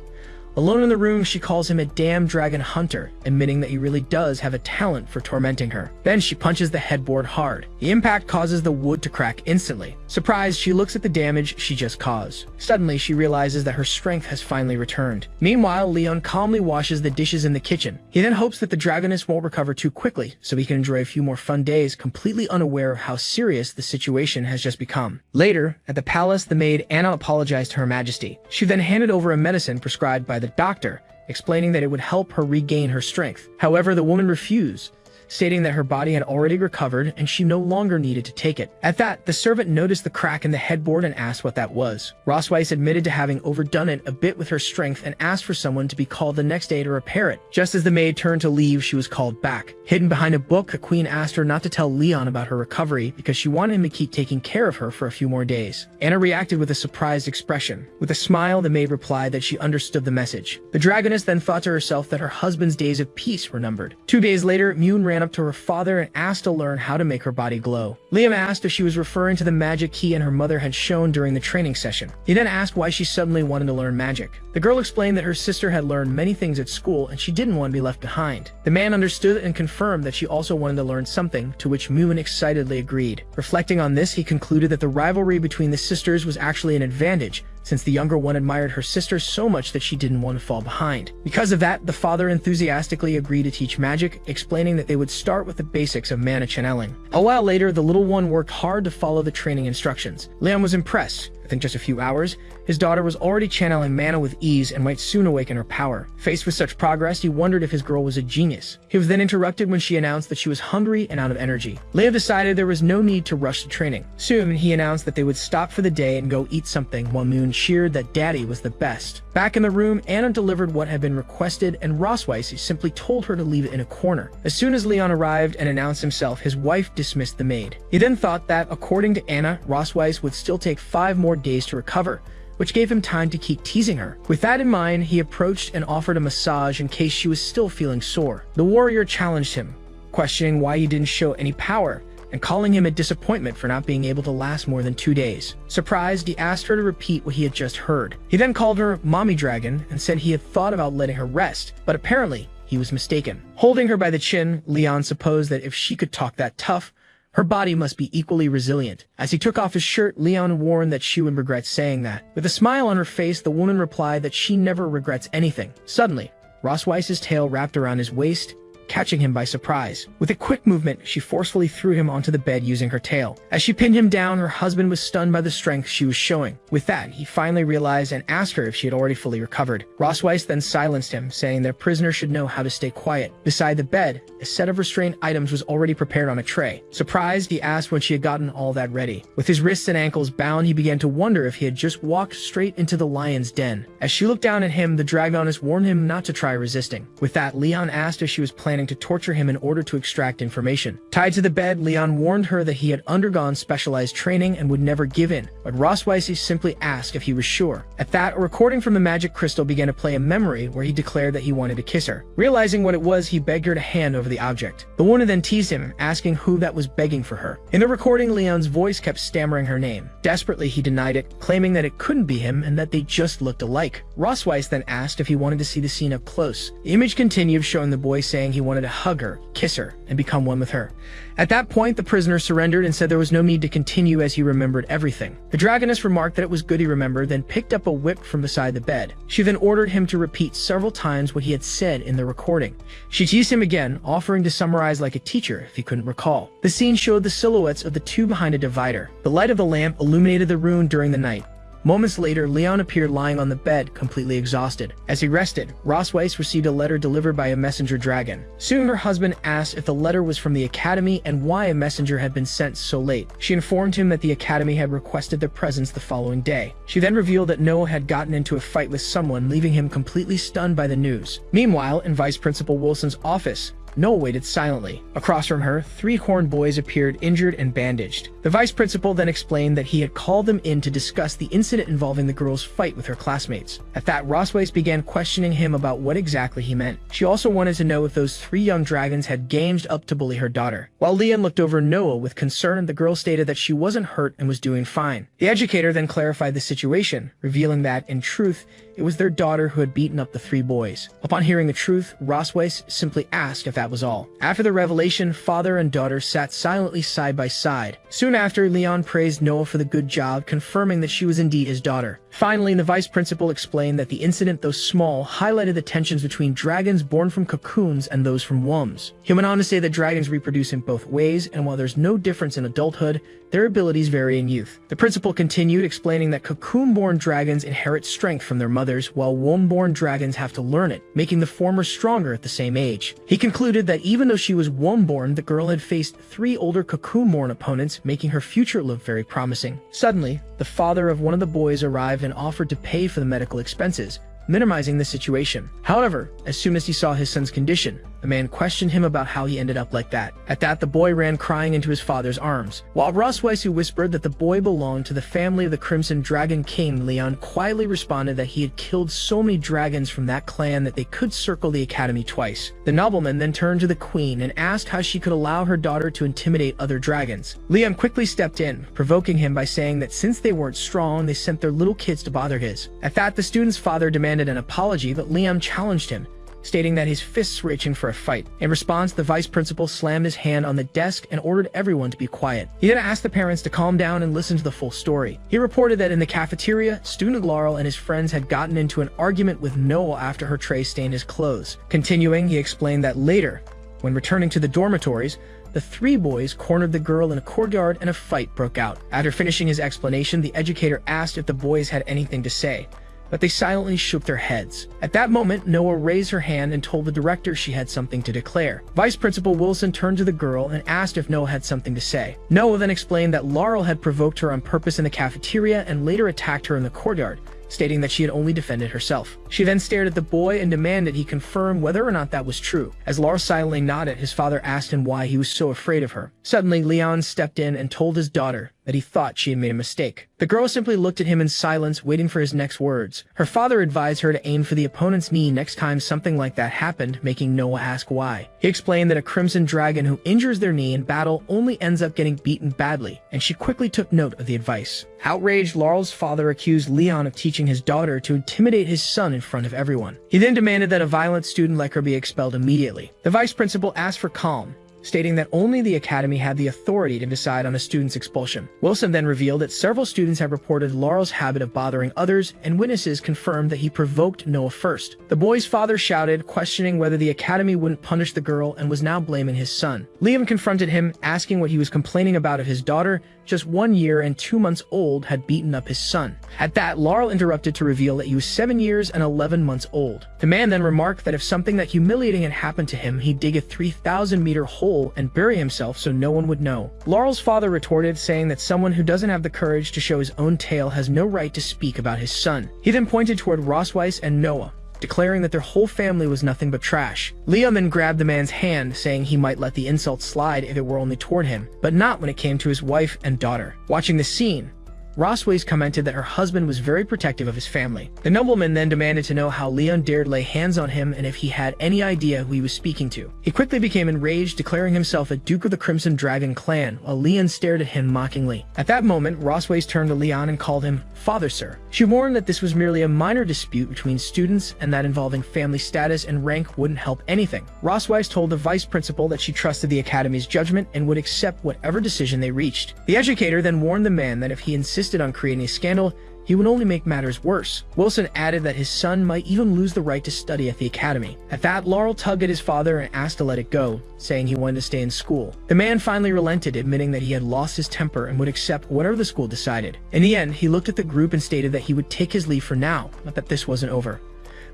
Alone in the room, she calls him a damn dragon hunter, admitting that he really does have a talent for tormenting her. Then she punches the headboard hard. The impact causes the wood to crack instantly. Surprised, she looks at the damage she just caused. Suddenly, she realizes that her strength has finally returned. Meanwhile, Leon calmly washes the dishes in the kitchen. He then hopes that the dragoness won't recover too quickly, so he can enjoy a few more fun days, completely unaware of how serious the situation has just become. Later, at the palace, the maid Anna apologized to Her Majesty. She then handed over a medicine prescribed by the doctor, explaining that it would help her regain her strength. However, the woman refused, stating that her body had already recovered and she no longer needed to take it. At that, the servant noticed the crack in the headboard and asked what that was. Rosweiss admitted to having overdone it a bit with her strength and asked for someone to be called the next day to repair it. Just as the maid turned to leave, she was called back. Hidden behind a book, the queen asked her not to tell Leon about her recovery because she wanted him to keep taking care of her for a few more days. Anna reacted with a surprised expression. With a smile, the maid replied that she understood the message. The dragoness then thought to herself that her husband's days of peace were numbered. 2 days later, Moon ran up to her father and asked to learn how to make her body glow. Liam asked if she was referring to the magic key and her mother had shown during the training session. He then asked why she suddenly wanted to learn magic. The girl explained that her sister had learned many things at school and she didn't want to be left behind. The man understood and confirmed that she also wanted to learn something, to which Moon excitedly agreed. Reflecting on this, he concluded that the rivalry between the sisters was actually an advantage, since the younger one admired her sister so much that she didn't want to fall behind. Because of that, the father enthusiastically agreed to teach magic, explaining that they would start with the basics of mana channeling. A while later, the little one worked hard to follow the training instructions. Liam was impressed, Within just a few hours, his daughter was already channeling mana with ease and might soon awaken her power. Faced with such progress, he wondered if his girl was a genius. He was then interrupted when she announced that she was hungry and out of energy. Leo decided there was no need to rush to training. Soon, he announced that they would stop for the day and go eat something, while Moon cheered that Daddy was the best. Back in the room, Anna delivered what had been requested, and Rossweiss simply told her to leave it in a corner. As soon as Leon arrived and announced himself, his wife dismissed the maid. He then thought that, according to Anna, Rossweiss would still take 5 more days to recover, which gave him time to keep teasing her. With that in mind, he approached and offered a massage in case she was still feeling sore. The warrior challenged him, questioning why he didn't show any power, and calling him a disappointment for not being able to last more than 2 days. Surprised, he asked her to repeat what he had just heard. He then called her Mommy Dragon and said he had thought about letting her rest, but apparently he was mistaken. Holding her by the chin, Leon supposed that if she could talk that tough, her body must be equally resilient. As he took off his shirt, Leon warned that she would regret saying that. With a smile on her face, the woman replied that she never regrets anything. Suddenly, Rossweiss's tail wrapped around his waist, catching him by surprise. With a quick movement, she forcefully threw him onto the bed using her tail. As she pinned him down, her husband was stunned by the strength she was showing. With that, he finally realized and asked her if she had already fully recovered. Rossweiss then silenced him, saying their prisoner should know how to stay quiet. Beside the bed, a set of restraint items was already prepared on a tray. Surprised, he asked when she had gotten all that ready. With his wrists and ankles bound, he began to wonder if he had just walked straight into the lion's den. As she looked down at him, the dragoness warned him not to try resisting. With that, Leon asked if she was planning to torture him in order to extract information. Tied to the bed, Leon warned her that he had undergone specialized training and would never give in, but Rossweiss simply asked if he was sure. At that, a recording from the magic crystal began to play a memory where he declared that he wanted to kiss her. Realizing what it was, he begged her to hand over the object. The woman then teased him, asking who that was begging for her. In the recording, Leon's voice kept stammering her name. Desperately, he denied it, claiming that it couldn't be him and that they just looked alike. Rossweiss then asked if he wanted to see the scene up close. The image continued, showing the boy saying he wanted to hug her, kiss her, and become one with her. At that point, the prisoner surrendered and said there was no need to continue as he remembered everything. The dragoness remarked that it was good he remembered, then picked up a whip from beside the bed. She then ordered him to repeat several times what he had said in the recording. She teased him again, offering to summarize like a teacher if he couldn't recall. The scene showed the silhouettes of the two behind a divider. The light of the lamp illuminated the room during the night. Moments later, Leon appeared lying on the bed, completely exhausted. As he rested, Rossweiss received a letter delivered by a messenger dragon. Soon her husband asked if the letter was from the academy and why a messenger had been sent so late. She informed him that the academy had requested their presence the following day. She then revealed that Noah had gotten into a fight with someone, leaving him completely stunned by the news. Meanwhile, in Vice Principal Wilson's office, Noah waited silently. Across from her, 3 horned boys appeared injured and bandaged. The vice principal then explained that he had called them in to discuss the incident involving the girl's fight with her classmates. At that, Rossweiss began questioning him about what exactly he meant. She also wanted to know if those 3 young dragons had gamed up to bully her daughter. While Leon looked over Noah with concern, the girl stated that she wasn't hurt and was doing fine. The educator then clarified the situation, revealing that, in truth, it was their daughter who had beaten up the 3 boys. Upon hearing the truth, Rossweiss simply asked if that was all. After the revelation, father and daughter sat silently side by side. Soon after, Leon praised Noah for the good job, confirming that she was indeed his daughter. Finally, the vice principal explained that the incident, though small, highlighted the tensions between dragons born from cocoons and those from wombs. He went on to say that dragons reproduce in both ways, and while there's no difference in adulthood, their abilities vary in youth. The principal continued, explaining that cocoon-born dragons inherit strength from their mothers, while womb-born dragons have to learn it, making the former stronger at the same age. He concluded that even though she was womb-born, the girl had faced 3 older cocoon-born opponents, making her future look very promising. Suddenly, the father of one of the boys arrived and offered to pay for the medical expenses, minimizing the situation. However, as soon as he saw his son's condition, the man questioned him about how he ended up like that. At that, the boy ran crying into his father's arms. While Rossweiss whispered that the boy belonged to the family of the Crimson Dragon King, Leon quietly responded that he had killed so many dragons from that clan that they could circle the academy twice. The nobleman then turned to the queen and asked how she could allow her daughter to intimidate other dragons. Leon quickly stepped in, provoking him by saying that since they weren't strong, they sent their little kids to bother his. At that, the student's father demanded an apology, but Leon challenged him, stating that his fists were itching for a fight. In response, the vice principal slammed his hand on the desk and ordered everyone to be quiet. He then asked the parents to calm down and listen to the full story. He reported that in the cafeteria, student Laurel and his friends had gotten into an argument with Noah after her tray stained his clothes. Continuing, he explained that later, when returning to the dormitories, the three boys cornered the girl in a courtyard and a fight broke out. After finishing his explanation, the educator asked if the boys had anything to say, but they silently shook their heads. At that moment, Noah raised her hand and told the director she had something to declare. Vice Principal Wilson turned to the girl and asked if Noah had something to say. Noah then explained that Laurel had provoked her on purpose in the cafeteria and later attacked her in the courtyard, stating that she had only defended herself. She then stared at the boy and demanded he confirm whether or not that was true. As Laurel silently nodded, his father asked him why he was so afraid of her. Suddenly, Leon stepped in and told his daughter that he thought she had made a mistake. The girl simply looked at him in silence, waiting for his next words. Her father advised her to aim for the opponent's knee next time something like that happened, making Noah ask why. He explained that a crimson dragon who injures their knee in battle only ends up getting beaten badly, and she quickly took note of the advice. Outraged, Laurel's father accused Leon of teaching his daughter to intimidate his son in front of everyone. He then demanded that a violent student like her be expelled immediately. The vice principal asked for calm, stating that only the academy had the authority to decide on a student's expulsion. Wilson then revealed that several students have reported Laurel's habit of bothering others, and witnesses confirmed that he provoked Noah first. The boy's father shouted, questioning whether the academy wouldn't punish the girl, and was now blaming his son. Liam confronted him, asking what he was complaining about if his daughter, just 1 year and 2 months old, had beaten up his son. At that, Laurel interrupted to reveal that he was 7 years and 11 months old. The man then remarked that if something that humiliating had happened to him, he'd dig a 3,000-meter hole and bury himself so no one would know. Laurel's father retorted, saying that someone who doesn't have the courage to show his own tail has no right to speak about his son. He then pointed toward Rossweiss and Noah, declaring that their whole family was nothing but trash. Liam then grabbed the man's hand, saying he might let the insult slide if it were only toward him, but not when it came to his wife and daughter. Watching the scene, Rossweiss commented that her husband was very protective of his family. The nobleman then demanded to know how Leon dared lay hands on him and if he had any idea who he was speaking to. He quickly became enraged, declaring himself a Duke of the Crimson Dragon clan, while Leon stared at him mockingly. At that moment, Rossweiss turned to Leon and called him "Father, sir." She warned that this was merely a minor dispute between students and that involving family status and rank wouldn't help anything. Rossweiss told the vice principal that she trusted the academy's judgment and would accept whatever decision they reached. The educator then warned the man that if he insisted on creating a scandal, he would only make matters worse. Wilson added that his son might even lose the right to study at the academy. At that, Laurel tugged at his father and asked to let it go, saying he wanted to stay in school. The man finally relented, admitting that he had lost his temper and would accept whatever the school decided. In the end, he looked at the group and stated that he would take his leave for now, but that this wasn't over.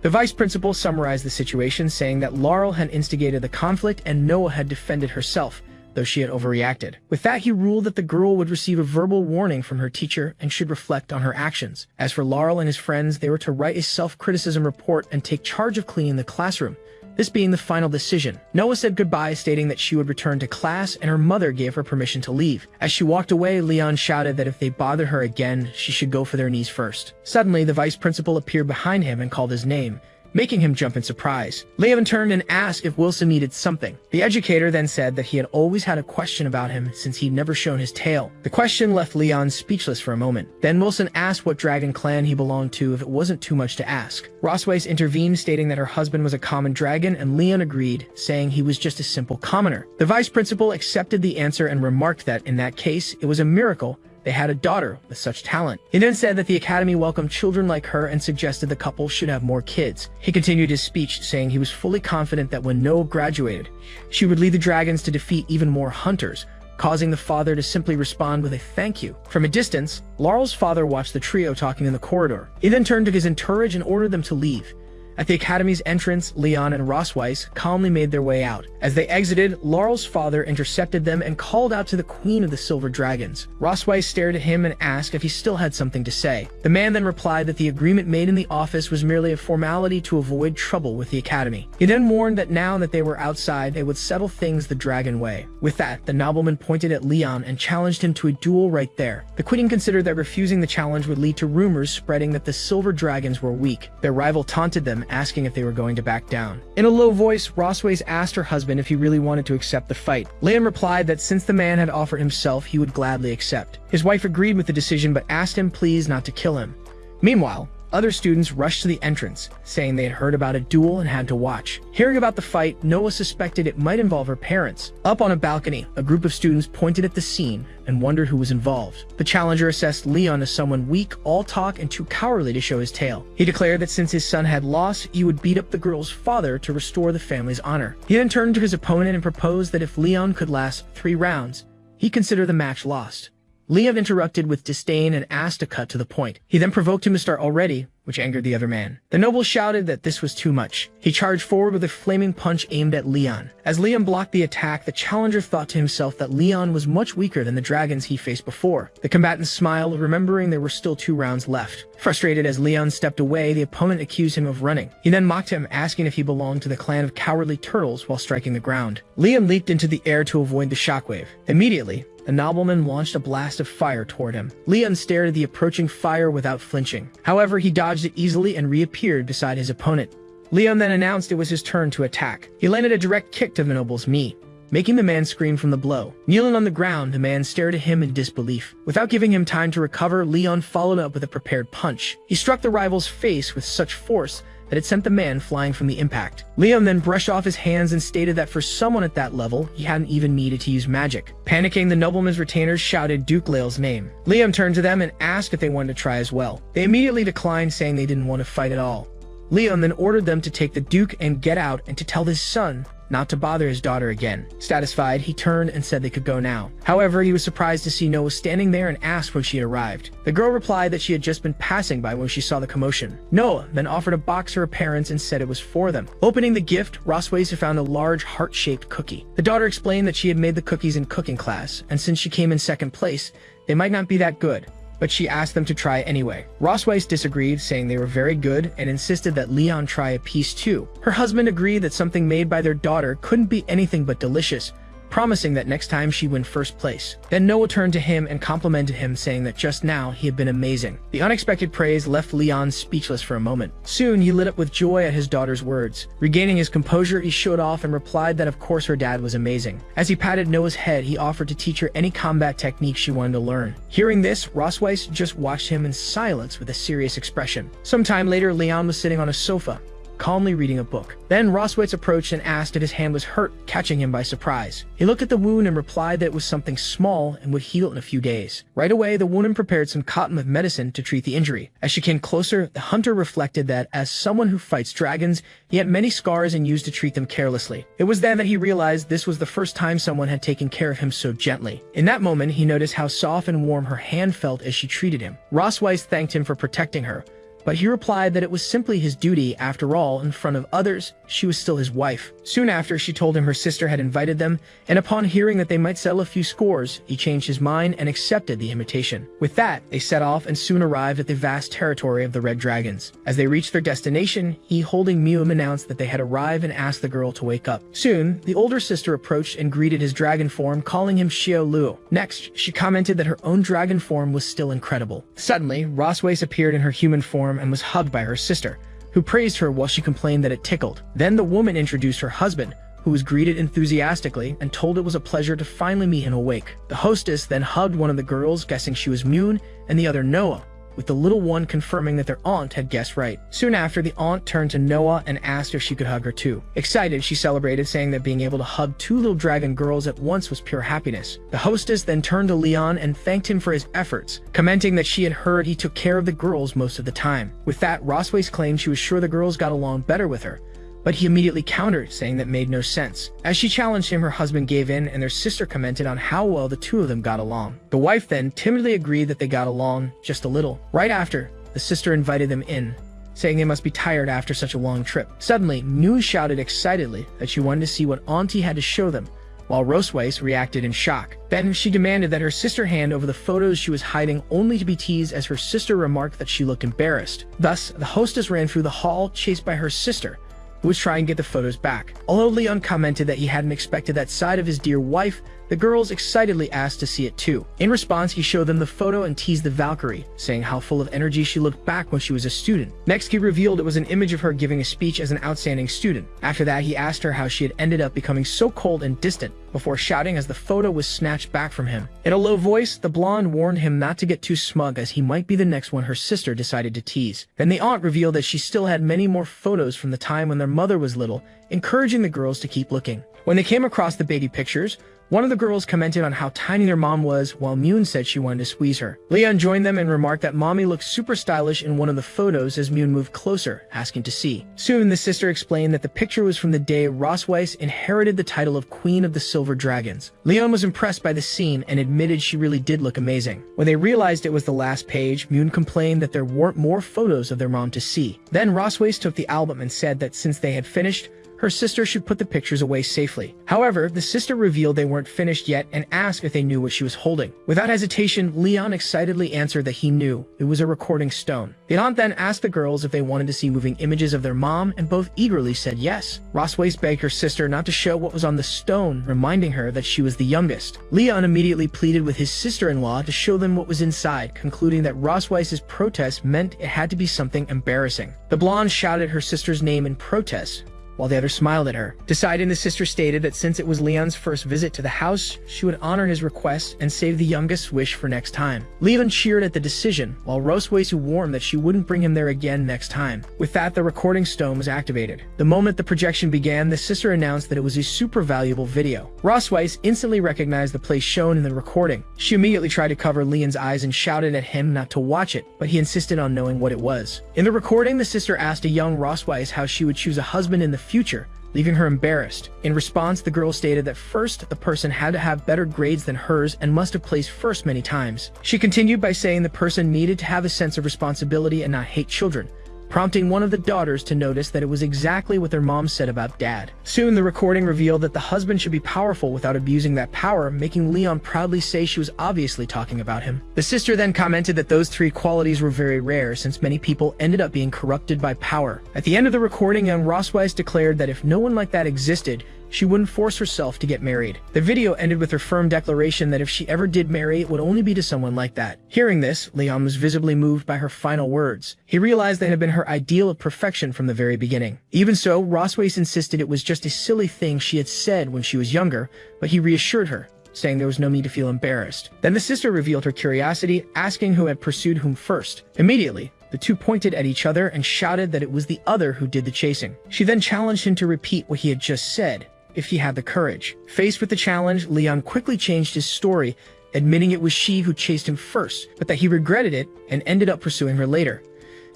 The vice principal summarized the situation, saying that Laurel had instigated the conflict and Noah had defended herself, though she had overreacted. With that, he ruled that the girl would receive a verbal warning from her teacher and should reflect on her actions. As for Laurel and his friends, they were to write a self-criticism report and take charge of cleaning the classroom, this being the final decision. Noah said goodbye, stating that she would return to class, and her mother gave her permission to leave. As she walked away, Leon shouted that if they bothered her again, she should go for their knees first. Suddenly, the vice principal appeared behind him and called his name, making him jump in surprise. Leon turned and asked if Wilson needed something. The educator then said that he had always had a question about him since he'd never shown his tail. The question left Leon speechless for a moment. Then Wilson asked what dragon clan he belonged to if it wasn't too much to ask. Rossweiss intervened, stating that her husband was a common dragon, and Leon agreed, saying he was just a simple commoner. The vice principal accepted the answer and remarked that, in that case, it was a miracle they had a daughter with such talent. He then said that the academy welcomed children like her and suggested the couple should have more kids. He continued his speech, saying he was fully confident that when Noah graduated, she would lead the dragons to defeat even more hunters, causing the father to simply respond with a thank you. From a distance, Laurel's father watched the trio talking in the corridor. He then turned to his entourage and ordered them to leave. At the academy's entrance, Leon and Rossweiss calmly made their way out. As they exited, Laurel's father intercepted them and called out to the Queen of the Silver Dragons. Rossweiss stared at him and asked if he still had something to say. The man then replied that the agreement made in the office was merely a formality to avoid trouble with the academy. He then warned that now that they were outside, they would settle things the dragon way. With that, the nobleman pointed at Leon and challenged him to a duel right there. The Queen considered that refusing the challenge would lead to rumors spreading that the Silver Dragons were weak. Their rival taunted them, asking if they were going to back down. In a low voice, Rossweiss asked her husband if he really wanted to accept the fight. Liam replied that since the man had offered himself, he would gladly accept. His wife agreed with the decision but asked him please not to kill him. Meanwhile, Other students rushed to the entrance, saying they had heard about a duel and had to watch. Hearing about the fight, Noah suspected it might involve her parents. Up on a balcony, a group of students pointed at the scene and wondered who was involved. The challenger assessed Leon as someone weak, all talk, and too cowardly to show his tail. He declared that since his son had lost, he would beat up the girl's father to restore the family's honor. He then turned to his opponent and proposed that if Leon could last 3 rounds, he considered the match lost. Leon interrupted with disdain and asked to cut to the point. He then provoked him to start already, which angered the other man. The noble shouted that this was too much. He charged forward with a flaming punch aimed at Leon. As Leon blocked the attack, the challenger thought to himself that Leon was much weaker than the dragons he faced before. The combatants smiled, remembering there were still 2 rounds left. Frustrated as Leon stepped away, the opponent accused him of running. He then mocked him, asking if he belonged to the clan of cowardly turtles while striking the ground. Leon leaped into the air to avoid the shockwave. Immediately, the nobleman launched a blast of fire toward him. Leon stared at the approaching fire without flinching. However, he dodged it easily and reappeared beside his opponent. Leon then announced it was his turn to attack. He landed a direct kick to the noble's knee, making the man scream from the blow. Kneeling on the ground, the man stared at him in disbelief. Without giving him time to recover, Leon followed up with a prepared punch. He struck the rival's face with such force that it sent the man flying from the impact. Leon then brushed off his hands and stated that for someone at that level, he hadn't even needed to use magic. Panicking, the nobleman's retainers shouted Duke Leo's name. Leon turned to them and asked if they wanted to try as well. They immediately declined, saying they didn't want to fight at all. Leon then ordered them to take the Duke and get out and to tell his son not to bother his daughter again. Satisfied, he turned and said they could go now. However, he was surprised to see Noah standing there and asked when she had arrived. The girl replied that she had just been passing by when she saw the commotion. Noah then offered a box to her parents and said it was for them. Opening the gift, Roswaisa found a large heart-shaped cookie. The daughter explained that she had made the cookies in cooking class, and since she came in second place, they might not be that good, but she asked them to try anyway. Roswaisa disagreed, saying they were very good, and insisted that Leon try a piece too. Her husband agreed that something made by their daughter couldn't be anything but delicious, promising that next time she'd win first place. Then Noah turned to him and complimented him, saying that just now he had been amazing. The unexpected praise left Leon speechless for a moment. Soon he lit up with joy at his daughter's words. Regaining his composure, he showed off and replied that of course her dad was amazing. As he patted Noah's head, he offered to teach her any combat technique she wanted to learn. Hearing this, Roswaisa just watched him in silence with a serious expression. Sometime later, Leon was sitting on a sofa, calmly reading a book. Then Roswaisa approached and asked if his hand was hurt, catching him by surprise. He looked at the wound and replied that it was something small and would heal in a few days. Right away, the woman prepared some cotton with medicine to treat the injury. As she came closer, the hunter reflected that, as someone who fights dragons, he had many scars and used to treat them carelessly. It was then that he realized this was the first time someone had taken care of him so gently. In that moment, he noticed how soft and warm her hand felt as she treated him. Roswaisa thanked him for protecting her, but he replied that it was simply his duty. After all, in front of others, she was still his wife. Soon after, she told him her sister had invited them, and upon hearing that they might settle a few scores, he changed his mind and accepted the invitation. With that, they set off and soon arrived at the vast territory of the Red Dragons. As they reached their destination, he, holding Mium, announced that they had arrived and asked the girl to wake up. Soon, the older sister approached and greeted his dragon form, calling him Xiao Luo. Next, she commented that her own dragon form was still incredible. Suddenly, Roswaisa appeared in her human form and was hugged by her sister, who praised her while she complained that it tickled. Then the woman introduced her husband, who was greeted enthusiastically and told it was a pleasure to finally meet him awake. The hostess then hugged one of the girls, guessing she was Mune, and the other Noah, with the little one confirming that their aunt had guessed right. Soon after, the aunt turned to Noah and asked if she could hug her too. Excited, she celebrated, saying that being able to hug 2 little dragon girls at once was pure happiness. The hostess then turned to Leon and thanked him for his efforts, commenting that she had heard he took care of the girls most of the time. With that, Roswaisa claimed she was sure the girls got along better with her, but he immediately countered, saying that made no sense. As she challenged him, her husband gave in, and their sister commented on how well the 2 of them got along. The wife then timidly agreed that they got along just a little. Right after, the sister invited them in, saying they must be tired after such a long trip. Suddenly, New shouted excitedly that she wanted to see what Auntie had to show them, while Roswaisa reacted in shock. Then she demanded that her sister hand over the photos she was hiding, only to be teased as her sister remarked that she looked embarrassed. Thus, the hostess ran through the hall, chased by her sister, who was trying to get the photos back. Although Leon commented that he hadn't expected that side of his dear wife, The girls excitedly asked to see it too. In response, he showed them the photo and teased the Valkyrie, saying how full of energy she looked back when she was a student. Next, he revealed it was an image of her giving a speech as an outstanding student. After that, he asked her how she had ended up becoming so cold and distant, before shouting as the photo was snatched back from him. In a low voice, the blonde warned him not to get too smug as he might be the next one her sister decided to tease. Then the aunt revealed that she still had many more photos from the time when their mother was little, encouraging the girls to keep looking. When they came across the baby pictures, one of the girls commented on how tiny their mom was, while Moon said she wanted to squeeze her. Leon joined them and remarked that mommy looked super stylish in one of the photos as Moon moved closer, asking to see. Soon, the sister explained that the picture was from the day Rosweiss inherited the title of Queen of the Silver Dragons. Leon was impressed by the scene and admitted she really did look amazing. When they realized it was the last page, Moon complained that there weren't more photos of their mom to see. Then Rosweiss took the album and said that since they had finished, her sister should put the pictures away safely. However, the sister revealed they weren't finished yet and asked if they knew what she was holding. Without hesitation, Leon excitedly answered that he knew. It was a recording stone. The aunt then asked the girls if they wanted to see moving images of their mom, and both eagerly said yes. Rosweiss begged her sister not to show what was on the stone, reminding her that she was the youngest. Leon immediately pleaded with his sister-in-law to show them what was inside, concluding that Rosweiss's protest meant it had to be something embarrassing. The blonde shouted her sister's name in protest, while the other smiled at her. Deciding, the sister stated that since it was Leon's first visit to the house, she would honor his request and save the youngest's wish for next time. Leon cheered at the decision, while Rosweiss warned that she wouldn't bring him there again next time. With that, the recording stone was activated. The moment the projection began, the sister announced that it was a super valuable video. Rosweiss instantly recognized the place shown in the recording. She immediately tried to cover Leon's eyes and shouted at him not to watch it, but he insisted on knowing what it was. In the recording, the sister asked a young Rosweiss how she would choose a husband in the future, leaving her embarrassed. In response, the girl stated that first, the person had to have better grades than hers and must have placed first many times. She continued by saying the person needed to have a sense of responsibility and not hate children, prompting one of the daughters to notice that it was exactly what their mom said about dad. Soon, the recording revealed that the husband should be powerful without abusing that power, making Leon proudly say she was obviously talking about him. The sister then commented that those three qualities were very rare, since many people ended up being corrupted by power. At the end of the recording, young Rosweiss declared that if no one like that existed, she wouldn't force herself to get married. The video ended with her firm declaration that if she ever did marry, it would only be to someone like that. Hearing this, Leon was visibly moved by her final words. He realized they had been her ideal of perfection from the very beginning. Even so, Rosweiss insisted it was just a silly thing she had said when she was younger, but he reassured her, saying there was no need to feel embarrassed. Then the sister revealed her curiosity, asking who had pursued whom first. Immediately, the two pointed at each other and shouted that it was the other who did the chasing. She then challenged him to repeat what he had just said, if he had the courage. Faced with the challenge, Leon quickly changed his story, admitting it was she who chased him first, but that he regretted it and ended up pursuing her later.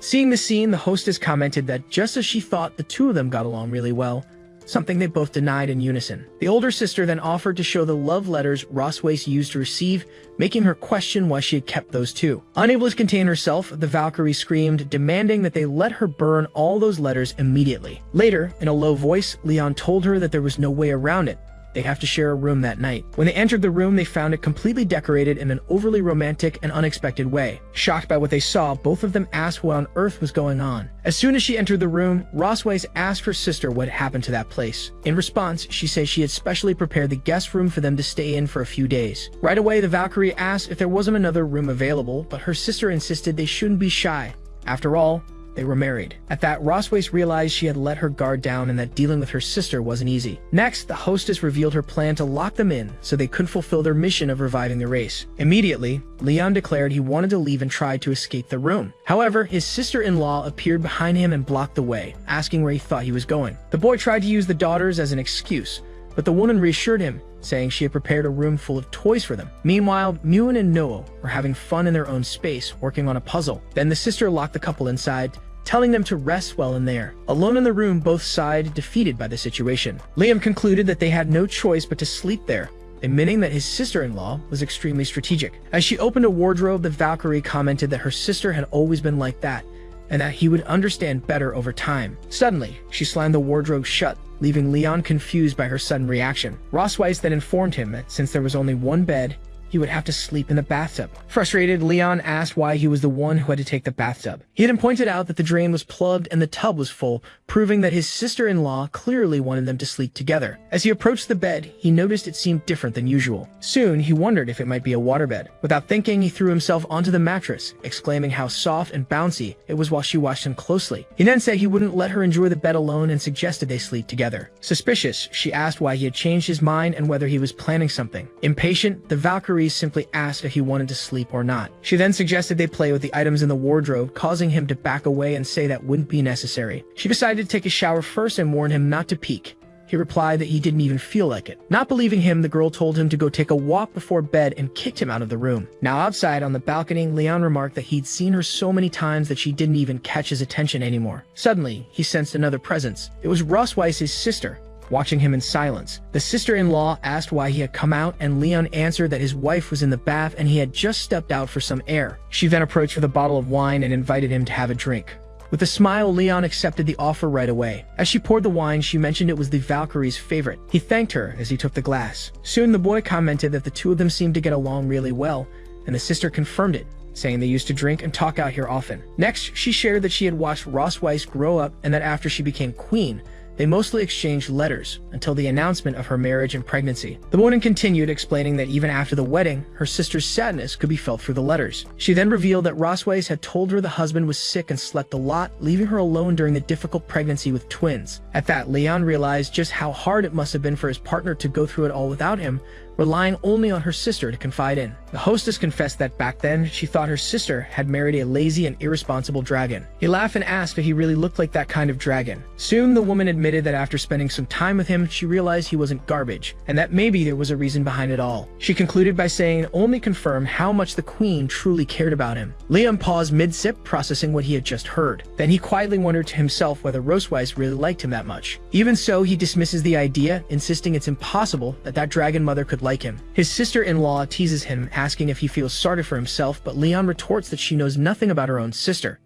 Seeing the scene, the hostess commented that just as she thought the two of them got along really well, something they both denied in unison. The older sister then offered to show the love letters Rosweiss used to receive, making her question why she had kept those two. Unable to contain herself, the Valkyrie screamed, demanding that they let her burn all those letters immediately. Later, in a low voice, Leon told her that there was no way around it. They'd have to share a room that night. When they entered the room, they found it completely decorated in an overly romantic and unexpected way. Shocked by what they saw, both of them asked what on earth was going on. As soon as she entered the room, Rosweiss asked her sister what happened to that place. In response, she said she had specially prepared the guest room for them to stay in for a few days. Right away, the Valkyrie asked if there wasn't another room available, but her sister insisted they shouldn't be shy. After all, they were married. At that, Rosweiss realized she had let her guard down and that dealing with her sister wasn't easy. Next, the hostess revealed her plan to lock them in so they could fulfill their mission of reviving the race. Immediately, Leon declared he wanted to leave and tried to escape the room. However, his sister-in-law appeared behind him and blocked the way, asking where he thought he was going. The boy tried to use the daughters as an excuse, but the woman reassured him, saying she had prepared a room full of toys for them. Meanwhile, Moon and Noah were having fun in their own space, working on a puzzle. Then the sister locked the couple inside, telling them to rest well in there. Alone in the room, both sighed, defeated by the situation. Liam concluded that they had no choice but to sleep there, admitting that his sister-in-law was extremely strategic. As she opened a wardrobe, the Valkyrie commented that her sister had always been like that, and that he would understand better over time. Suddenly, she slammed the wardrobe shut, leaving Leon confused by her sudden reaction. Rosweiss then informed him that since there was only one bed, he would have to sleep in the bathtub. Frustrated, Leon asked why he was the one who had to take the bathtub. He then pointed out that the drain was plugged and the tub was full, proving that his sister-in-law clearly wanted them to sleep together. As he approached the bed, he noticed it seemed different than usual. Soon, he wondered if it might be a waterbed. Without thinking, he threw himself onto the mattress, exclaiming how soft and bouncy it was while she watched him closely. He then said he wouldn't let her enjoy the bed alone and suggested they sleep together. Suspicious, she asked why he had changed his mind and whether he was planning something. Impatient, the Valkyries simply asked if he wanted to sleep or not. She then suggested they play with the items in the wardrobe, causing him to back away and say that wouldn't be necessary. She decided to take a shower first and warned him not to peek. He replied that he didn't even feel like it. Not believing him, the girl told him to go take a walk before bed and kicked him out of the room. Now outside on the balcony, Leon remarked that he'd seen her so many times that she didn't even catch his attention anymore. Suddenly, he sensed another presence. It was Ross Weiss's sister, watching him in silence. The sister-in-law asked why he had come out, and Leon answered that his wife was in the bath and he had just stepped out for some air. She then approached with a bottle of wine and invited him to have a drink. With a smile, Leon accepted the offer right away. As she poured the wine, she mentioned it was the Valkyrie's favorite. He thanked her as he took the glass. Soon, the boy commented that the two of them seemed to get along really well, and the sister confirmed it, saying they used to drink and talk out here often. Next, she shared that she had watched Ross Weiss grow up and that after she became queen, they mostly exchanged letters until the announcement of her marriage and pregnancy. The woman continued, explaining that even after the wedding, her sister's sadness could be felt through the letters. She then revealed that Ross Weiss had told her the husband was sick and slept a lot, leaving her alone during the difficult pregnancy with twins. At that, Leon realized just how hard it must have been for his partner to go through it all without him, relying only on her sister to confide in. The hostess confessed that back then, she thought her sister had married a lazy and irresponsible dragon. He laughed and asked if he really looked like that kind of dragon. Soon, the woman admitted that after spending some time with him, she realized he wasn't garbage, and that maybe there was a reason behind it all. She concluded by saying it only confirmed how much the queen truly cared about him. Leon paused mid-sip, processing what he had just heard. Then he quietly wondered to himself whether Roseweiss really liked him that much. Even so, he dismisses the idea, insisting it's impossible that that dragon mother could like him. His sister-in-law teases him, asking if he feels sorry for himself, but Leon retorts that she knows nothing about her own sister.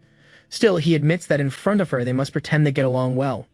Still, he admits that in front of her they must pretend they get along well.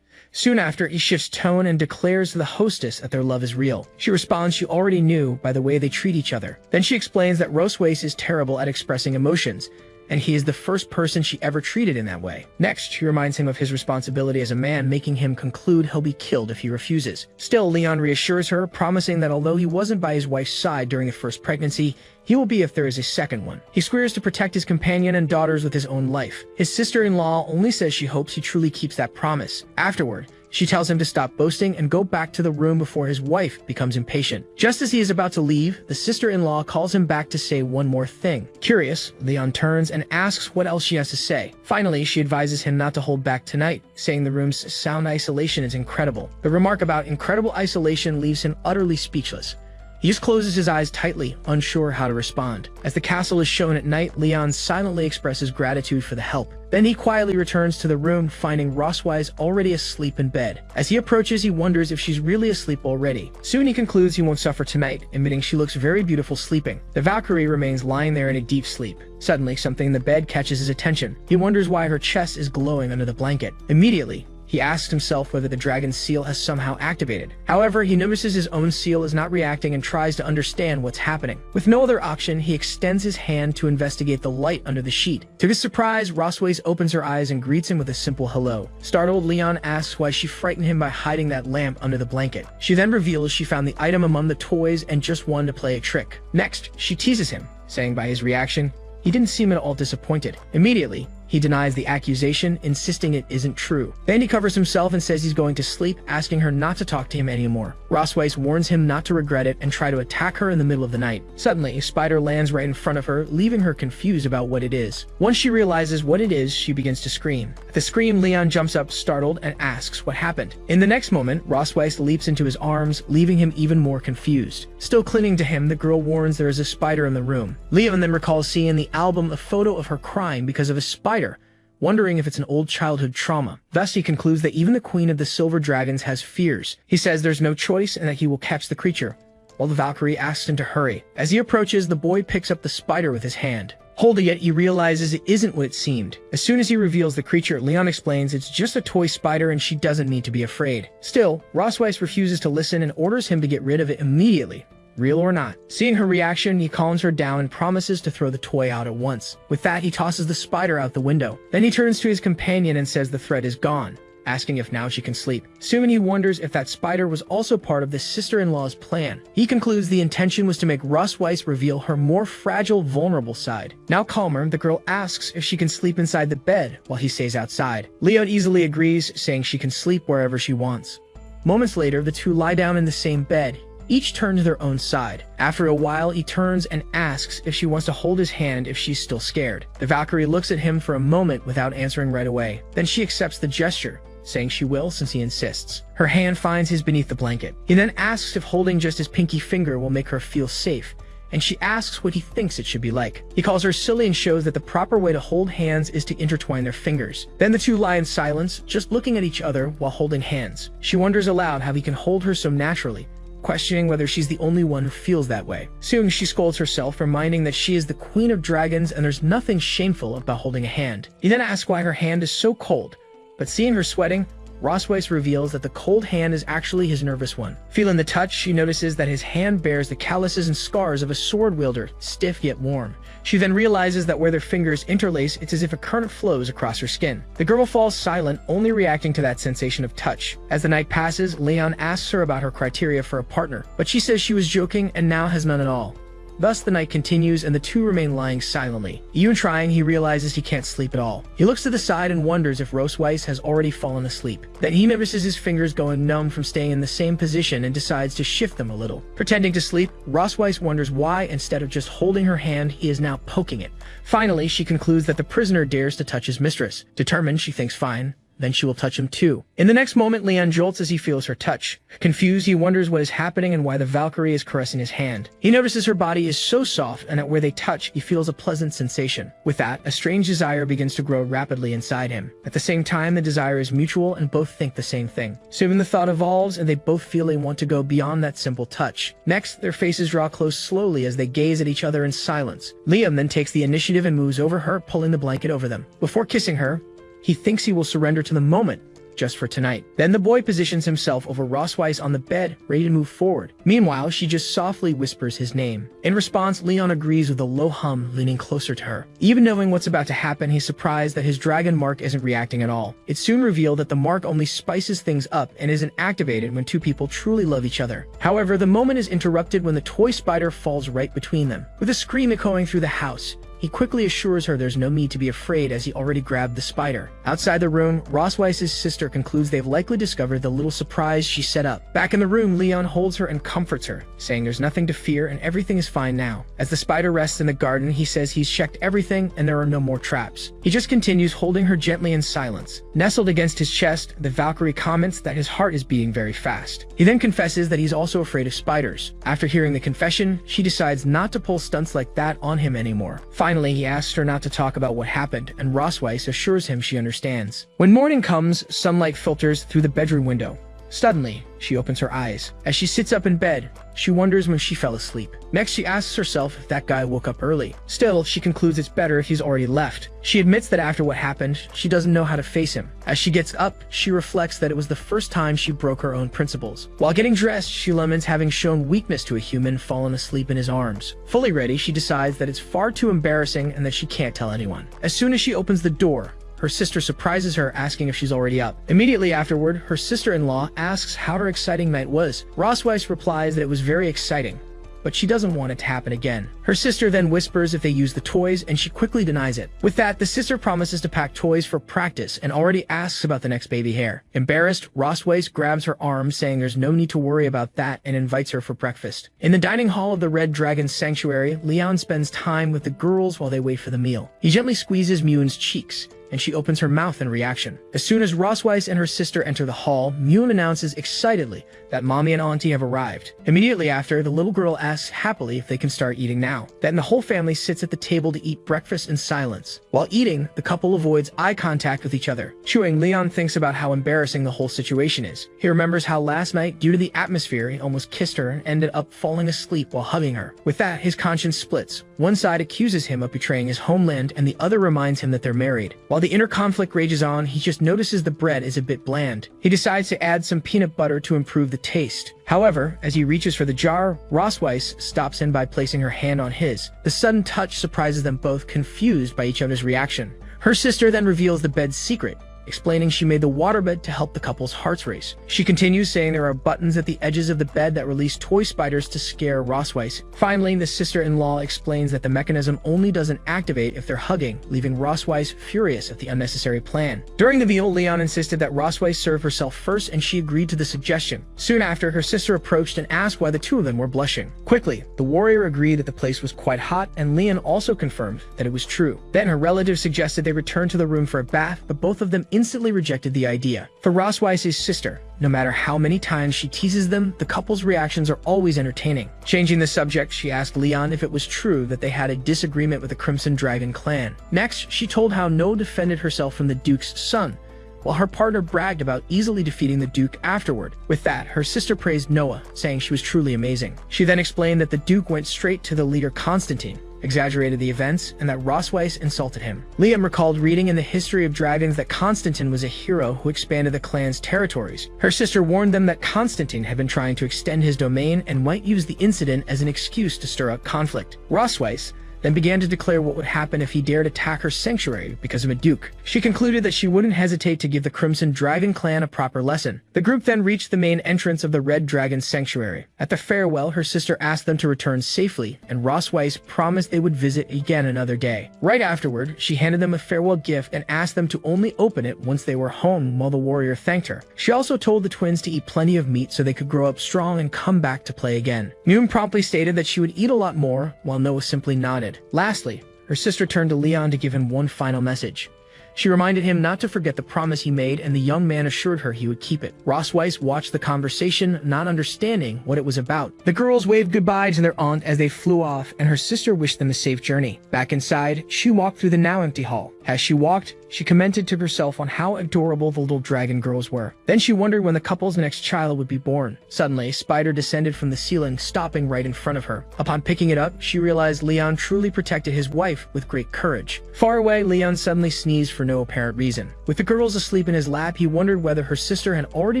Soon after, he shifts tone and declares to the hostess that their love is real. She responds she already knew by the way they treat each other. Then she explains that Ross Weiss is terrible at expressing emotions, and he is the first person she ever treated in that way. Next, she reminds him of his responsibility as a man, making him conclude he'll be killed if he refuses. Still, Leon reassures her, promising that although he wasn't by his wife's side during the first pregnancy, he will be if there is a second one. He swears to protect his companion and daughters with his own life. His sister-in-law only says she hopes he truly keeps that promise. Afterward, she tells him to stop boasting and go back to the room before his wife becomes impatient. Just as he is about to leave, the sister-in-law calls him back to say one more thing. Curious, Leon turns and asks what else she has to say. Finally, she advises him not to hold back tonight, saying the room's sound isolation is incredible. The remark about incredible isolation leaves him utterly speechless. He just closes his eyes tightly, unsure how to respond. As the castle is shown at night, Leon silently expresses gratitude for the help. Then he quietly returns to the room, finding Ross Weiss already asleep in bed. As he approaches, he wonders if she's really asleep already. Soon he concludes he won't suffer tonight, admitting she looks very beautiful sleeping. The Valkyrie remains lying there in a deep sleep. Suddenly, something in the bed catches his attention. He wonders why her chest is glowing under the blanket. Immediately, he asks himself whether the dragon's seal has somehow activated. However, he notices his own seal is not reacting and tries to understand what's happening. With no other option, he extends his hand to investigate the light under the sheet. To his surprise, Ross Weiss opens her eyes and greets him with a simple hello. Startled, Leon asks why she frightened him by hiding that lamp under the blanket. She then reveals she found the item among the toys and just wanted to play a trick. Next, she teases him, saying by his reaction, he didn't seem at all disappointed. Immediately, he denies the accusation, insisting it isn't true. Then he covers himself and says he's going to sleep, asking her not to talk to him anymore. Ross Weiss warns him not to regret it and try to attack her in the middle of the night. Suddenly, a spider lands right in front of her, leaving her confused about what it is. Once she realizes what it is, she begins to scream. At the scream, Leon jumps up, startled, and asks what happened. In the next moment, Ross Weiss leaps into his arms, leaving him even more confused. Still clinging to him, the girl warns there is a spider in the room. Leon then recalls seeing in the album a photo of her crying because of a spider, wondering if it's an old childhood trauma. Thus, he concludes that even the Queen of the Silver Dragons has fears. He says there's no choice and that he will catch the creature, while the Valkyrie asks him to hurry. As he approaches, the boy picks up the spider with his hand. Holding it, he realizes it isn't what it seemed. As soon as he reveals the creature, Leon explains it's just a toy spider and she doesn't need to be afraid. Still, Ross Weiss refuses to listen and orders him to get rid of it immediately. real or not. Seeing her reaction, he calms her down and promises to throw the toy out at once. With that, he tosses the spider out the window. Then he turns to his companion and says the threat is gone, asking if now she can sleep. Soon he wonders if that spider was also part of the sister-in-law's plan. He concludes the intention was to make Russ Weiss reveal her more fragile, vulnerable side. Now calmer, the girl asks if she can sleep inside the bed while he stays outside. Leon easily agrees, saying she can sleep wherever she wants. Moments later, the two lie down in the same bed, each turn to their own side. After a while, he turns and asks if she wants to hold his hand if she's still scared. The Valkyrie looks at him for a moment without answering right away. Then she accepts the gesture, saying she will since he insists. Her hand finds his beneath the blanket. He then asks if holding just his pinky finger will make her feel safe, and she asks what he thinks it should be like. He calls her silly and shows that the proper way to hold hands is to intertwine their fingers. Then the two lie in silence, just looking at each other while holding hands. She wonders aloud how he can hold her so naturally, questioning whether she's the only one who feels that way. Soon she scolds herself, reminding that she is the queen of dragons and there's nothing shameful about holding a hand. He then asks why her hand is so cold, but seeing her sweating, Russ Weiss reveals that the cold hand is actually his nervous one. Feeling the touch, she notices that his hand bears the calluses and scars of a sword wielder, stiff yet warm. She then realizes that where their fingers interlace, it's as if a current flows across her skin. The girl falls silent, only reacting to that sensation of touch. As the night passes, Leon asks her about her criteria for a partner, but she says she was joking and now has none at all. Thus, the night continues and the two remain lying silently. Even trying, he realizes he can't sleep at all. He looks to the side and wonders if Russ Weiss has already fallen asleep. Then he notices his fingers going numb from staying in the same position and decides to shift them a little. Pretending to sleep, Russ Weiss wonders why, instead of just holding her hand, he is now poking it. Finally, she concludes that the prisoner dares to touch his mistress. Determined, she thinks fine. Then she will touch him too. In the next moment, Leon jolts as he feels her touch. Confused, he wonders what is happening and why the Valkyrie is caressing his hand. He notices her body is so soft and that where they touch, he feels a pleasant sensation. With that, a strange desire begins to grow rapidly inside him. At the same time, the desire is mutual and both think the same thing. Soon the thought evolves and they both feel they want to go beyond that simple touch. Next, their faces draw close slowly as they gaze at each other in silence. Liam then takes the initiative and moves over her, pulling the blanket over them. Before kissing her, he thinks he will surrender to the moment, just for tonight. Then the boy positions himself over Russ Weiss on the bed, ready to move forward. Meanwhile, she just softly whispers his name. In response, Leon agrees with a low hum, leaning closer to her. Even knowing what's about to happen, he's surprised that his dragon mark isn't reacting at all. It's soon revealed that the mark only spices things up and isn't activated when two people truly love each other. However, the moment is interrupted when the toy spider falls right between them. With a scream echoing through the house, he quickly assures her there's no need to be afraid as he already grabbed the spider. Outside the room, Russ Weiss's sister concludes they've likely discovered the little surprise she set up. Back in the room, Leon holds her and comforts her, saying there's nothing to fear and everything is fine now. As the spider rests in the garden, he says he's checked everything and there are no more traps. He just continues holding her gently in silence. Nestled against his chest, the Valkyrie comments that his heart is beating very fast. He then confesses that he's also afraid of spiders. After hearing the confession, she decides not to pull stunts like that on him anymore. Finally, he asks her not to talk about what happened, and Russ Weiss assures him she understands. When morning comes, sunlight filters through the bedroom window. Suddenly, she opens her eyes. As she sits up in bed, she wonders when she fell asleep. Next, she asks herself if that guy woke up early. Still, she concludes it's better if he's already left. She admits that after what happened, she doesn't know how to face him. As she gets up, she reflects that it was the first time she broke her own principles. While getting dressed, she laments having shown weakness to a human fallen asleep in his arms. Fully ready, she decides that it's far too embarrassing and that she can't tell anyone. As soon as she opens the door, her sister surprises her, asking if she's already up. Immediately afterward, her sister-in-law asks how her exciting night was. Russ Weiss replies that it was very exciting, but she doesn't want it to happen again. Her sister then whispers if they use the toys, and she quickly denies it. With that, the sister promises to pack toys for practice and already asks about the next baby hair. Embarrassed, Russ Weiss grabs her arm, saying there's no need to worry about that, and invites her for breakfast. In the dining hall of the Red Dragon Sanctuary, Leon spends time with the girls while they wait for the meal. He gently squeezes Mewin's cheeks, and she opens her mouth in reaction. As soon as Russ Weiss and her sister enter the hall, Mewin announces excitedly that Mommy and Auntie have arrived. Immediately after, the little girl asks happily if they can start eating now. Then the whole family sits at the table to eat breakfast in silence. While eating, the couple avoids eye contact with each other. Chewing, Leon thinks about how embarrassing the whole situation is. He remembers how last night, due to the atmosphere, he almost kissed her and ended up falling asleep while hugging her. With that, his conscience splits. One side accuses him of betraying his homeland and the other reminds him that they're married. While the inner conflict rages on, he just notices the bread is a bit bland. He decides to add some peanut butter to improve the taste. However, as he reaches for the jar, Rosweiss stops in by placing her hand on his. The sudden touch surprises them both, confused by each other's reaction. Her sister then reveals the bed's secret, explaining she made the waterbed to help the couple's hearts race. She continues saying there are buttons at the edges of the bed that release toy spiders to scare Rosweiss. Finally, the sister-in-law explains that the mechanism only doesn't activate if they're hugging, leaving Rosweiss furious at the unnecessary plan. During the meal, Leon insisted that Rosweiss serve herself first, and she agreed to the suggestion. Soon after, her sister approached and asked why the two of them were blushing. Quickly, the warrior agreed that the place was quite hot, and Leon also confirmed that it was true. Then her relative suggested they return to the room for a bath, but both of them instantly rejected the idea. For Rosweiss's sister, no matter how many times she teases them, the couple's reactions are always entertaining. Changing the subject, she asked Leon if it was true that they had a disagreement with the Crimson Dragon clan. Next, she told how No defended herself from the Duke's son, while her partner bragged about easily defeating the Duke afterward. With that, her sister praised Noah, saying she was truly amazing. She then explained that the Duke went straight to the leader Constantine, exaggerated the events, and that Rosweiss insulted him. Liam recalled reading in the history of dragons that Constantine was a hero who expanded the clan's territories. Her sister warned them that Constantine had been trying to extend his domain and might use the incident as an excuse to stir up conflict. Rosweiss then began to declare what would happen if he dared attack her sanctuary because of a duke. She concluded that she wouldn't hesitate to give the Crimson Dragon clan a proper lesson. The group then reached the main entrance of the Red Dragon sanctuary. At the farewell, her sister asked them to return safely, and Rosweiss promised they would visit again another day. Right afterward, she handed them a farewell gift and asked them to only open it once they were home, while the warrior thanked her. She also told the twins to eat plenty of meat so they could grow up strong and come back to play again. Moon promptly stated that she would eat a lot more, while Noah simply nodded. Lastly, her sister turned to Leon to give him one final message. She reminded him not to forget the promise he made, and the young man assured her he would keep it. Rosweiss watched the conversation, not understanding what it was about. The girls waved goodbye to their aunt as they flew off, and her sister wished them a safe journey. Back inside, she walked through the now empty hall. As she walked, she commented to herself on how adorable the little dragon girls were. Then she wondered when the couple's next child would be born. Suddenly, a spider descended from the ceiling, stopping right in front of her. Upon picking it up, she realized Leon truly protected his wife with great courage. Far away, Leon suddenly sneezed for no apparent reason. With the girls asleep in his lap, he wondered whether her sister had already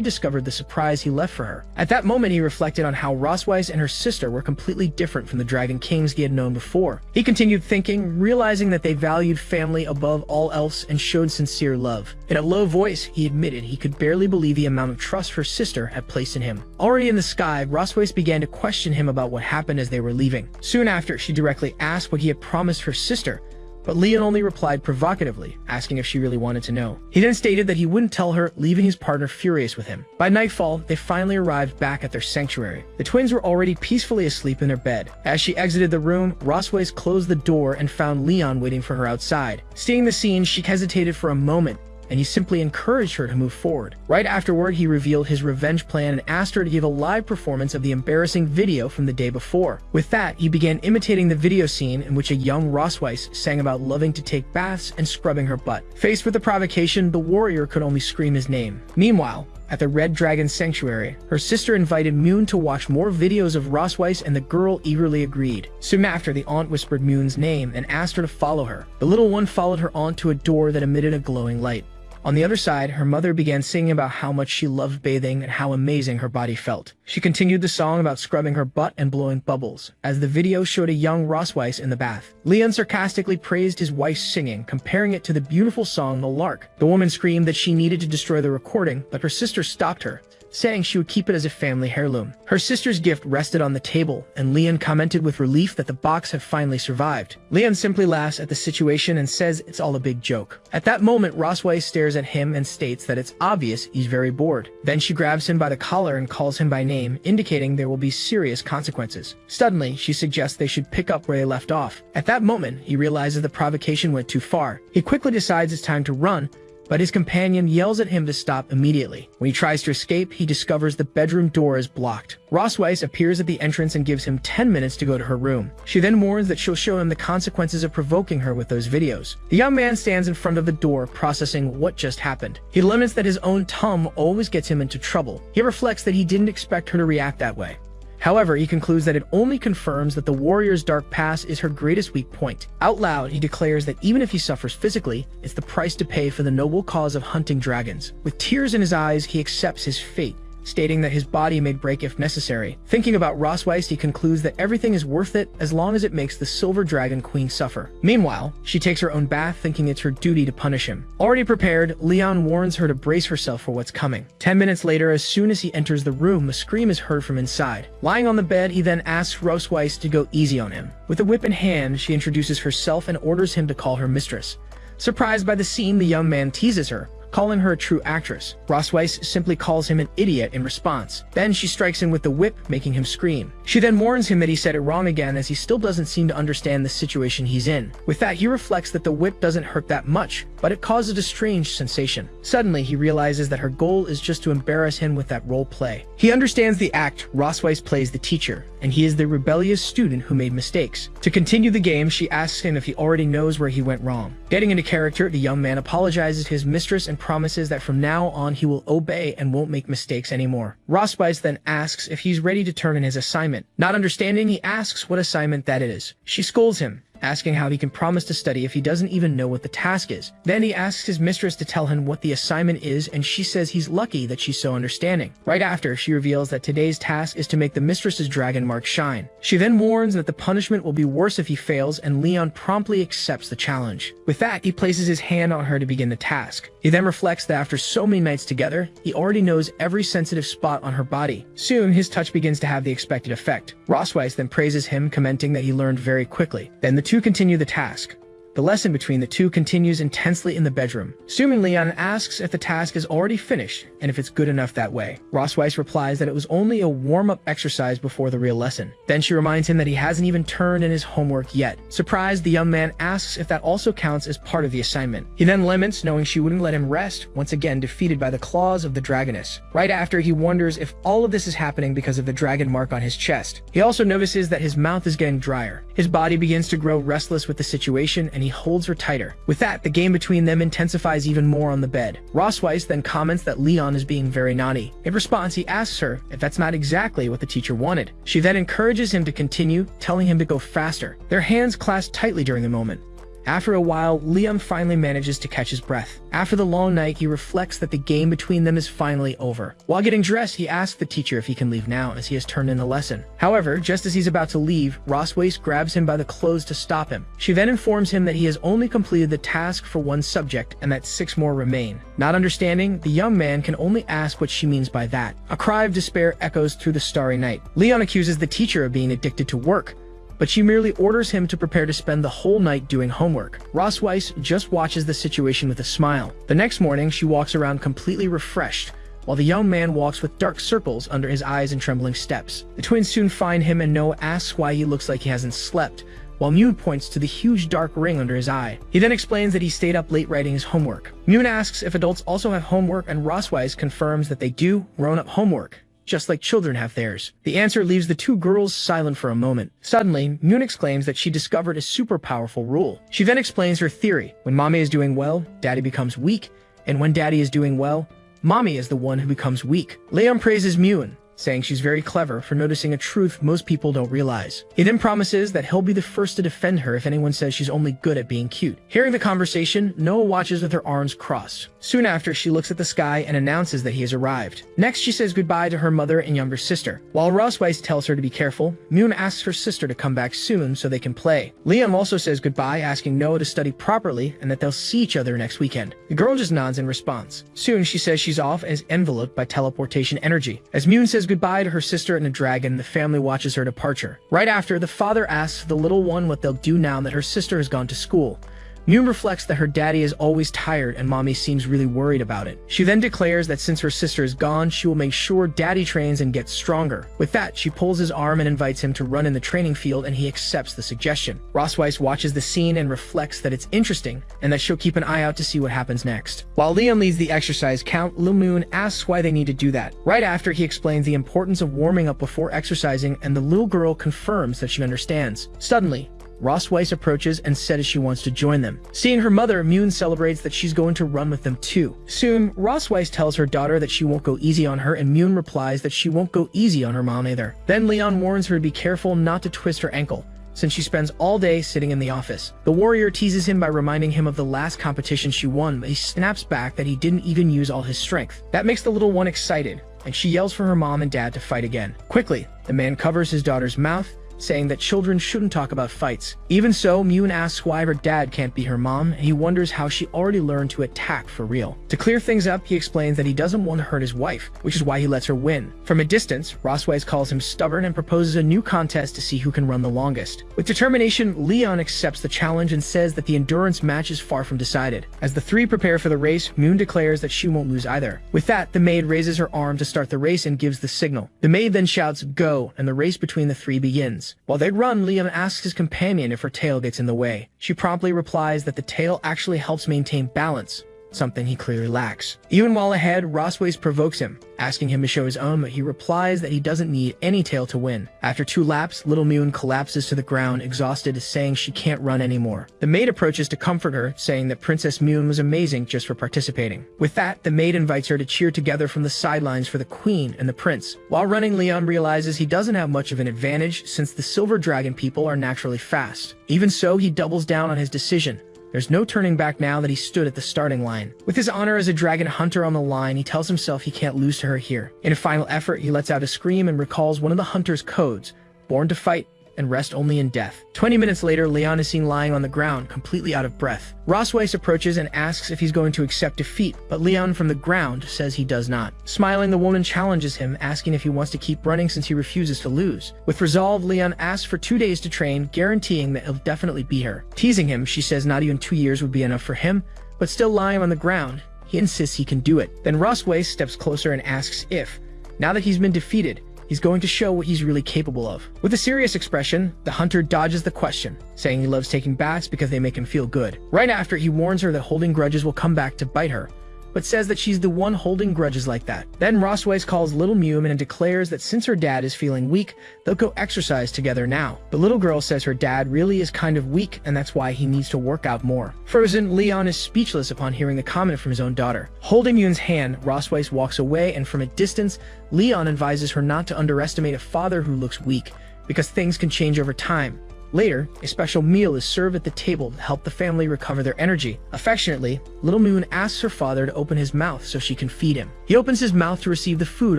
discovered the surprise he left for her. At that moment, he reflected on how Rosweiss and her sister were completely different from the Dragon Kings he had known before. He continued thinking, realizing that they valued family above all else and showed sincere love. In a low voice, he admitted he could barely believe the amount of trust her sister had placed in him. Already in the sky, Rosweiss began to question him about what happened as they were leaving. Soon after, she directly asked what he had promised her sister, but Leon only replied provocatively, asking if she really wanted to know. He then stated that he wouldn't tell her, leaving his partner furious with him. By nightfall, they finally arrived back at their sanctuary. The twins were already peacefully asleep in their bed. As she exited the room, Rosweiss closed the door and found Leon waiting for her outside. Seeing the scene, she hesitated for a moment, and he simply encouraged her to move forward. Right afterward, he revealed his revenge plan and asked her to give a live performance of the embarrassing video from the day before. With that, he began imitating the video scene in which a young Rosweiss sang about loving to take baths and scrubbing her butt. Faced with the provocation, the warrior could only scream his name. Meanwhile, at the Red Dragon Sanctuary, her sister invited Moon to watch more videos of Rosweiss, and the girl eagerly agreed. Soon after, the aunt whispered Moon's name and asked her to follow her. The little one followed her aunt to a door that emitted a glowing light. On the other side, her mother began singing about how much she loved bathing and how amazing her body felt. She continued the song about scrubbing her butt and blowing bubbles, as the video showed a young Rosweiss in the bath. Leon sarcastically praised his wife's singing, comparing it to the beautiful song The Lark. The woman screamed that she needed to destroy the recording, but her sister stopped her, saying she would keep it as a family heirloom. Her sister's gift rested on the table, and Leon commented with relief that the box had finally survived. Leon simply laughs at the situation and says it's all a big joke. At that moment, Rosweiss stares at him and states that it's obvious he's very bored. Then she grabs him by the collar and calls him by name, indicating there will be serious consequences. Suddenly, she suggests they should pick up where they left off. At that moment, he realizes the provocation went too far. He quickly decides it's time to run, but his companion yells at him to stop immediately. When he tries to escape, he discovers the bedroom door is blocked. Rosweiss appears at the entrance and gives him 10 minutes to go to her room. She then warns that she'll show him the consequences of provoking her with those videos. The young man stands in front of the door, processing what just happened. He laments that his own tongue always gets him into trouble. He reflects that he didn't expect her to react that way. However, he concludes that it only confirms that the warrior's dark past is her greatest weak point. Out loud, he declares that even if he suffers physically, it's the price to pay for the noble cause of hunting dragons. With tears in his eyes, he accepts his fate, stating that his body may break if necessary. Thinking about Rosweist, he concludes that everything is worth it as long as it makes the Silver Dragon Queen suffer. Meanwhile, she takes her own bath, thinking it's her duty to punish him. Already prepared, Leon warns her to brace herself for what's coming. 10 minutes later, as soon as he enters the room, a scream is heard from inside. Lying on the bed, he then asks Rosweist to go easy on him. With a whip in hand, she introduces herself and orders him to call her mistress. Surprised by the scene, the young man teases her, calling her a true actress. Rosweist simply calls him an idiot in response. Then she strikes him with the whip, making him scream. She then warns him that he said it wrong again, as he still doesn't seem to understand the situation he's in. With that, he reflects that the whip doesn't hurt that much, but it causes a strange sensation. Suddenly, he realizes that her goal is just to embarrass him with that role play. He understands the act. Rosweist plays the teacher, and he is the rebellious student who made mistakes. To continue the game, she asks him if he already knows where he went wrong. Getting into character, the young man apologizes to his mistress and promises that from now on he will obey and won't make mistakes anymore. Rosweist then asks if he's ready to turn in his assignment. Not understanding, he asks what assignment that is. She scolds him, asking how he can promise to study if he doesn't even know what the task is. Then he asks his mistress to tell him what the assignment is, and she says he's lucky that she's so understanding. Right after, she reveals that today's task is to make the mistress's dragon mark shine. She then warns that the punishment will be worse if he fails, and Leon promptly accepts the challenge. With that, he places his hand on her to begin the task. He then reflects that after so many nights together, he already knows every sensitive spot on her body. Soon, his touch begins to have the expected effect. Rosweist then praises him, commenting that he learned very quickly. Then the two continue the task. The lesson between the two continues intensely in the bedroom. Soon Leon asks if the task is already finished and if it's good enough that way. Rosweist replies that it was only a warm-up exercise before the real lesson. Then she reminds him that he hasn't even turned in his homework yet. Surprised, the young man asks if that also counts as part of the assignment. He then laments, knowing she wouldn't let him rest, once again defeated by the claws of the dragoness. Right after, he wonders if all of this is happening because of the dragon mark on his chest. He also notices that his mouth is getting drier. His body begins to grow restless with the situation, and he holds her tighter. With that, the game between them intensifies even more on the bed. Rosweist then comments that Leon is being very naughty. In response, he asks her if that's not exactly what the teacher wanted. She then encourages him to continue, telling him to go faster. Their hands clasp tightly during the moment. After a while, Liam finally manages to catch his breath. After the long night, he reflects that the game between them is finally over. While getting dressed, he asks the teacher if he can leave now, as he has turned in the lesson. However, just as he's about to leave, Rosweist grabs him by the clothes to stop him. She then informs him that he has only completed the task for one subject and that 6 more remain. Not understanding, the young man can only ask what she means by that. A cry of despair echoes through the starry night. Leon accuses the teacher of being addicted to work, but she merely orders him to prepare to spend the whole night doing homework. Rosweist just watches the situation with a smile. The next morning, she walks around completely refreshed, while the young man walks with dark circles under his eyes and trembling steps. The twins soon find him, and Noah asks why he looks like he hasn't slept, while Moon points to the huge dark ring under his eye. He then explains that he stayed up late writing his homework. Moon asks if adults also have homework, and Rosweist confirms that they do grown-up homework, just like children have theirs. The answer leaves the two girls silent for a moment. Suddenly, Moon exclaims that she discovered a super powerful rule. She then explains her theory. When mommy is doing well, daddy becomes weak, and when daddy is doing well, mommy is the one who becomes weak. Leon praises Moon, saying she's very clever for noticing a truth most people don't realize. He then promises that he'll be the first to defend her if anyone says she's only good at being cute. Hearing the conversation, Noah watches with her arms crossed. Soon after, she looks at the sky and announces that he has arrived. Next, she says goodbye to her mother and younger sister. While Rosweist tells her to be careful, Moon asks her sister to come back soon so they can play. Liam also says goodbye, asking Noah to study properly and that they'll see each other next weekend. The girl just nods in response. Soon, she says she's off and is enveloped by teleportation energy. As Moon says goodbye to her sister and a dragon, the family watches her departure. Right after, the father asks the little one what they'll do now that her sister has gone to school. Moon reflects that her daddy is always tired and mommy seems really worried about it. She then declares that since her sister is gone, she will make sure daddy trains and gets stronger. With that, she pulls his arm and invites him to run in the training field, and he accepts the suggestion. Rosweist watches the scene and reflects that it's interesting and that she'll keep an eye out to see what happens next. While Liam leads the exercise count, Lil Moon asks why they need to do that. Right after, he explains the importance of warming up before exercising, and the little girl confirms that she understands. Suddenly, Ross Weiss approaches and says she wants to join them. Seeing her mother, Moon celebrates that she's going to run with them too. Soon, Ross Weiss tells her daughter that she won't go easy on her, and Moon replies that she won't go easy on her mom either. Then Leon warns her to be careful not to twist her ankle, since she spends all day sitting in the office. The warrior teases him by reminding him of the last competition she won, but he snaps back that he didn't even use all his strength. That makes the little one excited, and she yells for her mom and dad to fight again. Quickly, the man covers his daughter's mouth, saying that children shouldn't talk about fights. Even so, Moon asks why her dad can't be her mom, and he wonders how she already learned to attack for real. To clear things up, he explains that he doesn't want to hurt his wife, which is why he lets her win. From a distance, Ross Weiss calls him stubborn and proposes a new contest to see who can run the longest. With determination, Leon accepts the challenge and says that the endurance match is far from decided. As the three prepare for the race, Moon declares that she won't lose either. With that, the maid raises her arm to start the race and gives the signal. The maid then shouts, "Go," and the race between the three begins. While they run, Leon asks his companion if her tail gets in the way. She promptly replies that the tail actually helps maintain balance, something he clearly lacks. Even while ahead, Ross Weiss provokes him, asking him to show his own, but he replies that he doesn't need any tail to win. After 2 laps, little Moon collapses to the ground, exhausted, saying she can't run anymore. The maid approaches to comfort her, saying that Princess Moon was amazing just for participating. With that, the maid invites her to cheer together from the sidelines for the queen and the prince. While running, Leon realizes he doesn't have much of an advantage since the Silver Dragon people are naturally fast. Even so, he doubles down on his decision. There's no turning back now that he stood at the starting line. With his honor as a dragon hunter on the line, he tells himself he can't lose to her here. In a final effort, he lets out a scream and recalls one of the hunter's codes: born to fight and rest only in death. 20 minutes later, Leon is seen lying on the ground, completely out of breath. Ross Weiss approaches and asks if he's going to accept defeat, but Leon from the ground says he does not. Smiling, the woman challenges him, asking if he wants to keep running since he refuses to lose. With resolve, Leon asks for 2 days to train, guaranteeing that he'll definitely beat her. Teasing him, she says not even 2 years would be enough for him, but still lying on the ground, he insists he can do it. Then Ross Weiss steps closer and asks if, now that he's been defeated, he's going to show what he's really capable of. With a serious expression, the hunter dodges the question, saying he loves taking baths because they make him feel good. Right after, he warns her that holding grudges will come back to bite her, but says that she's the one holding grudges like that. Then Ross Weiss calls little Mew and declares that since her dad is feeling weak, they'll go exercise together now. The little girl says her dad really is kind of weak and that's why he needs to work out more. Frozen, Leon is speechless upon hearing the comment from his own daughter. Holding Mew's hand, Ross Weiss walks away, and from a distance, Leon advises her not to underestimate a father who looks weak, because things can change over time. Later, a special meal is served at the table to help the family recover their energy. Affectionately, little Moon asks her father to open his mouth so she can feed him. He opens his mouth to receive the food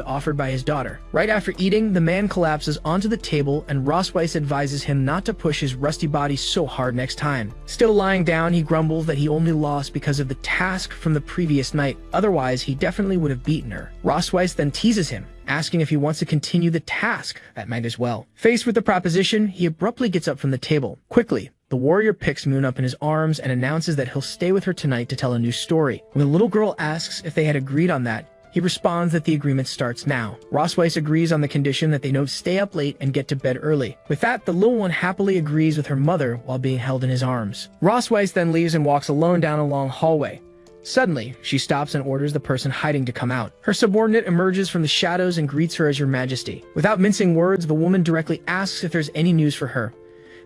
offered by his daughter. Right after eating, the man collapses onto the table, and Ross Weiss advises him not to push his rusty body so hard next time. Still lying down, he grumbles that he only lost because of the task from the previous night. Otherwise, he definitely would have beaten her. Ross Weiss then teases him, asking if he wants to continue the task that night as well. Faced with the proposition, he abruptly gets up from the table. Quickly, the warrior picks Moon up in his arms and announces that he'll stay with her tonight to tell a new story. When the little girl asks if they had agreed on that, he responds that the agreement starts now. Ross Weiss agrees on the condition that they don't stay up late and get to bed early. With that, the little one happily agrees with her mother while being held in his arms. Ross Weiss then leaves and walks alone down a long hallway. Suddenly, she stops and orders the person hiding to come out. Her subordinate emerges from the shadows and greets her as Your Majesty. Without mincing words, the woman directly asks if there's any news for her.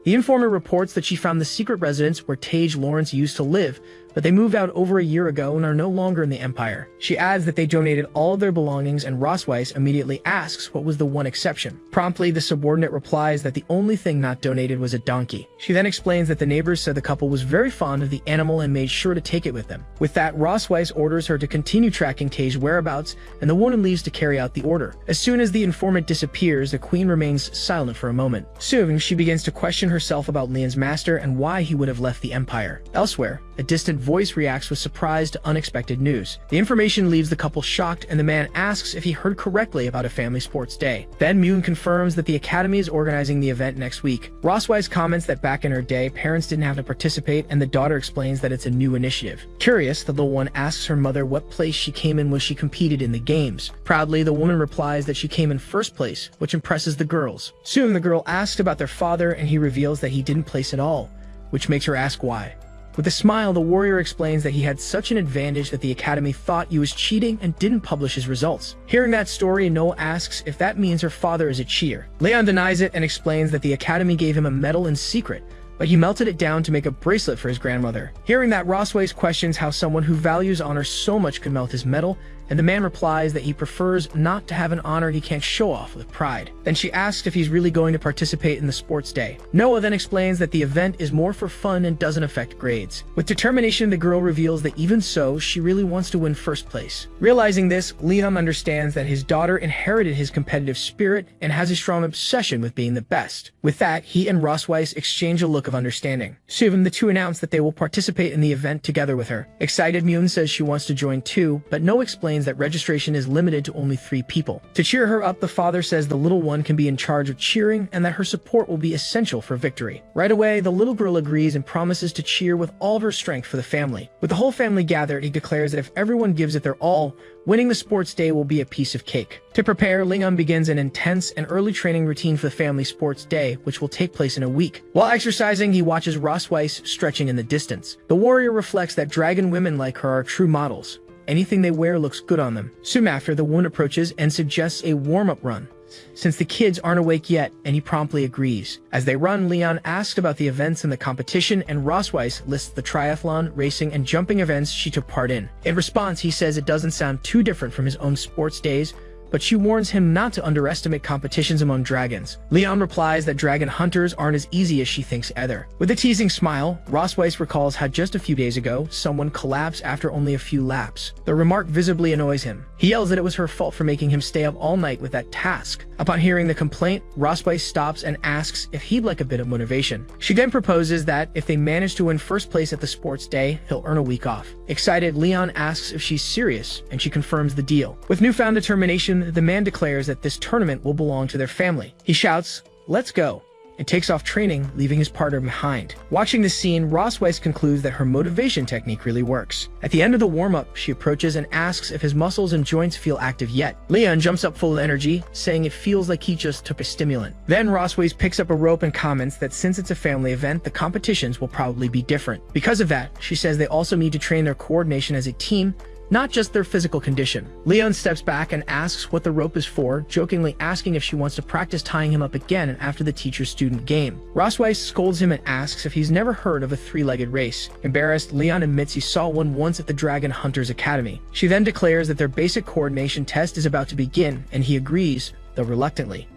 The informer reports that she found the secret residence where Tage Lawrence used to live, but they moved out over a year ago and are no longer in the Empire. She adds that they donated all of their belongings, and Ross Weiss immediately asks what was the one exception. Promptly, the subordinate replies that the only thing not donated was a donkey. She then explains that the neighbors said the couple was very fond of the animal and made sure to take it with them. With that, Ross Weiss orders her to continue tracking Tage's whereabouts, and the woman leaves to carry out the order. As soon as the informant disappears, the queen remains silent for a moment. Soon, she begins to question herself about Leon's master and why he would have left the Empire. Elsewhere, a distant voice reacts with surprise to unexpected news. The information leaves the couple shocked, and the man asks if he heard correctly about a family sports day. Then Moon confirms that the Academy is organizing the event next week. Ross Weiss comments that back in her day, parents didn't have to participate, and the daughter explains that it's a new initiative. Curious, the little one asks her mother what place she came in when she competed in the games. Proudly, the woman replies that she came in first place, which impresses the girls. Soon, the girl asks about their father, and he reveals that he didn't place at all, which makes her ask why. With a smile, the warrior explains that he had such an advantage that the Academy thought he was cheating and didn't publish his results. Hearing that story, Noel asks if that means her father is a cheater. Leon denies it and explains that the Academy gave him a medal in secret, but he melted it down to make a bracelet for his grandmother. Hearing that, Rosweiss questions how someone who values honor so much could melt his metal, and the man replies that he prefers not to have an honor he can't show off with pride. Then she asks if he's really going to participate in the sports day. Noah then explains that the event is more for fun and doesn't affect grades. With determination, the girl reveals that even so, she really wants to win first place. Realizing this, Leon understands that his daughter inherited his competitive spirit and has a strong obsession with being the best. With that, he and Rosweiss exchange a look of understanding. Soon, the two announce that they will participate in the event together with her. Excited, Myun says she wants to join too, but Noah explains that registration is limited to only 3 people. To cheer her up, the father says the little one can be in charge of cheering and that her support will be essential for victory. Right away, the little girl agrees and promises to cheer with all of her strength for the family. With the whole family gathered, he declares that if everyone gives it their all, winning the sports day will be a piece of cake. To prepare, Leon begins an intense and early training routine for the family sports day, which will take place in a week. While exercising, he watches Rosweiss stretching in the distance. The warrior reflects that dragon women like her are true models. Anything they wear looks good on them. Soon after, the woman approaches and suggests a warm-up run, since the kids aren't awake yet, and he promptly agrees. As they run, Leon asks about the events in the competition, and Rosweiss lists the triathlon, racing, and jumping events she took part in. In response, he says it doesn't sound too different from his own sports days, but she warns him not to underestimate competitions among dragons. Leon replies that dragon hunters aren't as easy as she thinks either. With a teasing smile, Rosweiss recalls how just a few days ago, someone collapsed after only a few laps. The remark visibly annoys him. He yells that it was her fault for making him stay up all night with that task. Upon hearing the complaint, Rosweiss stops and asks if he'd like a bit of motivation. She then proposes that if they manage to win first place at the sports day, he'll earn a week off. Excited, Leon asks if she's serious, and she confirms the deal. With newfound determination, the man declares that this tournament will belong to their family. He shouts, "Let's go," and takes off training, leaving his partner behind. Watching this scene, Rosweiss concludes that her motivation technique really works. At the end of the warm-up, she approaches and asks if his muscles and joints feel active yet. Leon jumps up full of energy, saying it feels like he just took a stimulant. Then Rosweiss picks up a rope and comments that since it's a family event, the competitions will probably be different. Because of that, she says they also need to train their coordination as a team, not just their physical condition. Leon steps back and asks what the rope is for, jokingly asking if she wants to practice tying him up again after the teacher-student game. Rosweiss scolds him and asks if he's never heard of a 3-legged race. Embarrassed, Leon admits he saw one once at the Dragon Hunters Academy. She then declares that their basic coordination test is about to begin, and he agrees, though reluctantly.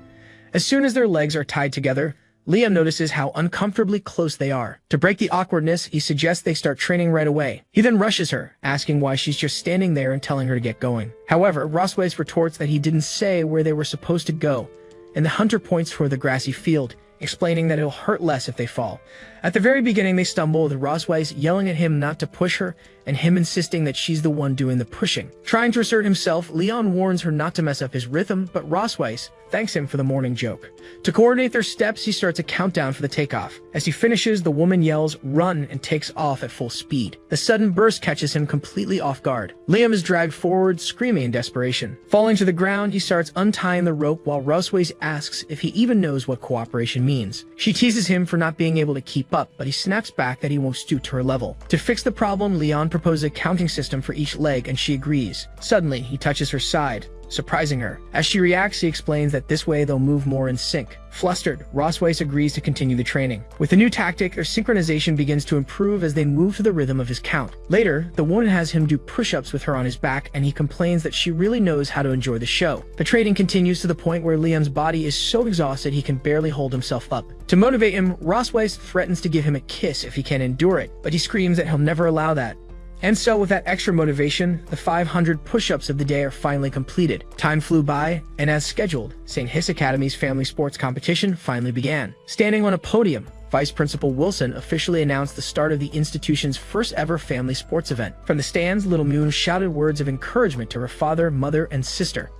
As soon as their legs are tied together, Leon notices how uncomfortably close they are. To break the awkwardness, he suggests they start training right away. He then rushes her, asking why she's just standing there and telling her to get going. However, Rosweiss retorts that he didn't say where they were supposed to go, and the hunter points toward the grassy field, explaining that it'll hurt less if they fall. At the very beginning, they stumble, with Rosweiss yelling at him not to push her, and him insisting that she's the one doing the pushing. Trying to assert himself, Leon warns her not to mess up his rhythm, but Rosweiss thanks him for the morning joke. To coordinate their steps, he starts a countdown for the takeoff. As he finishes, the woman yells, "Run," and takes off at full speed. The sudden burst catches him completely off guard. Liam is dragged forward, screaming in desperation. Falling to the ground, he starts untying the rope while Rosweiss asks if he even knows what cooperation means. She teases him for not being able to keep up, but he snaps back that he won't stoop to her level. To fix the problem, Leon proposes a counting system for each leg, and she agrees. Suddenly, he touches her side, surprising her. As she reacts, he explains that this way they'll move more in sync. Flustered, Rosweiss agrees to continue the training. With the new tactic, their synchronization begins to improve as they move to the rhythm of his count. Later, the woman has him do push-ups with her on his back, and he complains that she really knows how to enjoy the show. The training continues to the point where Leon's body is so exhausted he can barely hold himself up. To motivate him, Rosweiss threatens to give him a kiss if he can endure it, but he screams that he'll never allow that. And so, with that extra motivation, the 500 push-ups of the day are finally completed. Time flew by, and as scheduled, St. Hiss Academy's family sports competition finally began. Standing on a podium, Vice Principal Wilson officially announced the start of the institution's first ever family sports event. From the stands, little Moon shouted words of encouragement to her father, mother, and sister.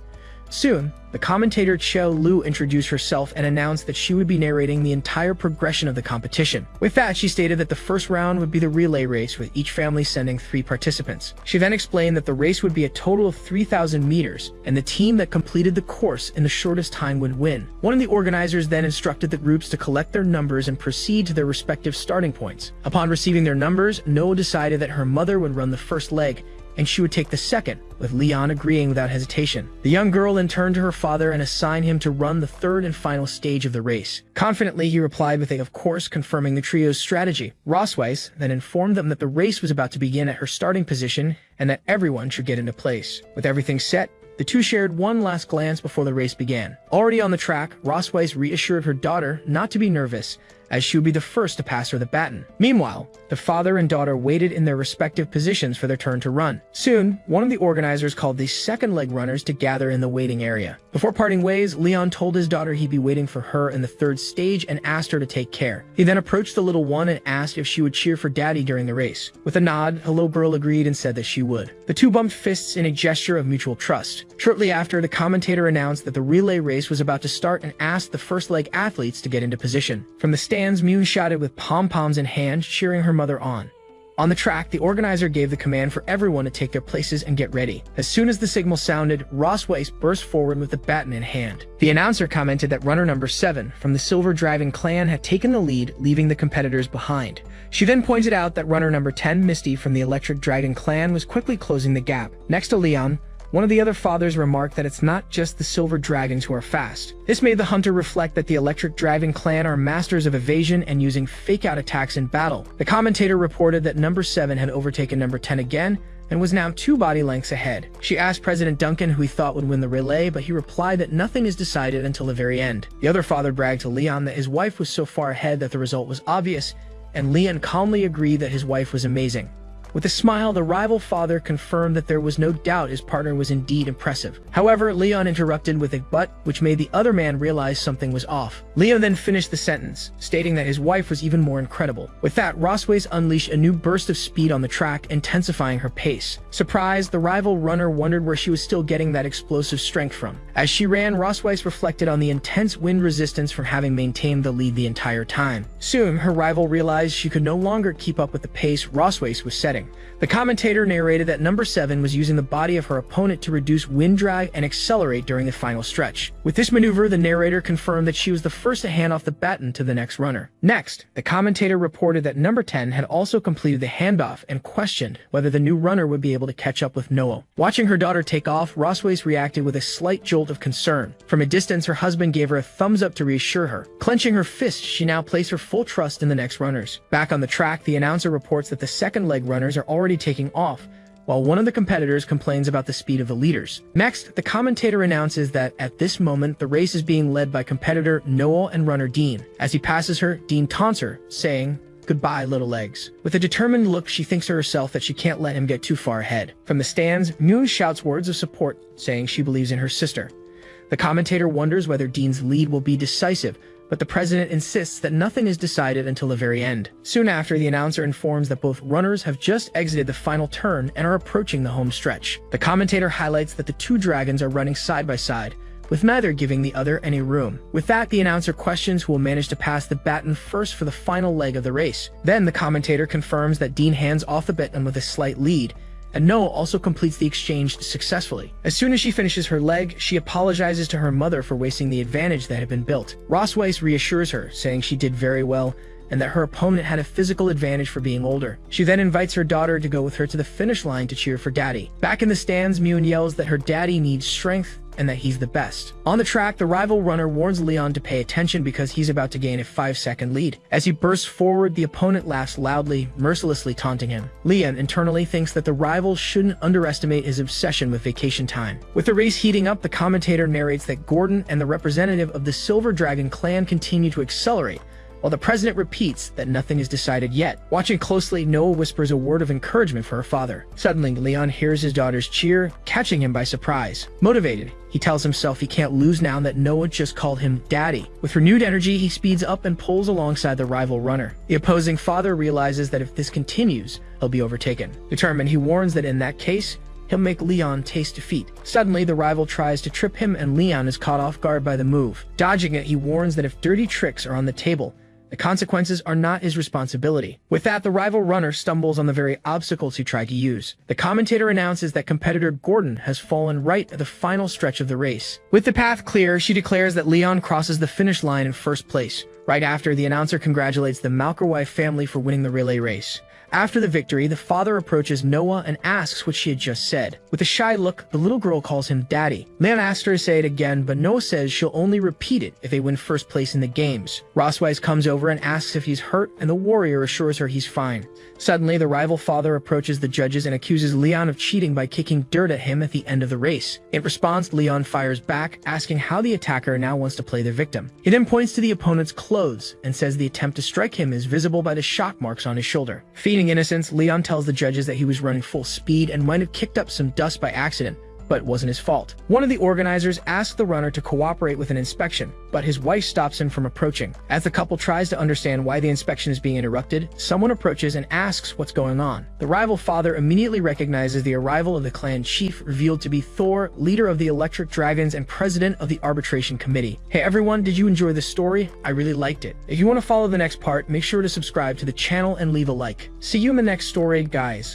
Soon, the commentator Cho Lu introduced herself and announced that she would be narrating the entire progression of the competition. With that, she stated that the first round would be the relay race, with each family sending 3 participants. She then explained that the race would be a total of 3,000 meters, and the team that completed the course in the shortest time would win. One of the organizers then instructed the groups to collect their numbers and proceed to their respective starting points. Upon receiving their numbers, Noah decided that her mother would run the first leg, and she would take the second, with Leon agreeing without hesitation. The young girl then turned to her father and assigned him to run the third and final stage of the race. Confidently, he replied with a "of course," confirming the trio's strategy. Rossweiss then informed them that the race was about to begin at her starting position and that everyone should get into place. With everything set, the two shared one last glance before the race began. Already on the track, Rossweiss reassured her daughter not to be nervous, as she would be the first to pass her the baton. Meanwhile, the father and daughter waited in their respective positions for their turn to run. Soon, one of the organizers called the second leg runners to gather in the waiting area. Before parting ways, Leon told his daughter he'd be waiting for her in the third stage and asked her to take care. He then approached the little one and asked if she would cheer for Daddy during the race. With a nod, the little girl agreed and said that she would. The two bumped fists in a gesture of mutual trust. Shortly after, the commentator announced that the relay race was about to start and asked the first leg athletes to get into position. From the stands, Moon shouted with pom-poms in hand, cheering her mother on. On the track, the organizer gave the command for everyone to take their places and get ready. As soon as the signal sounded, Rossweiss burst forward with the baton in hand. The announcer commented that runner number 7 from the Silver Dragon clan had taken the lead, leaving the competitors behind. She then pointed out that runner number 10, Misty from the Electric Dragon clan, was quickly closing the gap. Next to Leon, one of the other fathers remarked that it's not just the Silver Dragons who are fast. This made the hunter reflect that the Electric Dragon clan are masters of evasion and using fake-out attacks in battle. The commentator reported that number 7 had overtaken number 10 again and was now 2 body lengths ahead. She asked President Duncan who he thought would win the relay, but he replied that nothing is decided until the very end. The other father bragged to Leon that his wife was so far ahead that the result was obvious, and Leon calmly agreed that his wife was amazing. With a smile, the rival father confirmed that there was no doubt his partner was indeed impressive. However, Leon interrupted with a "but," which made the other man realize something was off. Leon then finished the sentence, stating that his wife was even more incredible. With that, Rossweiss unleashed a new burst of speed on the track, intensifying her pace. Surprised, the rival runner wondered where she was still getting that explosive strength from. As she ran, Rossweiss reflected on the intense wind resistance from having maintained the lead the entire time. Soon, her rival realized she could no longer keep up with the pace Rossweiss was setting. The commentator narrated that number 7 was using the body of her opponent to reduce wind drag and accelerate during the final stretch. With this maneuver, the narrator confirmed that she was the first to hand off the baton to the next runner. Next, the commentator reported that number 10 had also completed the handoff and questioned whether the new runner would be able to catch up with Noah. Watching her daughter take off, Rossweiss reacted with a slight jolt of concern. From a distance, her husband gave her a thumbs up to reassure her. Clenching her fist, she now placed her full trust in the next runners. Back on the track, the announcer reports that the second leg runners are already taking off, while one of the competitors complains about the speed of the leaders. Next, the commentator announces that at this moment, the race is being led by competitor Noel and runner Dean. As he passes her, Dean taunts her, saying, "Goodbye, little legs." With a determined look, she thinks to herself that she can't let him get too far ahead. From the stands, Moon shouts words of support, saying she believes in her sister. The commentator wonders whether Dean's lead will be decisive, but the president insists that nothing is decided until the very end. Soon after, the announcer informs that both runners have just exited the final turn and are approaching the home stretch. The commentator highlights that the two dragons are running side by side, with neither giving the other any room. With that, the announcer questions who will manage to pass the baton first for the final leg of the race. Then the commentator confirms that Dean hands off the baton with a slight lead, and Noah also completes the exchange successfully. As soon as she finishes her leg, she apologizes to her mother for wasting the advantage that had been built. Rossweiss reassures her, saying she did very well and that her opponent had a physical advantage for being older. She then invites her daughter to go with her to the finish line to cheer for Daddy. Back in the stands, Moon yells that her daddy needs strength and that he's the best. On the track, the rival runner warns Leon to pay attention because he's about to gain a 5-second lead. As he bursts forward, the opponent laughs loudly, mercilessly taunting him. Leon internally thinks that the rival shouldn't underestimate his obsession with vacation time. With the race heating up, the commentator narrates that Gordon and the representative of the Silver Dragon clan continue to accelerate, while the president repeats that nothing is decided yet. Watching closely, Noah whispers a word of encouragement for her father. Suddenly, Leon hears his daughter's cheer, catching him by surprise. Motivated, he tells himself he can't lose now that Noah just called him Daddy. With renewed energy, he speeds up and pulls alongside the rival runner. The opposing father realizes that if this continues, he'll be overtaken. Determined, he warns that in that case, he'll make Leon taste defeat. Suddenly, the rival tries to trip him and Leon is caught off guard by the move. Dodging it, he warns that if dirty tricks are on the table, the consequences are not his responsibility. With that, the rival runner stumbles on the very obstacles he tried to use. The commentator announces that competitor Gordon has fallen right at the final stretch of the race. With the path clear, she declares that Leon crosses the finish line in first place. Right after, the announcer congratulates the Malkerwife family for winning the relay race. After the victory, the father approaches Noah and asks what she had just said. With a shy look, the little girl calls him Daddy. Leon asks her to say it again, but Noah says she'll only repeat it if they win first place in the games. Roswise comes over and asks if he's hurt, and the warrior assures her he's fine. Suddenly, the rival father approaches the judges and accuses Leon of cheating by kicking dirt at him at the end of the race. In response, Leon fires back, asking how the attacker now wants to play the victim. He then points to the opponent's clothes and says the attempt to strike him is visible by the shock marks on his shoulder. Feigning innocence, Leon tells the judges that he was running full speed and might have kicked up some dust by accident, but it wasn't his fault. One of the organizers asks the runner to cooperate with an inspection, but his wife stops him from approaching. As the couple tries to understand why the inspection is being interrupted, someone approaches and asks what's going on. The rival father immediately recognizes the arrival of the clan chief, revealed to be Thor, leader of the Electric Dragons and president of the arbitration committee. Hey everyone, did you enjoy this story? I really liked it. If you want to follow the next part, make sure to subscribe to the channel and leave a like. See you in the next story, guys.